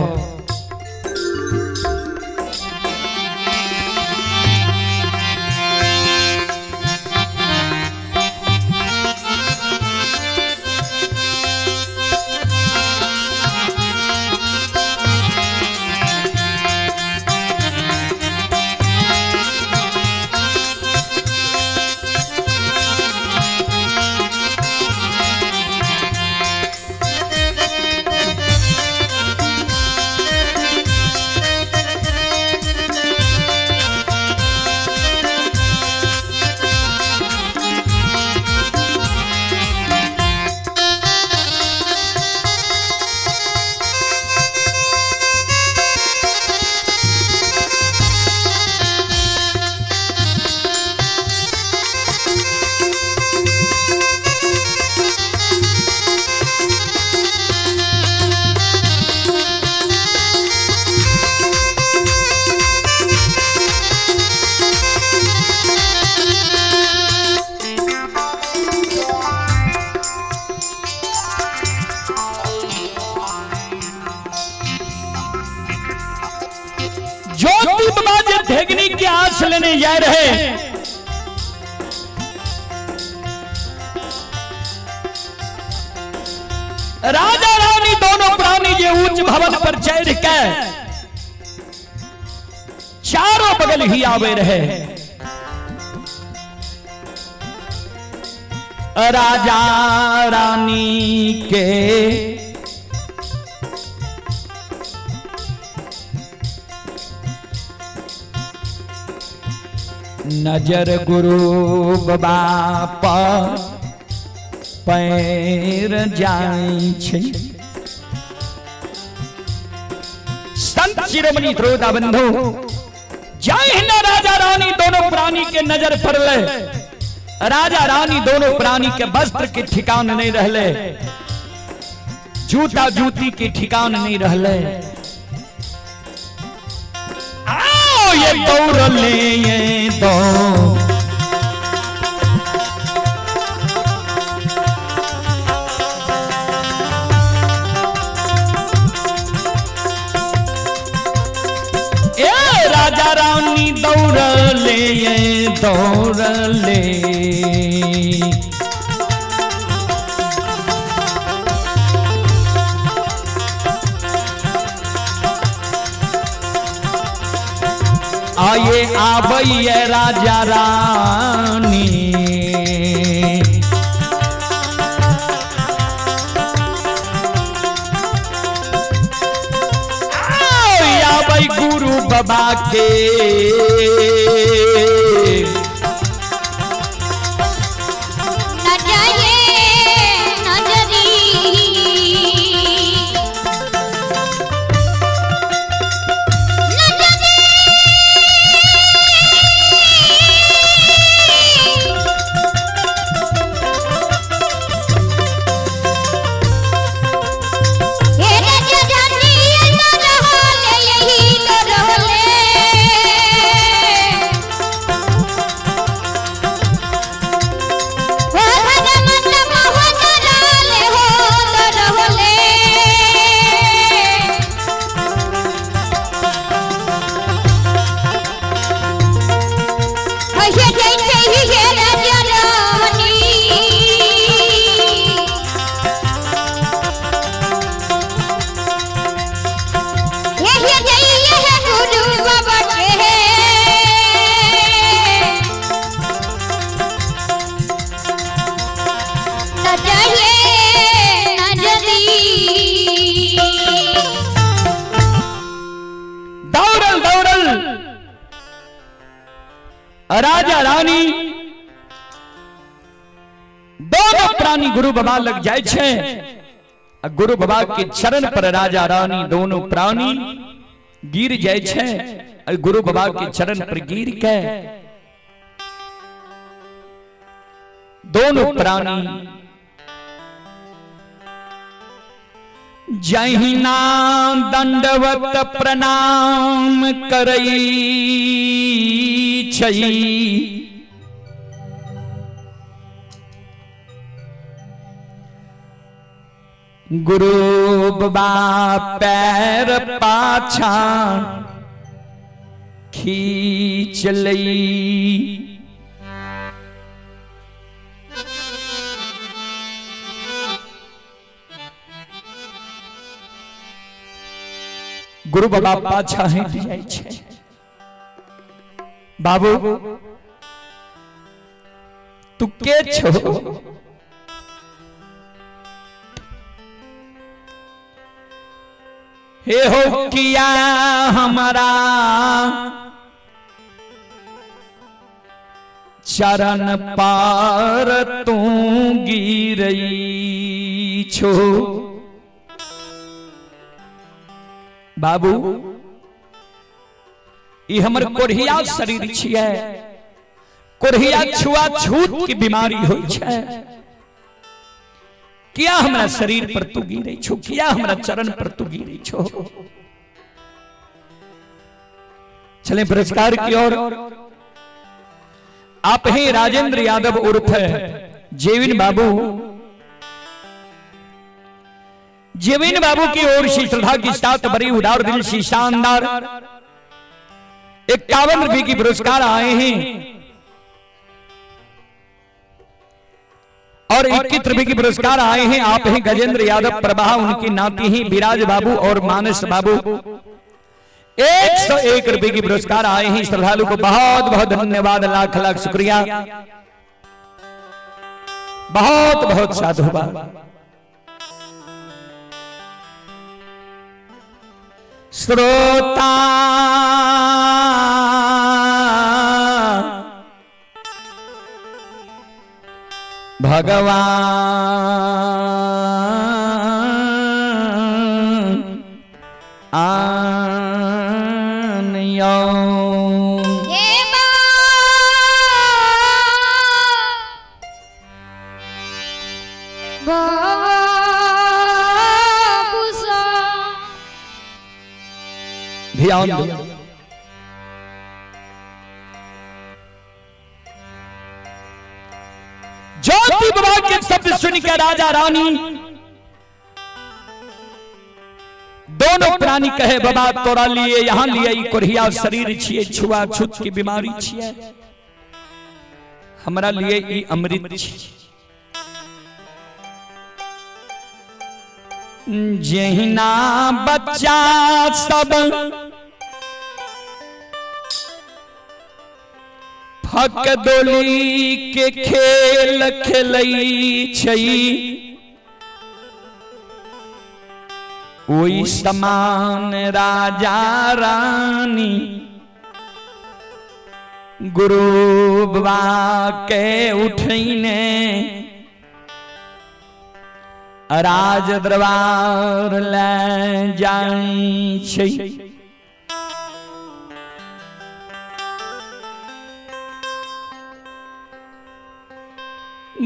सांस लेने जा रहे, राजा रानी दोनों प्राणी ये उच्च भवन पर चढ़ के चारों बगल ही आवे रहे। राजा रानी के नजर गुरु बाबा पैर जाई छे। संत शिरोमणि श्रोता बंधु, जय हिंद। राजा रानी दोनों प्राणी के नजर पड़ले। राजा रानी दोनों प्राणी के वस्त्र के ठिकान नहीं रहले, जूता जूती के ठिकान नहीं रहले। आओ ये दौड़ ले ये दो, राजा रानी दौड़ ले ये दौड़ ले। आये आबैये राजा रानी, आबै गुरु बाबा के राजा रानी दोनों प्राणी गुरु बाबा लग जाए छे। गुरु बाबा के चरण पर राजा रानी दोनों प्राणी गिर जाए छे। गुरु बाबा के चरण पर गिर के दोनों प्राणी जहिना दंडवत प्रणाम करई छई। गुरु बाबा पैर पाछा खींच लई। गुरु बाबा पाछा हट जाय छे। बाबू तू के छो? हे हो किया हमारा चरण पार तू गिरई छो। बाबू ये हमर कोढ़िया शरीर छिए। कोढ़िया छुआछूत की बीमारी होई छे। किया हमरा शरीर पर तू गिरे छो? किया हमरा चरण पर तू गिरे छो? चले पुरस्कार की ओर। आप हैं राजेंद्र यादव उर्फ जेविन बाबू। जेविन बाबू की ओर से श्रद्धा की साथ बड़ी उदार दिल से शानदार 51 की पुरस्कार आए हैं और 21 रुपए की पुरस्कार आए हैं। आप हैं गजेंद्र यादव प्रभा, उनकी नाती हैं विराज बाबू और मानस बाबू। 101 रुपए की पुरस्कार आए हैं। श्रद्धालु को बहुत बहुत धन्यवाद, लाख लाख शुक्रिया, बहुत बहुत साधुवाद। श्रोता भगवान आनयो ध्यान दो। ज्योति बाबा के शब्द सुनकर राजा रानी दोनों प्राणी कहे बाबा तोरा लिए यहाँ लिए कोरिया शरीर छिए, छुआ छूत की बीमारी छिए, हमरा लिए ई अमृत छिए। जहिना बच्चा सब फक डोली के खेल खेलई छई, ओई समान राजा रानी गुरु बाबा के उठैने राज दरबार ले जाई छई।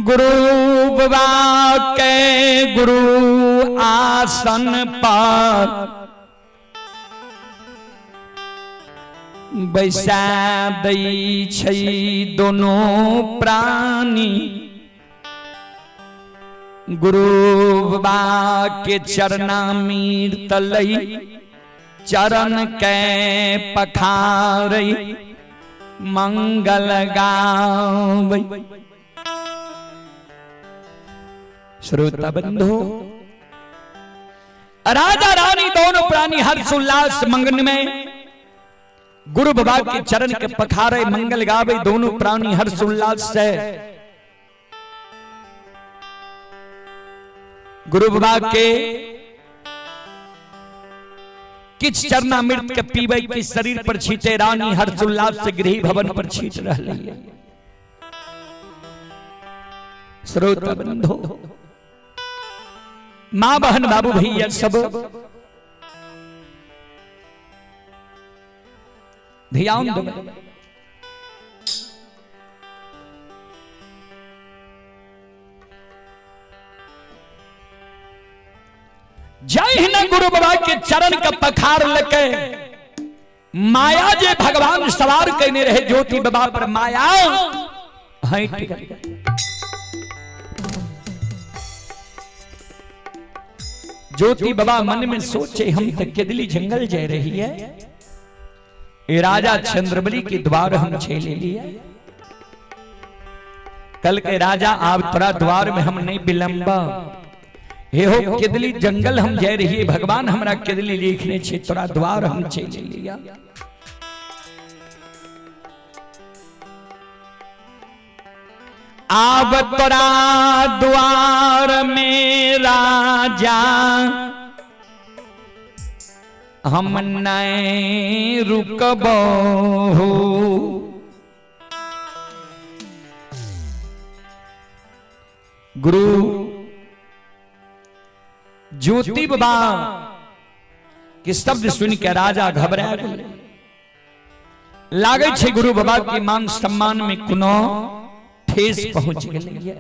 गुरु बाबा के गुरु आसन पर बैसा दई छई दोनों प्राणी, गुरु बाबा के चरना मीर तलई चरण के पखारई मंगल गावई। श्रोता बंधु, राजा रानी दोनों प्राणी हर्ष उल्लास मंगन में गुरु बाबा के चरण के पखारे मंगल गावे। दोनों प्राणी हर्ष उल्लास से गुरु बाबा के किछ चरणामृत के पीवे के शरीर पर छीटे। रानी हर्ष उल्लास से गृह भवन पर छीट रही है। श्रोता बंधु, मां बहन बाबू भैया सब ध्यान दो। जय हिंद। गुरु बाबा के चरण का पखार लेके माया जे भगवान सवार कहने रहे ज्योति बाबा पर, माया हट गई। ज्योति बाबा मन में सोचे हम तक केदली जंगल जा रही है, ये राजा चंद्रबली के द्वार हम छे ले लिया। कल के राजा आप तोरा द्वार में हम नहीं विलंबा, हे हो केदली जंगल हम जा रही है, भगवान हमरा केदली लिखने छे तोरा द्वार हम छे ले लिया। आब तोरा द्वार में राजा हम नहीं रुकबो, गुरु ज्योति बाबा के शब्द सुन के राजा घबरा गए। लागे छे गुरु बाबा के मान सम्मान में कोनो ठेस पहुंच गई।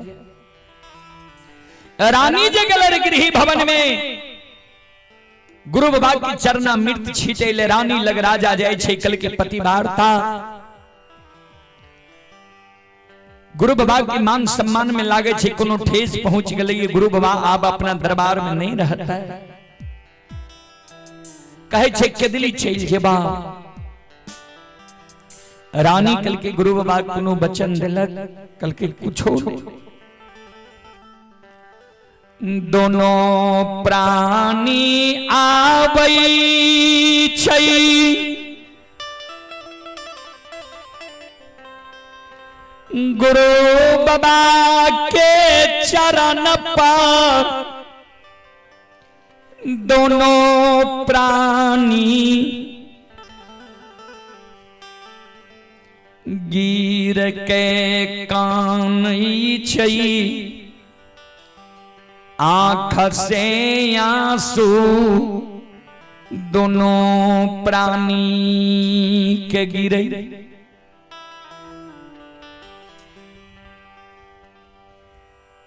रानी जगल गृह भवन में गुरु बाबा की चरना मृत छीटे ले रानी लग राजा जाय छे कल के पति वार्ता। गुरु बाबा के मान सम्मान में लागे छे कोनो ठेस पहुंच गई। गुरु बाबा आप अपना दरबार में नहीं रहता है, कहे छे केदली चल जेबा। रानी कल के गुरु बाबा कोनो बचन दिलक कल के कुछो दोनों प्राणी आबै छै गुरु बाबा के चरण पर दोनों प्राणी गिर के कानई छै आँख से आंसू दोनों प्राणी के गिरे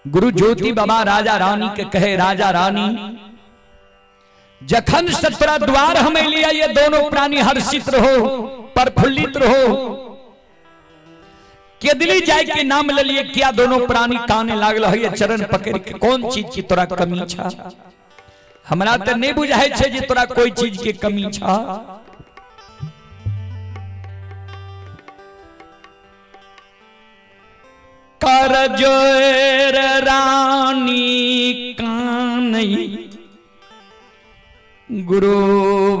गुरु ज्योति बाबा राजा रानी के कहे राजा रानी जखन सतरा द्वार हमें लिया ये दोनों प्राणी हर्षित रहो प्रफुल्लित रहो केदली जाय के नाम ले लिए क्या दोनों प्राणी काने लागल है ये चरण पकड़ के कौन चीज की तोरा कमी छा हमरा तो नहीं बुझाई छे जे तोरा कोई चीज के कमी छा कर जोर रानी कानई गुरु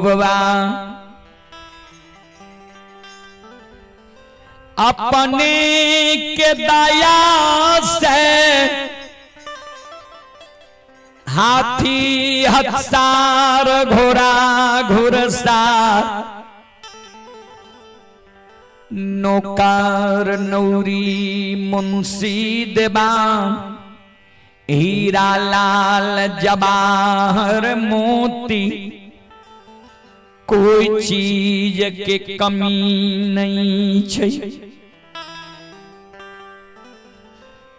बाबा अपने के दया से हाथी हत्सार घोड़ा घुड़सार नौकर नौरी मुंशी देवान हीरा लाल जवाहर मोती कोई चीज के कमी नहीं छै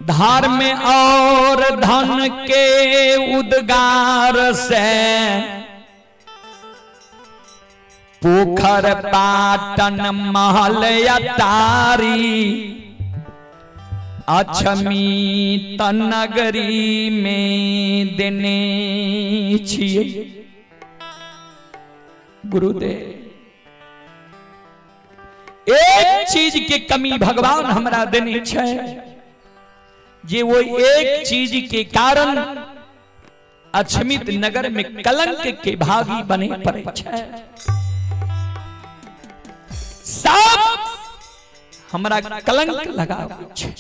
धार में और धन के उद्गार से पोखर पाटन महल अटारी अछमी तनगरी में देने छिए गुरुदेव एक चीज के कमी भगवान हमरा देने छै जे वो एक चीज के कारण अछमित नगर में कलंक के भागी बने पड़े छै सब हमरा कलंक लगावे छै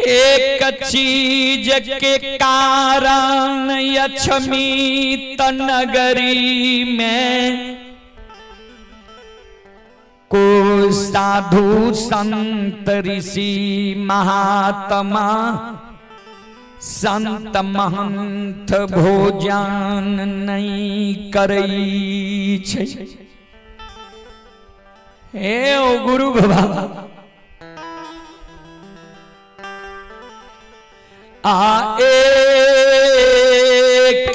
एक चीज के कारण अछमित नगरी में को साधु संत ऋषि महात्मा संत महंत भोजन नहीं करई छै हे ओ गुरु बाबा आए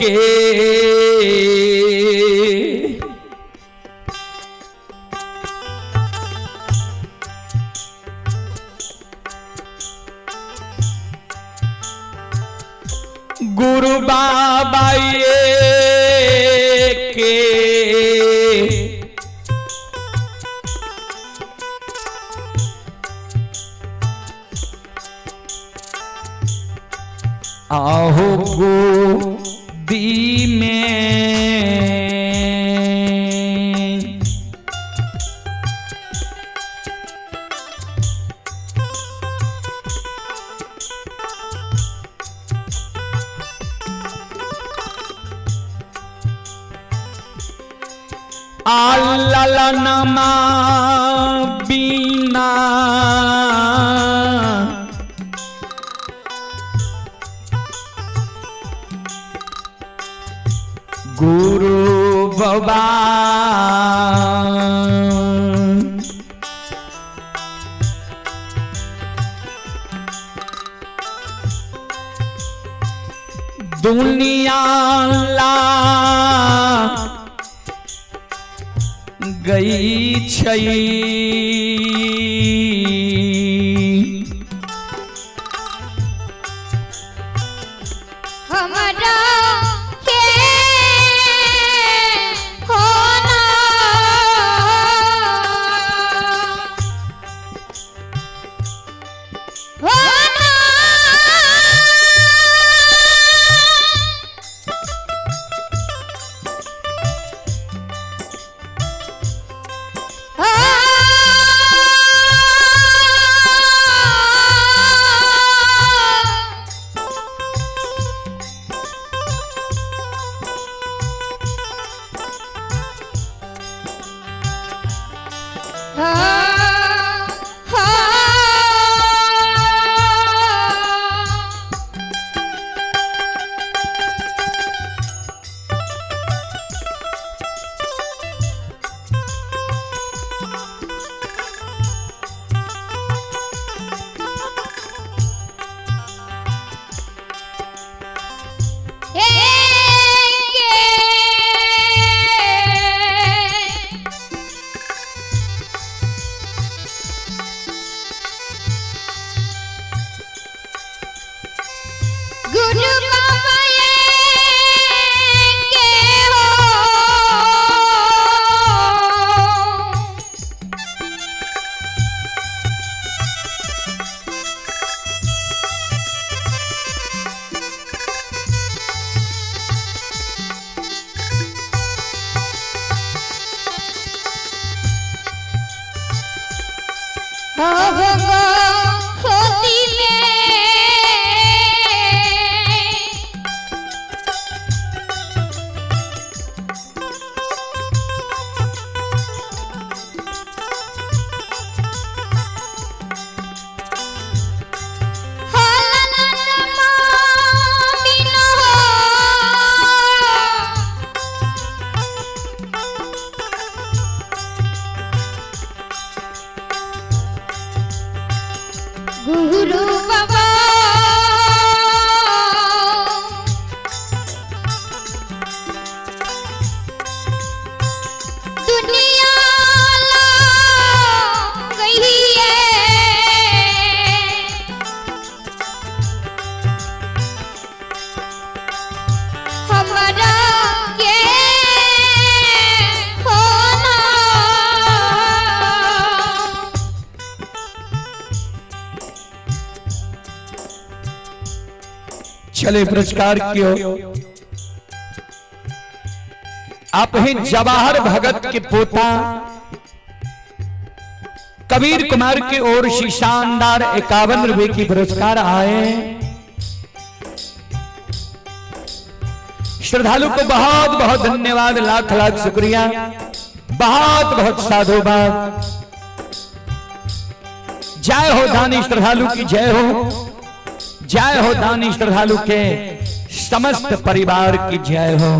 के गुरु बाबा के आहो गोदी में ललनमा बीना गुरु बाबा दुनिया ला गई छै हमरा के होना चले पुरस्कार क्यों। आप हैं जवाहर भगत के पोता कबीर कुमार की ओर से शानदार 51 रुपए की पुरस्कार आए। श्रद्धालु को बहुत बहुत धन्यवाद, लाख लाख शुक्रिया, बहुत बहुत साधुवाद। जय हो दानी श्रद्धालु की जय हो, जय हो दानी श्रद्धालु के समस्त परिवार की जय हो।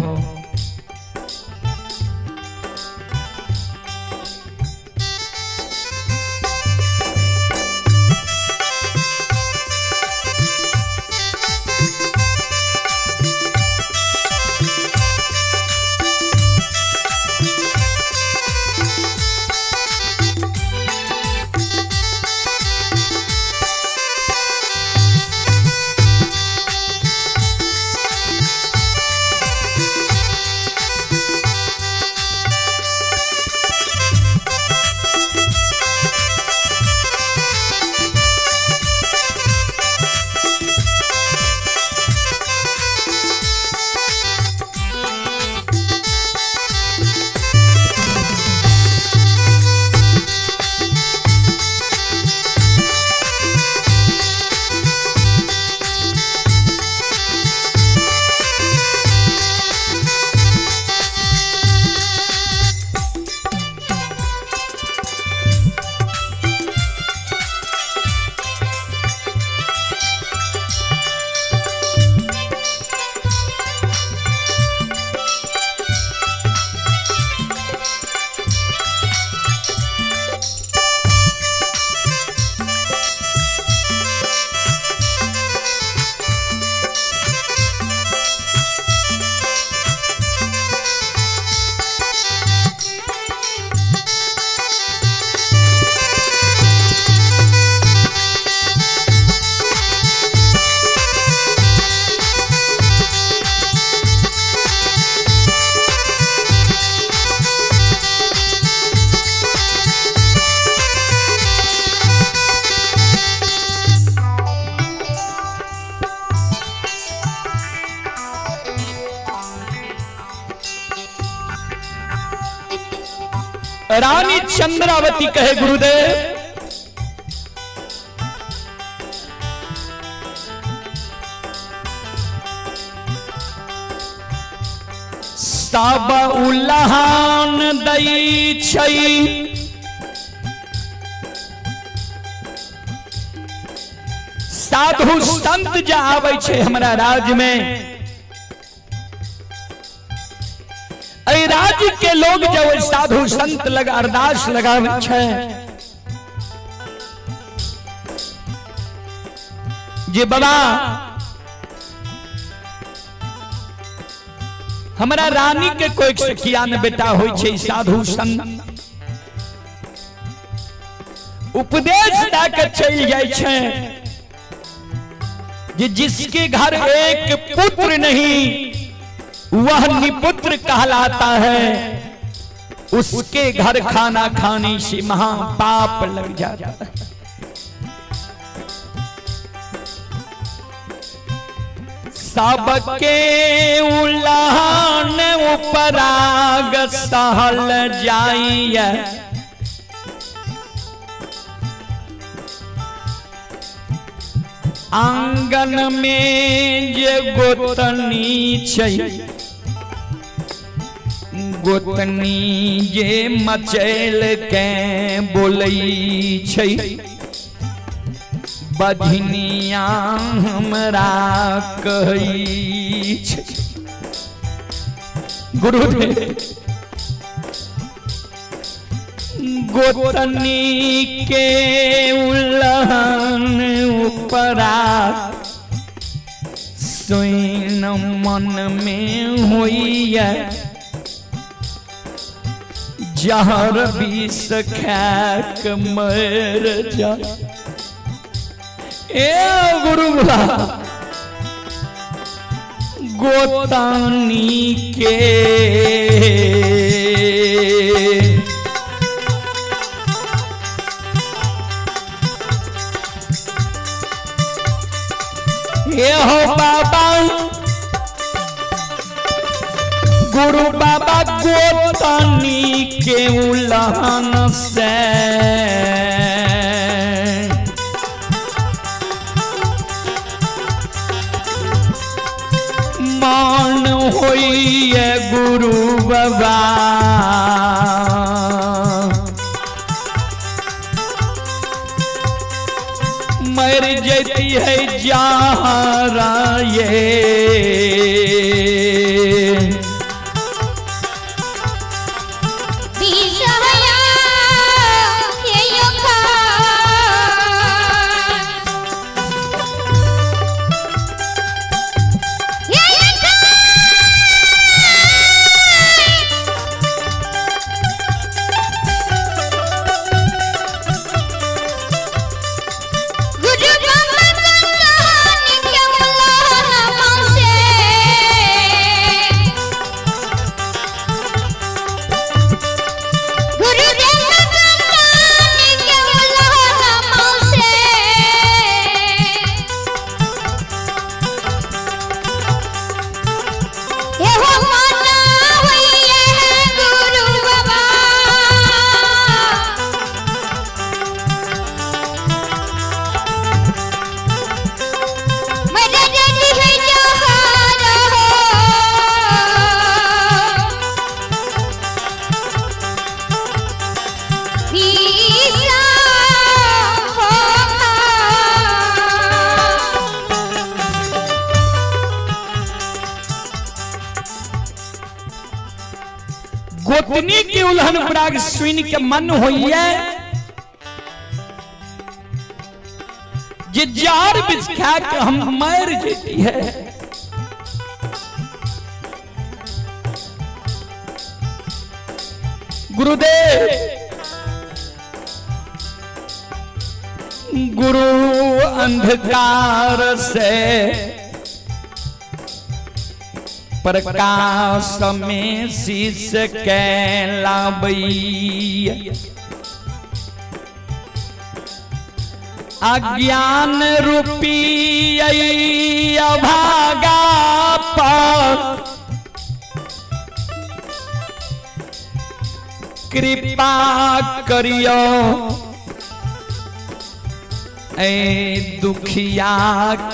रानी चंद्रावती कहे गुरुदेव, सब उल्हान दई छई, साधु संत जा आवे छे हमरा राज्य में। राज्य के लोग जब साधु संत लगा अरदास लगावे छे, जे बाबा हमारा रानी के कोई सखिया न बेटा होय छे, साधु संत उपदेश देके चल जाय छे जे जिसके घर एक पुत्र नहीं वह निपुत्र कहलाता है, उसके घर खाना खाने से महापाप लग जाता है। सबके उल्हान उपराग सहल जाइए, आंगन में जे गोतनी छै, गोतनी जे मचैल के बोलै छै, बधिनिया हमरा कहै छै। गुरुदेव गोतनी के उल्हान उपरा सोइन मन में होइए, जहर विष खाक मर जा। ए गुरुला गोतानी के ये हो बाबा गोतनी के उलहन से मान होई है गुरु बाबा मर जाती है जहरा ये गोतनी की उल्हन पराग सुन के मन होई है जे जार बिछा के हम मर जेती है गुरुदेव गुरु अंधकार से प्रकाश में शीश कैलाबई अज्ञान रूपी अभागा पर कृपा करियो ऐ दुखिया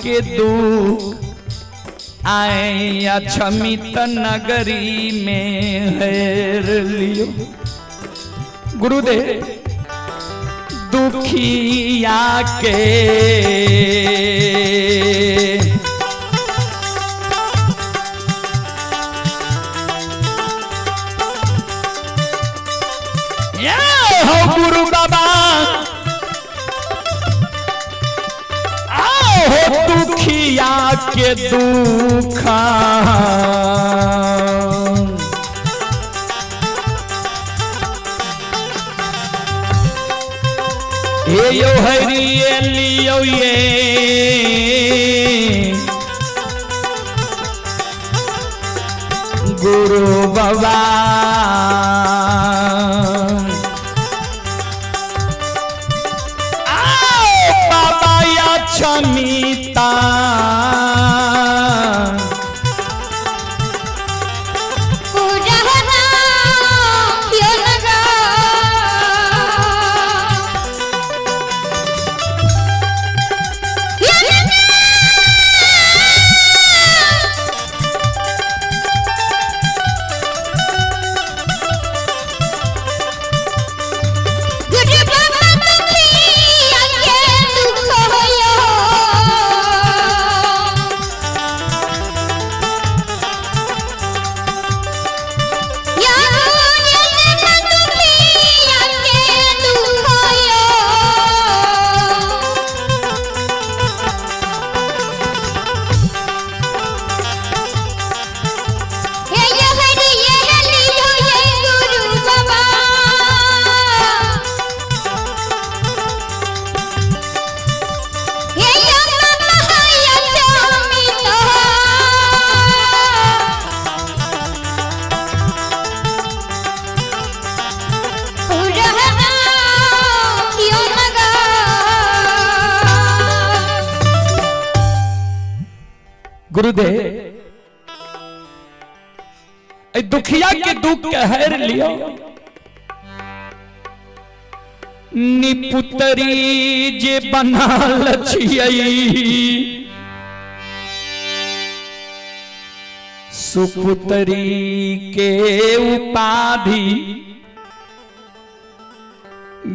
के दुख आए अक्षमित नगरी में हेर लियो गुरुदेव दुखिया के हो गुरु बाबा हो दुखिया के दुखा ये यो हरिये लियो ये गुरु बाबा क्षमिता गुरुदेव दुखिया के दुख कहर लियो निपुतरी जे बनाल छियई सुपुतरी के उपाधि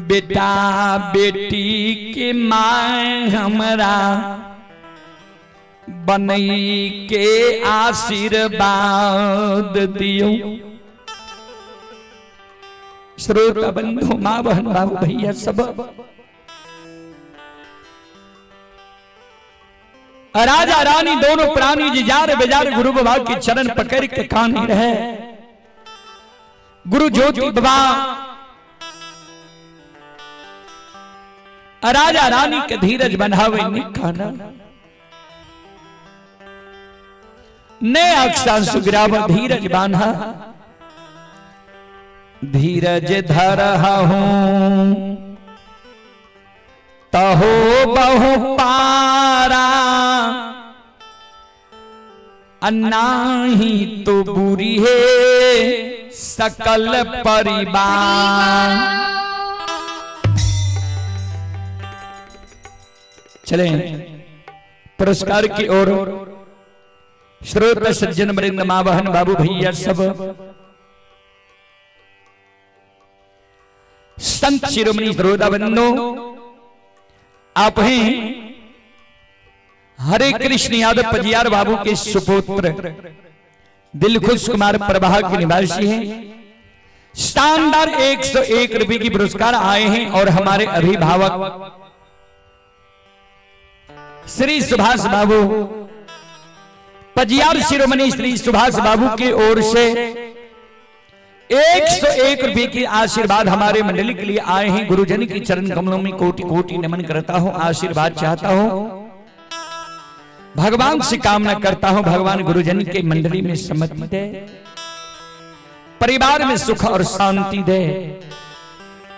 बेटा बेटी के माँ हमरा बनई के आशीर्वाद दियो। श्रोता बंधु माँ बहन बाबू भैया सब राजा रानी दोनों प्राणी जिजार बेजार गुरु बाबा के चरण पकड़ के काने रहे। गुरु ज्योति बाबा राजा रानी के धीरज बनावे निकाना ने अक्सा सुग्राव धीरज बांधा धीरज धरहा हूं तहो बहु पारा अन्नाही तो बुरी है सकल परिवार। चले पुरस्कार की ओर श्रोता सज्जन वृंद मां बहन बाबू भैया सब संत शिरोमणि श्रोता बंधु आप हैं हरे कृष्ण यादव पजियार बाबू के सुपुत्र दिलखुश कुमार प्रभा के निवासी हैं। शानदार 101 रुपए की पुरस्कार आए हैं और हमारे अभिभावक श्री सुभाष बाबू पजियार शिरोमणि श्री सुभाष बाबू की ओर से 101 रुपए की आशीर्वाद हमारे मंडली के लिए आए हैं। गुरुजन की चरण कमलों में कोटि कोटि नमन करता हूं, आशीर्वाद चाहता हूं, भगवान से कामना करता हूं भगवान गुरुजन के मंडली में सम्मति दे, परिवार में सुख और शांति दे।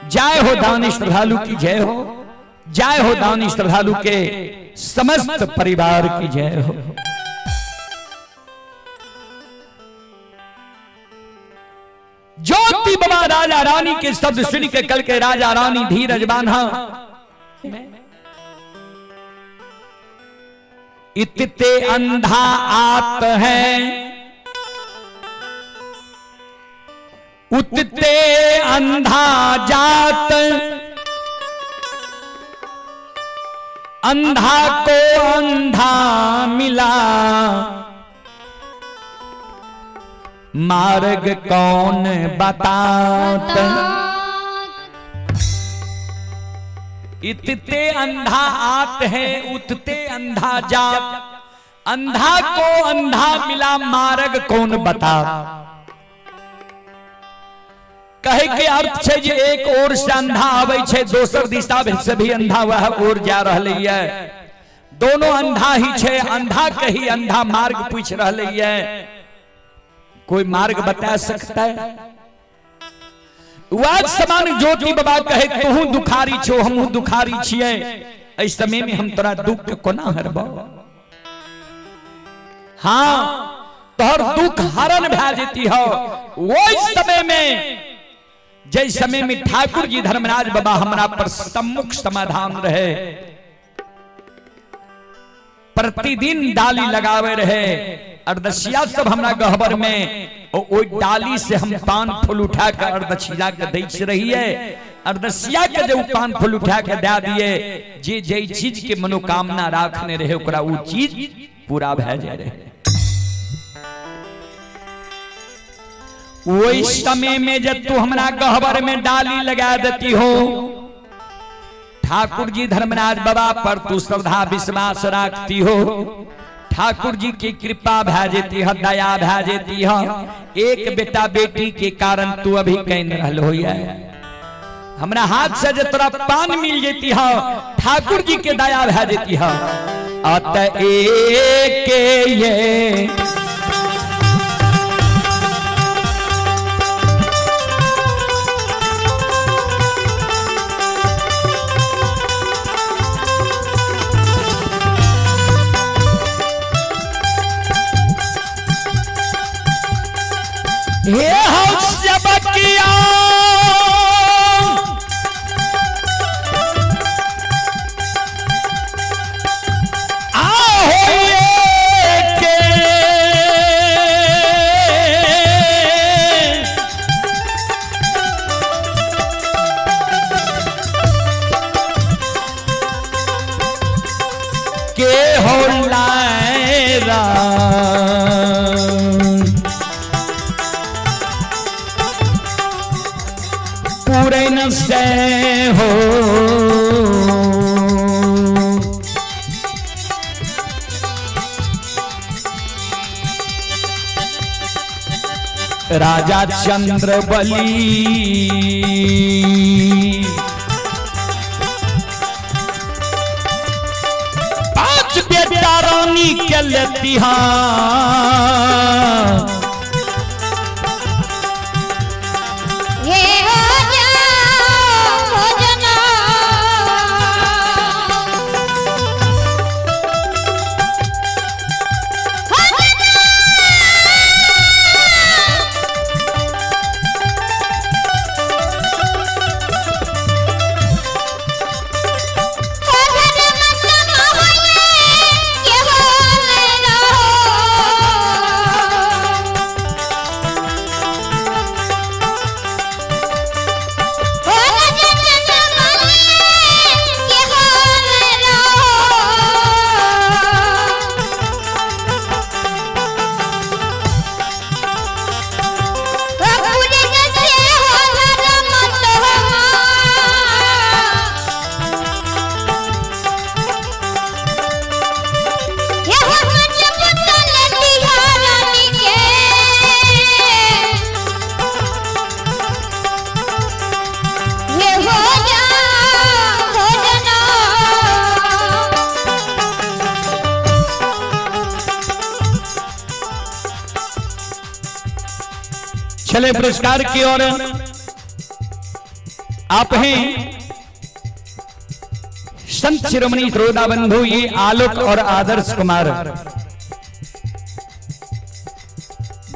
जय हो दानी श्रद्धालु की जय हो, जय हो दानी श्रद्धालु के समस्त परिवार की जय हो। ज्योति बाबा राजा रानी के शब्द सुन के कल के राजा रानी धीरज बांधा इतते अंधा आत है उतते अंधा जात, अंधा को अंधा मिला मार्ग कौन बतात। इतते अंधा आत है उतते अंधा जात, अंधा को अंधा मिला मार्ग कौन बता। कहे के अर्थ है जे एक ओर से अंधा आवे छे दोसर दिशा से भी अंधा वह ओर जा रहले है। दोनों अंधा ही छे, अंधा के ही अंधा मार्ग पूछ रहले है। कोई मार्ग बता सकता है? वाज समान ज्योति बाबा कहे तू दुखारी छो हमहू दुखारी छिए, इस समय में हम तोरा दुख के कोना हरबो। हाँ तोहर दुख हरण भा जेती हो। वो समय में जय समय में ठाकुर जी धर्मराज बाबा हमरा पर सम्मुख समाधान रहे, प्रतिदिन डाली लगावे रहे। अर्दशिया सब हमरा गहबर में ओ डाली से हम पान फूल उठा कर अर्दशिया के दै रही है। अर्दशिया के जो पान फूल उठा के दे दिए, जे जे चीज के मनोकामना राखने रहे ओकरा वो चीज पूरा भे जाए रहे। वही समय में जब तू हमरा गहबर में डाली लगा देती हो, ठाकुर जी धर्मराज बाबा पर तू श्रद्धा विश्वास रखती हो, ठाकुर जी की कृपा भा जेती है, दया भा जेती है। एक बेटा बेटी के कारण तू अभी कह रहल हो, हमरा हाथ से जो तोरा पान मिल जेती है, ठाकुर जी के दया भा जेती है। अतएव ये हे हो सबकिया पूरे न से हो राजा चंद्रबली पांच बेटा रानी के लतिहा चले पुरस्कार की ओर आप हैं संत शिरोमणि श्रोता बंधु ये आलोक और आदर्श कुमार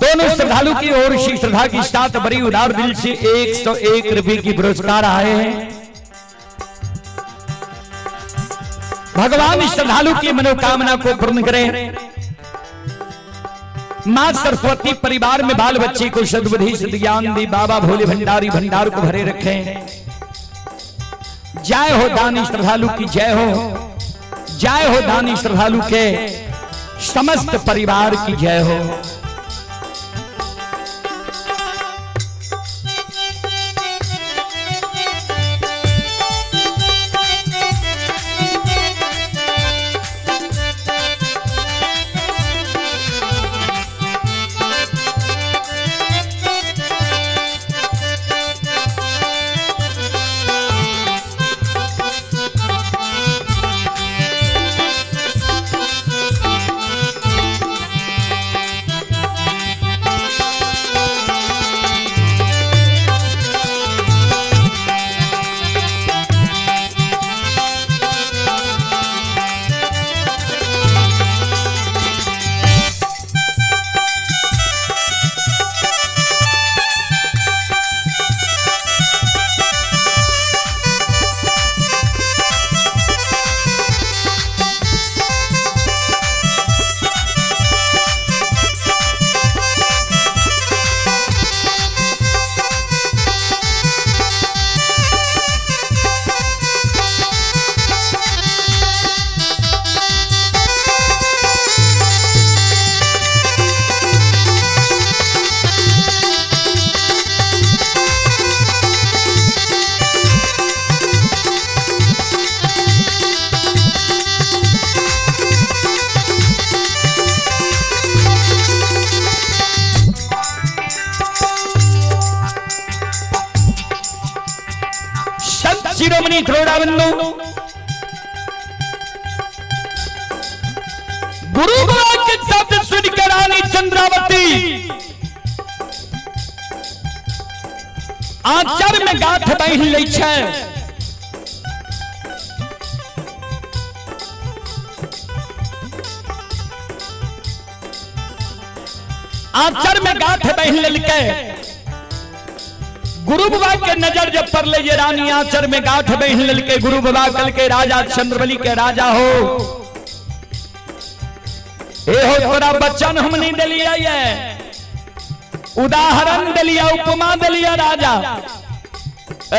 दोनों श्रद्धालु की ओर श्री श्रद्धा की साथ बड़ी उदार दिल से 101 रुपए की पुरस्कार आए हैं। भगवान श्रद्धालु की मनोकामना को पूर्ण करें। मां सरस्वती परिवार में बाल बच्चे को सद्बुद्धि सद्ज्ञान दी। बाबा भोले भंडारी भंडार को भरे रखें। जय हो दानी श्रद्धालु की जय हो। जय हो दानी श्रद्धालु के समस्त परिवार की जय हो। शिरोमणि श्रोता बंधु गुरु के शब्द सुनकर रानी चंद्रावती आचर में गाठ बांध लै छै। आचर में गांठ बहन ललके गुरु बाबा के नजर जब पर ले ये रानी आचर में गांठ बहन ललके गुरु बाबा कल के राजा चंद्रबली के राजा हो ए हो तोरा बच्चन हम नहीं दिलिया ये उदाहरण दिलिया उपमा दिलिया राजा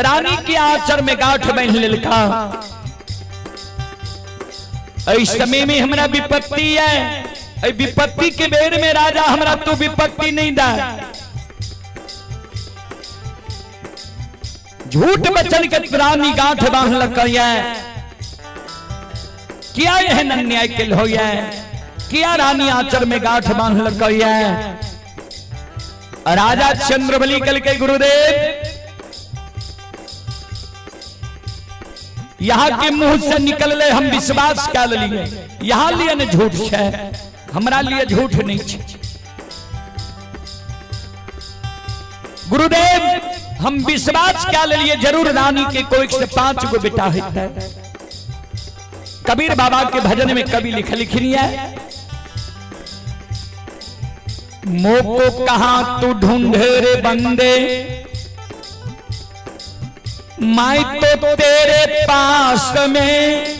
रानी की आचर में गांठ बहन ललका इस समय में हमरा विपत्ति है विपत्ति के बेर में राजा हमरा तो विपत्ति नहीं दा झूठ बचन के रानी गांठ बांध लकैया किया यह अन्याय के हो किया रानी आचर में गांठ बांध लकैया राजा चंद्रबली कल के गुरुदेव यहाँ के मुंह से निकल ले हम विश्वास कर लिए यहाँ लिए न झूठ है हमरा लिए झूठ नहीं है गुरुदेव हम विश्वास कर लिए जरूर रानी के कोई से 5 गो बेटा है कबीर बाबा के भजन में कभी लिखनी है मोको कहां तू ढूंढे रे बंदे मैं तो तेरे पास में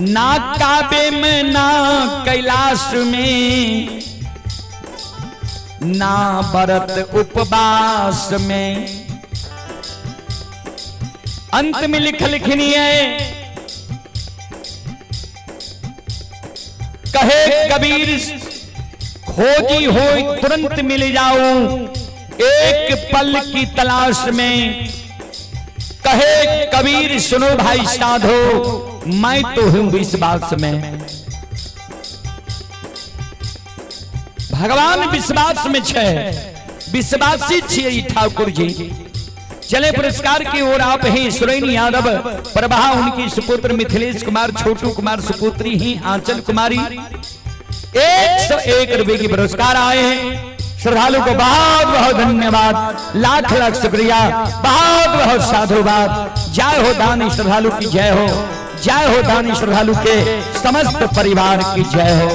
ना काबे में ना कैलाश में ना व्रत उपवास में अंत में लिखनी है कहे कबीर खोजी हो तुरंत मिल जाऊं एक पल की तलाश में कहे कबीर सुनो भाई साधो मैं तो हूं विश्वास में भगवान विश्वास में छे विश्वासी छे ठाकुर जी चले पुरस्कार की ओर आप ही सुरैनी यादव प्रभा उनकी सुपुत्र मिथिलेश कुमार छोटू कुमार सुपुत्री ही आंचल कुमारी 101 रुपए की पुरस्कार आए हैं श्रद्धालु को बहुत बहुत धन्यवाद लाख लाख शुक्रिया बहुत बहुत साधुवाद जय हो दानी श्रद्धालु की जय हो दानी श्रद्धालु के समस्त परिवार की जय हो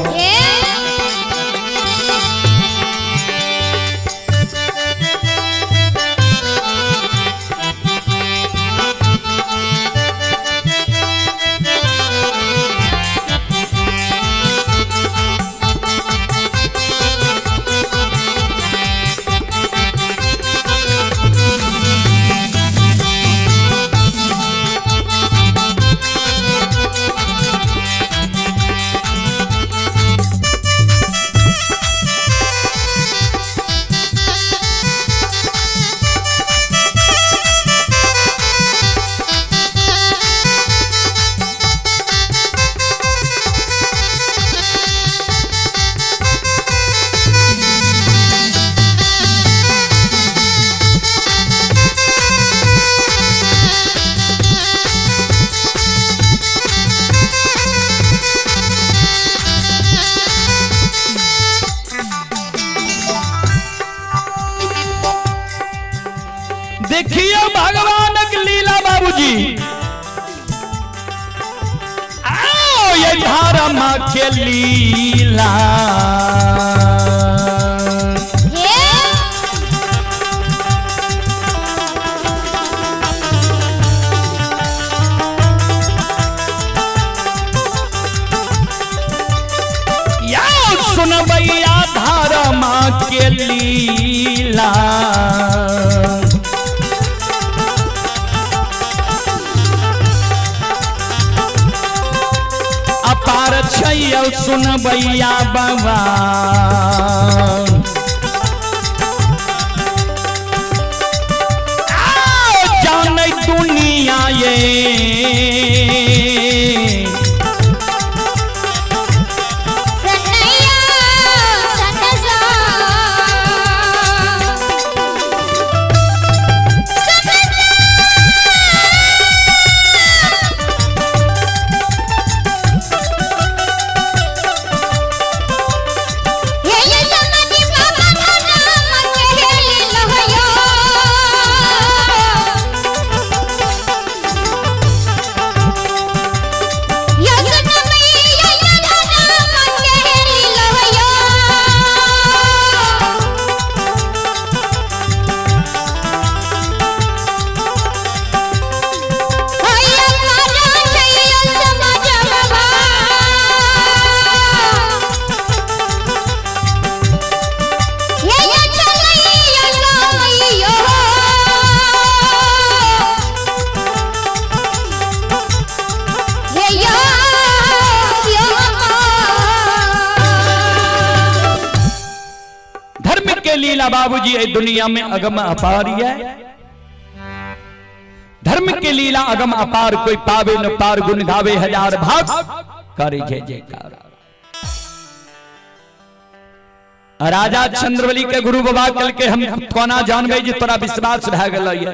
देखिए भगवान की लीला बाबूजी आओ ये धारा माँ के लीला सुन भैया धारा माँ के लीला अपार छैया सुन भैया बाबा जान दुनिया ये लीला बाबूजी ये दुनिया में अगम अपार है। धर्म के लीला अगम अपार, कोई पावे न पार, गुण गावे हजार भाग, करे जय जयकार। राजा चंद्रवली के गुरु बाबा कल के हम कोना जानबे जी तोरा विश्वास भए गेल ये,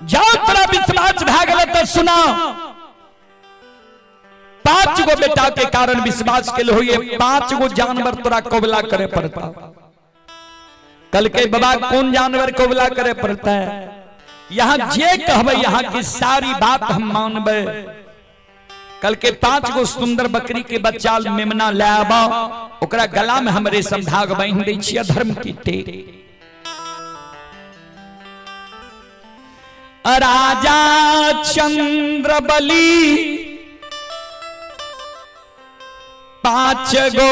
जाओ तोरा विश्वास भए गेल तो सुना। 5 गो बेटा के कारण विश्वास के लिए 5 गो जानवर तोरा कोबला करे पड़ता। कल के बाबा कौन जानवर कोबला करे पड़ता है? यहाँ जे कहबे यहाँ की सारी बात हम मानबे। कल के 5 गो सुंदर बकरी के बच्चा मेमना ले आबा, ओकरा गला में हम रेशम धाग बांध दै छियै धर्म की टेक। राजा चंद्रबली 5 गो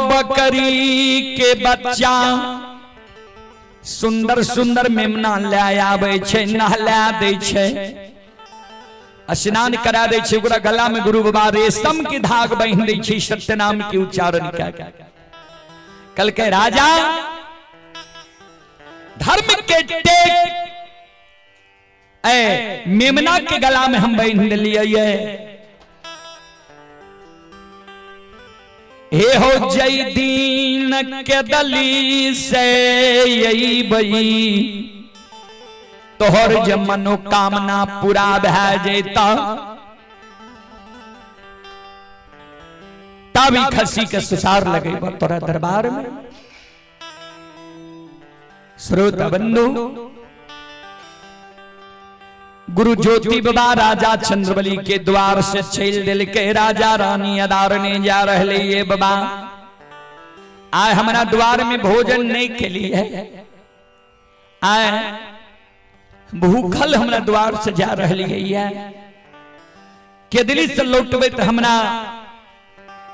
बकरी के बच्चा सुंदर सुंदर मेमना ले आबै छै, नहला दै छै, स्नान करा दै छै, ओकरा गला में गुरु बाबा रेशम के धाग बांध दै छै, सत्य नाम के उच्चारण कए। कल के राजा धर्म के टेक मेमना के गला में हम बांध दिलिए। हे हो जय दीन के दली से यही बई, तोहर ज मनोकामना पूरा भए जेता। तभी खसी के सुसार लगे तोरा दरबार में। श्रोता बंधु, गुरु ज्योति बाबा राजा चंद्रबली के द्वार से चल दिल के राजा रानी अदारने जा रहे ये बाबा। आए हमारा द्वार में भोजन नहीं के लिए आए, भूखल हमरा द्वार से जा रही है। केदली से लौटबे तो हमरा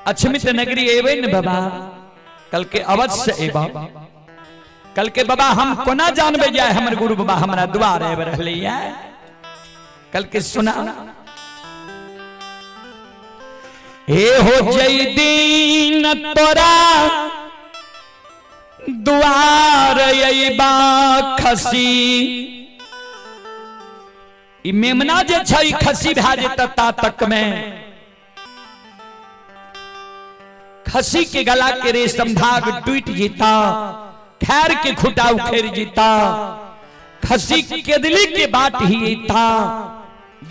अछमित नगरी एबे न बाबा। कल के अवश्य एबा। कल के बाबा हम कोना जानबे जाए हमर गुरु बाबा हमरा द्वार एब रहली है। कल के सुना, हे हो जय दीन तोरा द्वार अइबा खसी। ई मेमना जे छै खसी भए जेता ता तक में खसी के गला के रेशम धाग टूट जीता, खैर के खुटा उखेर जीता। खसी केदली के बाट ही था,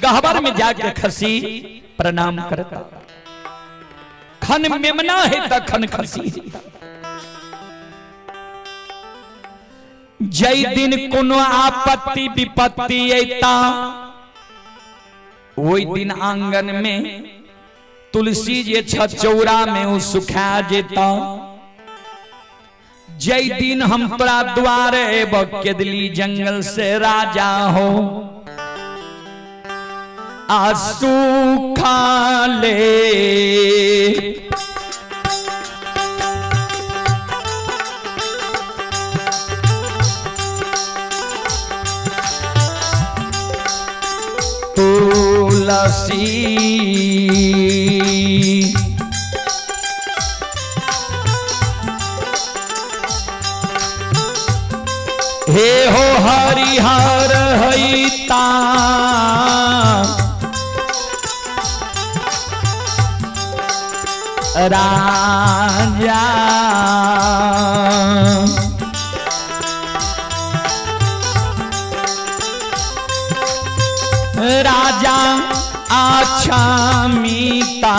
गहबर में जाके खसी प्रणाम करता। खन मेमना है त खन खसी। जय दिन कोनो आपत्ति विपत्ति अइता, ओई दिन आंगन में तुलसी जे छचौरा में उ सुखा जेता। जय दिन हम तोरा द्वारे केदली जंगल से राजा हो, आंसू खा ले। तुलसी हे हो हरिहर हईता, राजा राजा अच्छा मीता।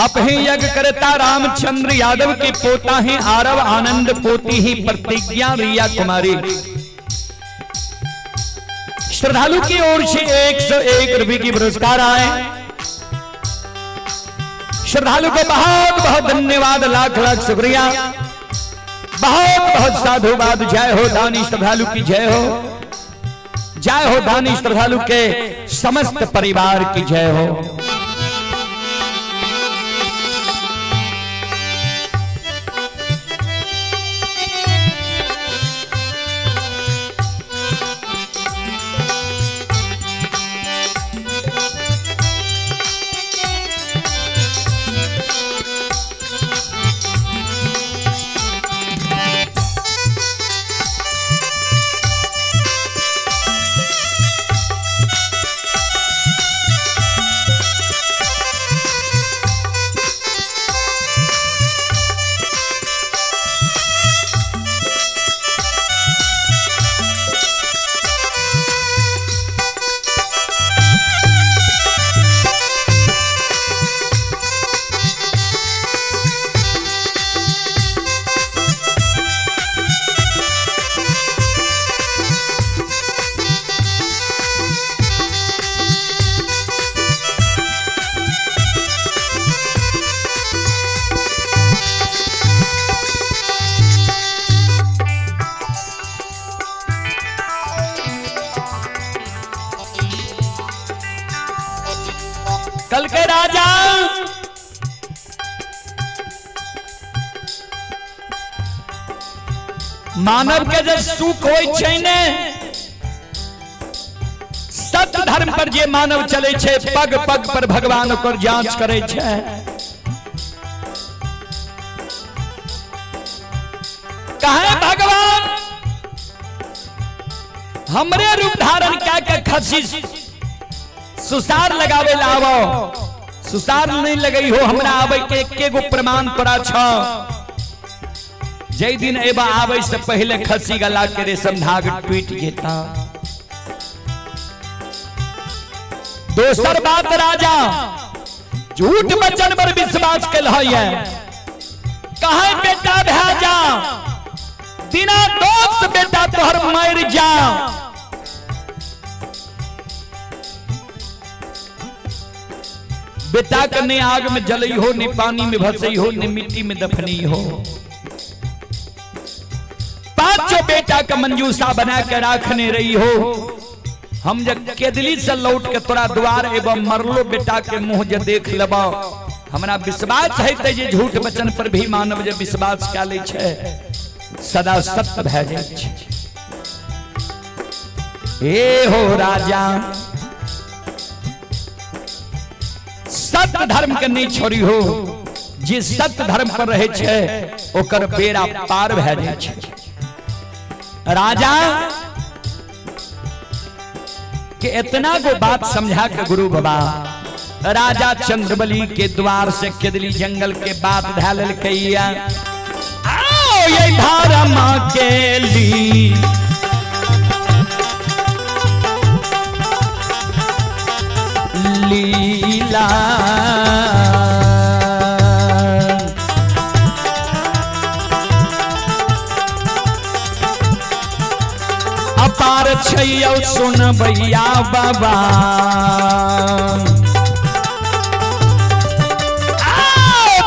आप ही यज्ञ करता रामचंद्र यादव के पोता हैं आरव आनंद पोती ही प्रतिज्ञा रिया कुमारी। श्रद्धालु की ओर से 101 रुपए की पुरस्कार आए। श्रद्धालु को बहुत बहुत धन्यवाद, लाख लाख शुक्रिया, बहुत बहुत साधुवाद। जय हो दानी श्रद्धालु की जय हो, जय हो दानी श्रद्धालु के समस्त परिवार की जय हो। कल के राजा मानव के जे सुख होय छै ने, सत्य धर्म पर जे मानव चले छै, पग पग पर भगवान ओकर जांच करे छै। कहे भगवान हमरे रूप धारण के खसी सुसार लगावे लावो, सुसार नहीं लगई हो, हमरा आवे के एके गो प्रमाण पड़ा छ। जय दिन एबा आवे से पहले खसी गला के रेशम धाग टूट जेता। दोसर बात राजा झूठ वचन पर विश्वास कल है। कहे बेटा भेजा बिना दोष बेटा तोहर मर जा। बेटा के ने आग में जलई हो, ने पानी में भसई हो, ने मिट्टी में दफनी हो। पांचों बेटा का मंजूसा बना के राखने रही हो। हम जब केदली से लौट के तोरा द्वार एवं मरलो बेटा के मुंह जे देख लेबा, हमरा विश्वास है जे झूठ वचन पर भी मानव जे विश्वास क्या ले छे, सदा सत्य भय जाय छे। ए हो राजा सत्य धर्म के नहीं छोड़ी हो, जे सत्य धर्म पर रहे छे ओकर बेड़ा पार भय जाय छे। राजा के इतना को बात समझा के गुरु बाबा राजा चंद्रबली के द्वार से केदली जंगल के बात ढाल कैया। आओ ये धर्म के ली लीला अपार छैयौ सुन भैया बाबा।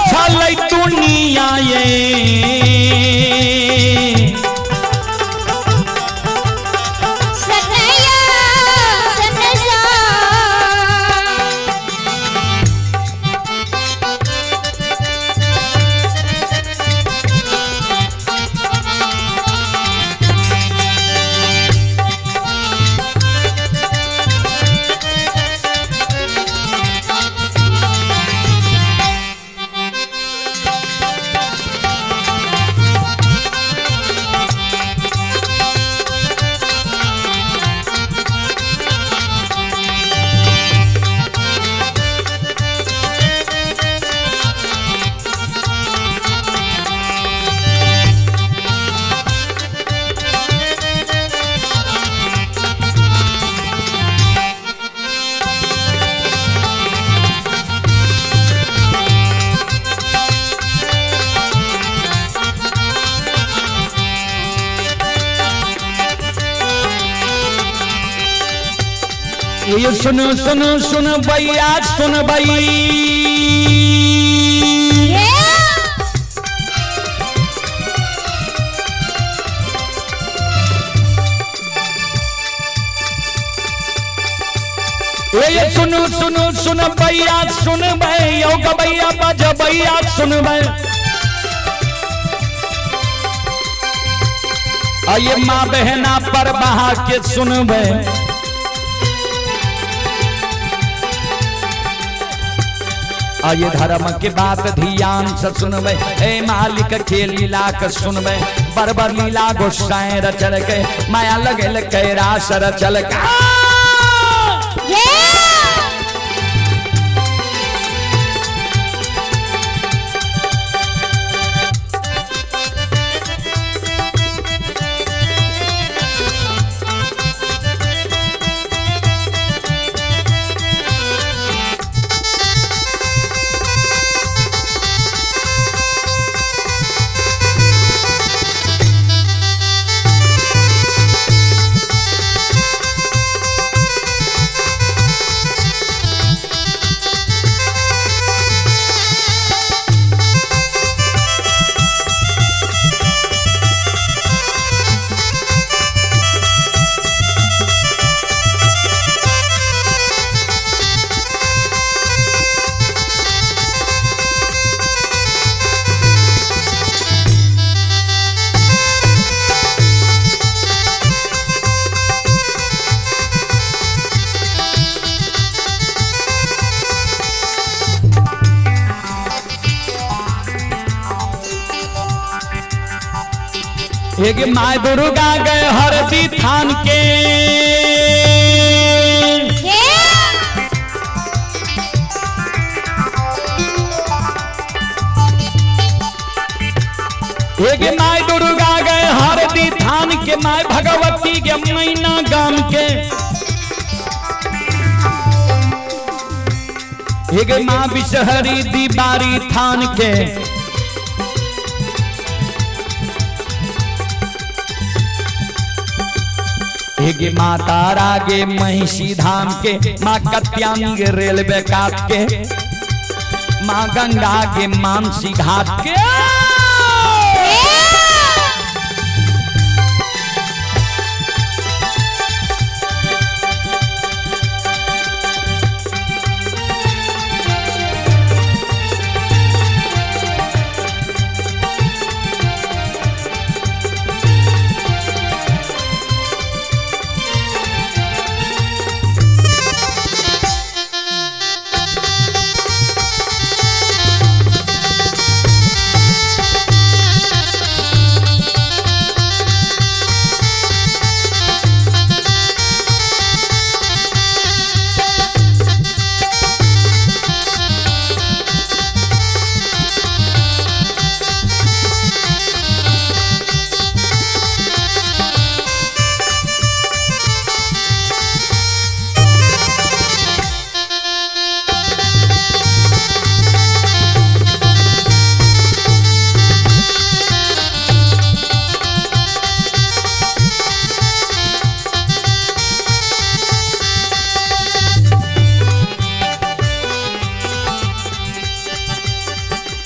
चलै दुनिया ये ये सुन सुन सुन भैया सुन भई ये सुनो सुनो सुन भैया सुन भाई यो भैया बज भैया सुन भाई ये माँ बहना पर बहा के सुन भाई ये धर्म के बात ध्यान से सुन भाई ए मालिक के लीला के सुन भाई बरबर लीला गोसाएं रचल के माया लगल कैरास रचल के एक माय दुर्गा गए हरदी थान के एक माय दुर्गा गए हरदी थान के माय भगवती के मैना गाम के एक माँ विषहरी दीवारी थान के एक माता रागे महिषी धाम के माँ कत्यांग रेलवे काट के माँ गंगा के मानसी घाट के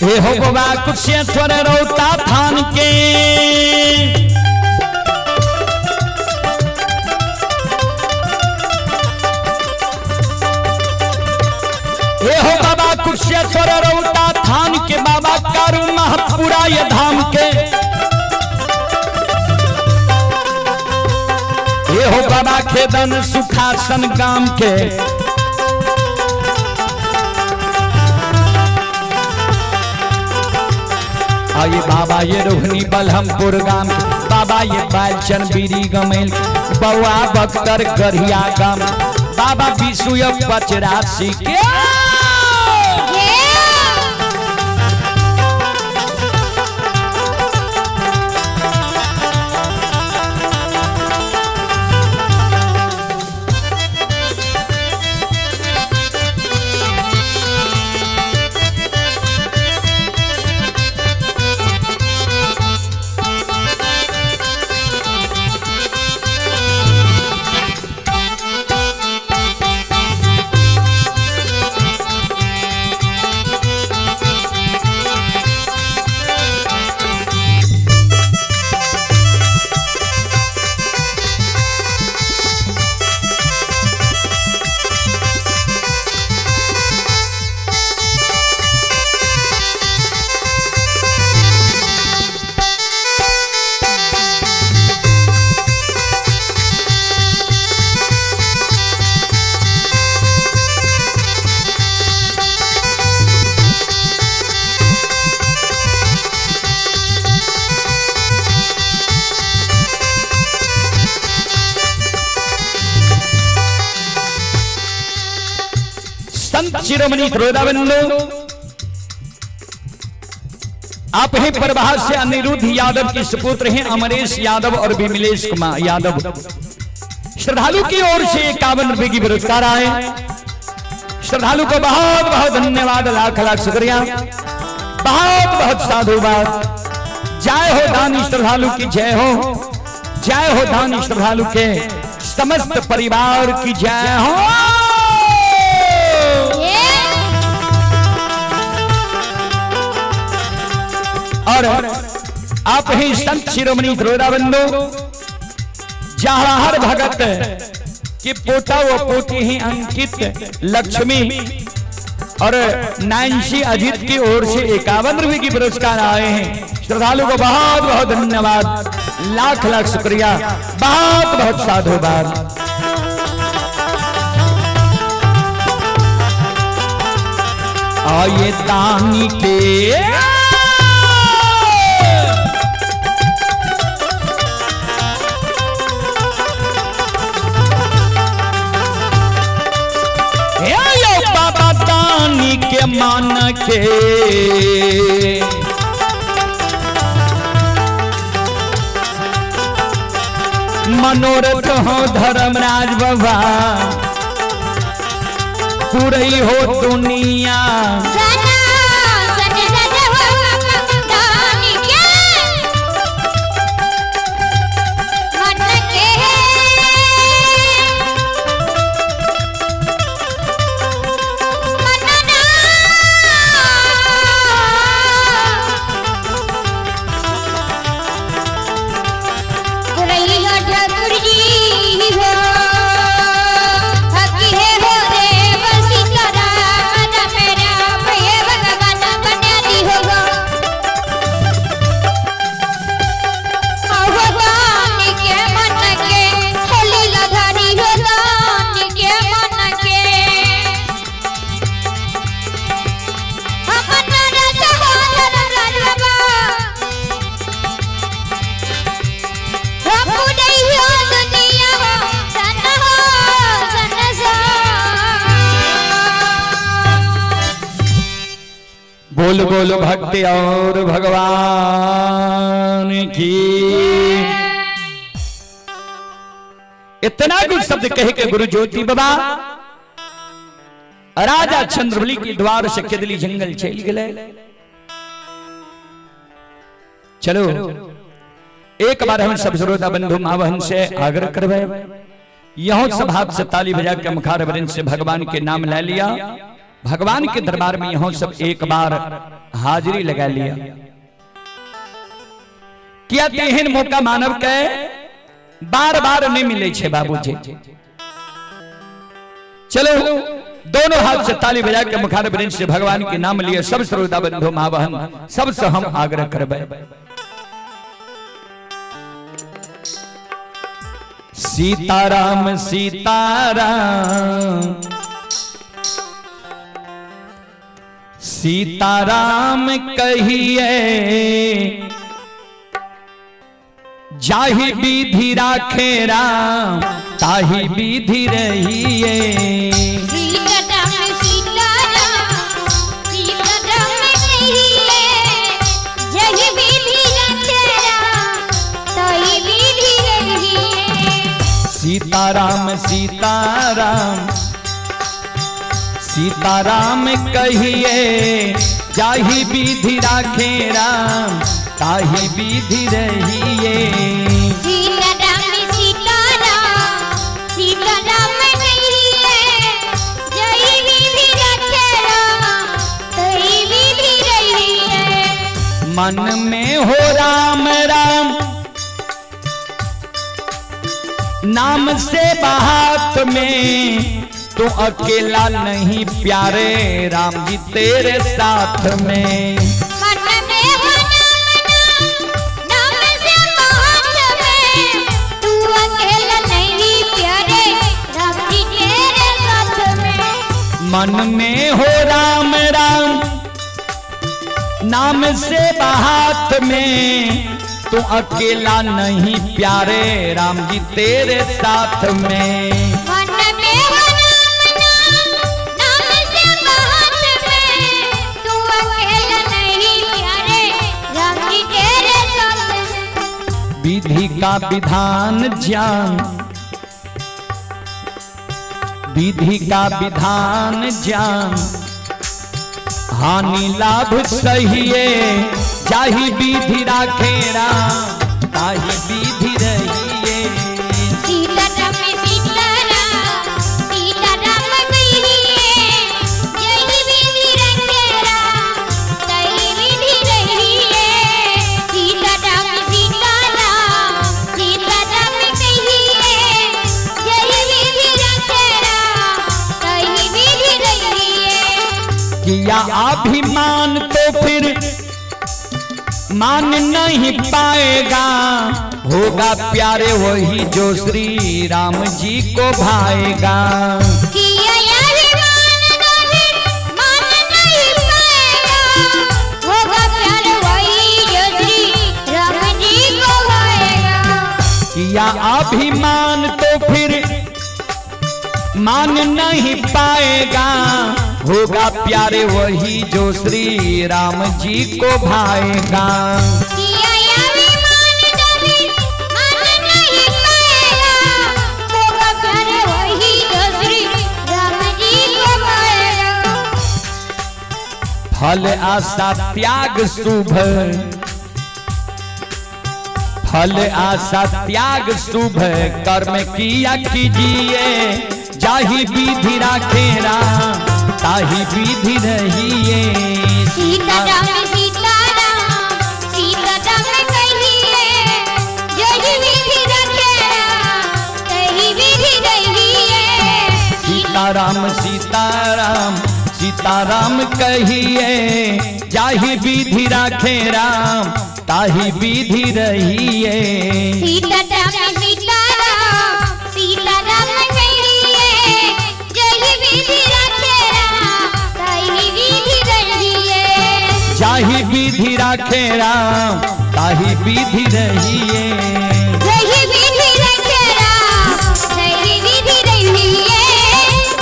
हे हो बाबा कुशेश्वर रौता थान के हे हो बाबा कुशेश्वर रौता थान के बाबा कारू महपुरा ये धाम के हे हो बाबा खेदन सुखासन गाम के ये बाबा ये रोहनी बलहमपुर गाम बाबा ये बालचन बीरी गमेल बउआ बख्तर गढ़िया गाम बाबा विशु पचरासी के शिरोमणि श्रोताबंधु, आप हैं प्रभास से अनिरुद्ध यादव के सुपुत्र हैं अमरेश यादव और विमलेश कुमार यादव। श्रद्धालु की ओर से 51 रुपए की पुरस्कार आए। श्रद्धालु को बहुत बहुत धन्यवाद, लाख लाख शुक्रिया, बहुत बहुत साधुवाद। जय हो दानी श्रद्धालु की जय हो, जय हो दानी श्रद्धालु के समस्त परिवार की जय हो। और आप ही संत शिरोमणि श्रोताबंधु, जवाहर भगत के पोता व पोती ही अंकित लक्ष्मी और नैन्सी अजीत की ओर से 51 रुपए की पुरस्कार आए हैं। श्रद्धालु को बहुत बहुत धन्यवाद, लाख लाख शुक्रिया, बहुत बहुत साधुवाद। आइए दानी के बाबा दानी के मान के मनोरथ हो धर्मराज बाबा, पूरी हो दुनिया। बोल बोल भक्ति और भगवान की। इतना कुछ शब्द कहे के गुरु ज्योति बाबा राजा चंद्रबली के द्वार से केदली जंगल चल गए। चलो एक बार हम सब श्रोता बंधु मावहन से आग्रह करवे, यहों सब हाथ से ताली बजा के मुखार वृंद से भगवान के नाम ले लिया। भगवान के दरबार में यहों सब एक बार हाजिरी लगा लिया। क्या तेहन मौका मानव के बार बार नहीं मिले छे बाबूजी। चलो दोनों हाथ से ताली बजा के मुखार वृंद से भगवान के नाम लिए सब श्रोता बंधु मावहन सबसे हम आग्रह करबे। सीताराम सीताराम सीताराम कहिए, जाहि विधि राखे राम ताहि विधि रहिए। सीताराम सीताराम सीताराम कहिए, जाहि विधि राखे राम ताहि विधि रहिए। सीताराम सीताराम सीताराम कहिए, जाहि विधि राखे राम ताहि विधि रहिए। सीताराम सीताराम सीताराम कहिए, जाहि विधि राखे राम ताहि विधि रहिए। मन में हो राम राम नाम से बात में, तो अकेला नहीं प्यारे राम जी तेरे साथ में। मन में हो नाम से बात में, तू अकेला नहीं प्यारे राम जी तेरे साथ में। मन में हो राम राम नाम से बात में, तो अकेला नहीं प्यारे राम जी तेरे साथ में। मन में हो नाम से विधि का विधान ज्ञान, विधि का विधान ज्ञान, हानि लाभ सहिए जाहि विधि राखे राम, ताहि विधि रहिए। सीताराम सीताराम सीताराम कहिए, जय विधि रखे राम, तहि विधि रहिए। सीताराम सीताराम सीताराम कहिए, जय विधि रखे राम, तहि विधि रहिए। किया अभिमान तो फिर मान नहीं पाएगा, होगा प्यारे वही जो श्री राम जी को भाएगा। किया अभिमान तो फिर मान नहीं पाएगा, होगा प्यारे वही जो श्री राम जी को भाएगा। किया अभिमान तो फिर मान नहीं पाएगा, होगा प्यारे वही जो श्री राम जी को भाएगा। किया अभिमान तो फिर मान नहीं पाएगा, होगा प्यारे वही जो श्री राम जी को भाएगा। फल आशा त्याग शुभ, फल आशा त्याग शुभ कर्म किया कीजिए, जाहि विधि राखे राम, ताहि विधि रहिए। सीताराम सीताराम सीताराम कहिए, जय विधि रखे राम, तहि विधि रहिए। सीताराम सीताराम सीताराम कहिए, जाहि विधि राखे राम, ताहि विधि रहिए। सीताराम सीताराम सीताराम कहिए, जय विधि रखे राम, तहि विधि रहिए। जाहि विधि राखे राम, ताहि विधि रहिए। जय विधि रखे राम, तहि विधि रहिए।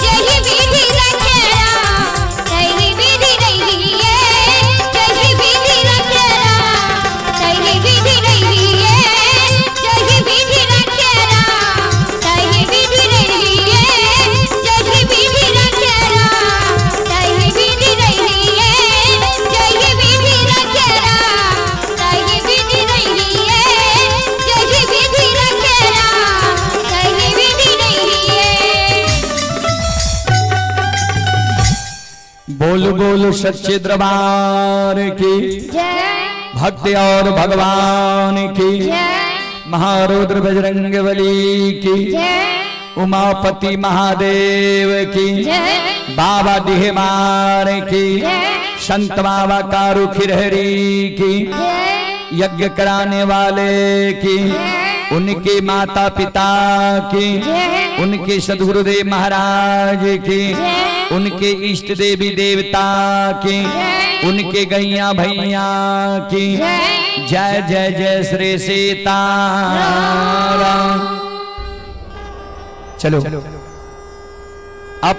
जय विधि रखे राम, तहि विधि रहिए। जय विधि रखे राम, तहि विधि रहिए। जय विधि रखे राम, तहि विधि रहिए। जय विधि रखे राम, तहि विधि रहिए। जय विधि रखे राम, तहि विधि रहिए। जय विधि रखे राम, तहि विधि रहिए। बोल बोल सच्चे दरबार की, जय भक्ति और भगवान की, जय महारुद्र बजरंग बली की, जय उमापति महादेव की, जय बाबा दिहमार की, जय संत बाबा कारू खिरहरी की, जय यज्ञ कराने वाले की, उनके माता पिता की, उनके सदगुरुदेव महाराज की, उनके इष्ट देवी देवता की, उनके गैया भैया की, जय जय जय श्री सीताराम। चलो आप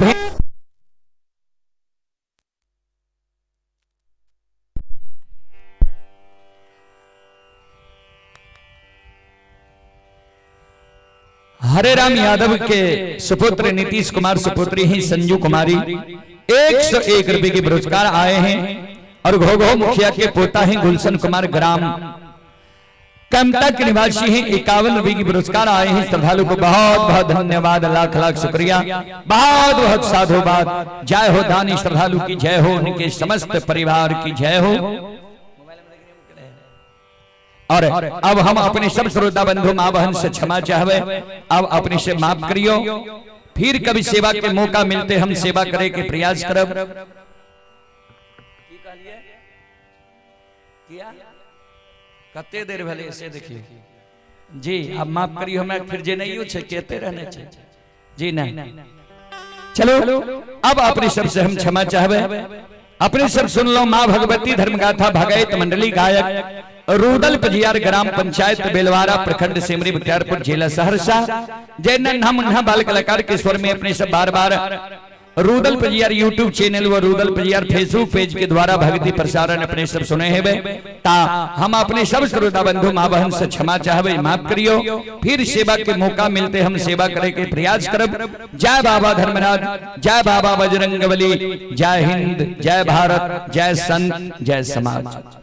हरे राम यादव के सुपुत्र नीतीश कुमार सुपुत्री हैं संजू कुमारी 101 रुपए के पुरस्कार आए हैं और घोघो मुखिया के पोता हैं गुलशन कुमार ग्राम कमता के निवासी हैं 51 रुपए की पुरस्कार आए हैं। श्रद्धालु को बहुत बहुत धन्यवाद, लाख लाख शुक्रिया, बहुत बहुत साधुवाद। जय हो दानी श्रद्धालु की जय हो, उनके समस्त परिवार की जय हो। और अब हम अपने सब श्रोता बंधु मां बहन से क्षमा चाहवे, अब अपने से माफ करियो। फिर कभी सेवा के मौका मिलते हम सेवा करे के प्रयास करब। कते देर भले ऐसे देखिए जी, अब माफ करियो, हमें फिर जे नहीं हो कहते रहने छे जी नहीं। चलो अब अपने सब से हम क्षमा चाहवे, अपने सब सुन लो। मां भगवती धर्मगाथा भगैत मंडली गायक रूदल पजियार ग्राम पंचायत बेलवारा प्रखंड सिमरी बख्तियारपुर जिला सहरसा। जय नन्हा मुन्हा बाल कलाकार के स्वर में अपने सब बार बार रूदल पजियार यूट्यूब चैनल व रूदल पजियार फेसबुक पेज के द्वारा भक्ति प्रसारण अपने सब सुने है ता हम अपने सब श्रोता बंधु माँ बहन से क्षमा चाहबे, माफ करियो। फिर सेवा के मौका मिलते हम सेवा करे के प्रयास करब। जय बाबा धर्मराज, जय बाबा बजरंगबली, जय हिंद, जय भारत, जय संत, जय समाज।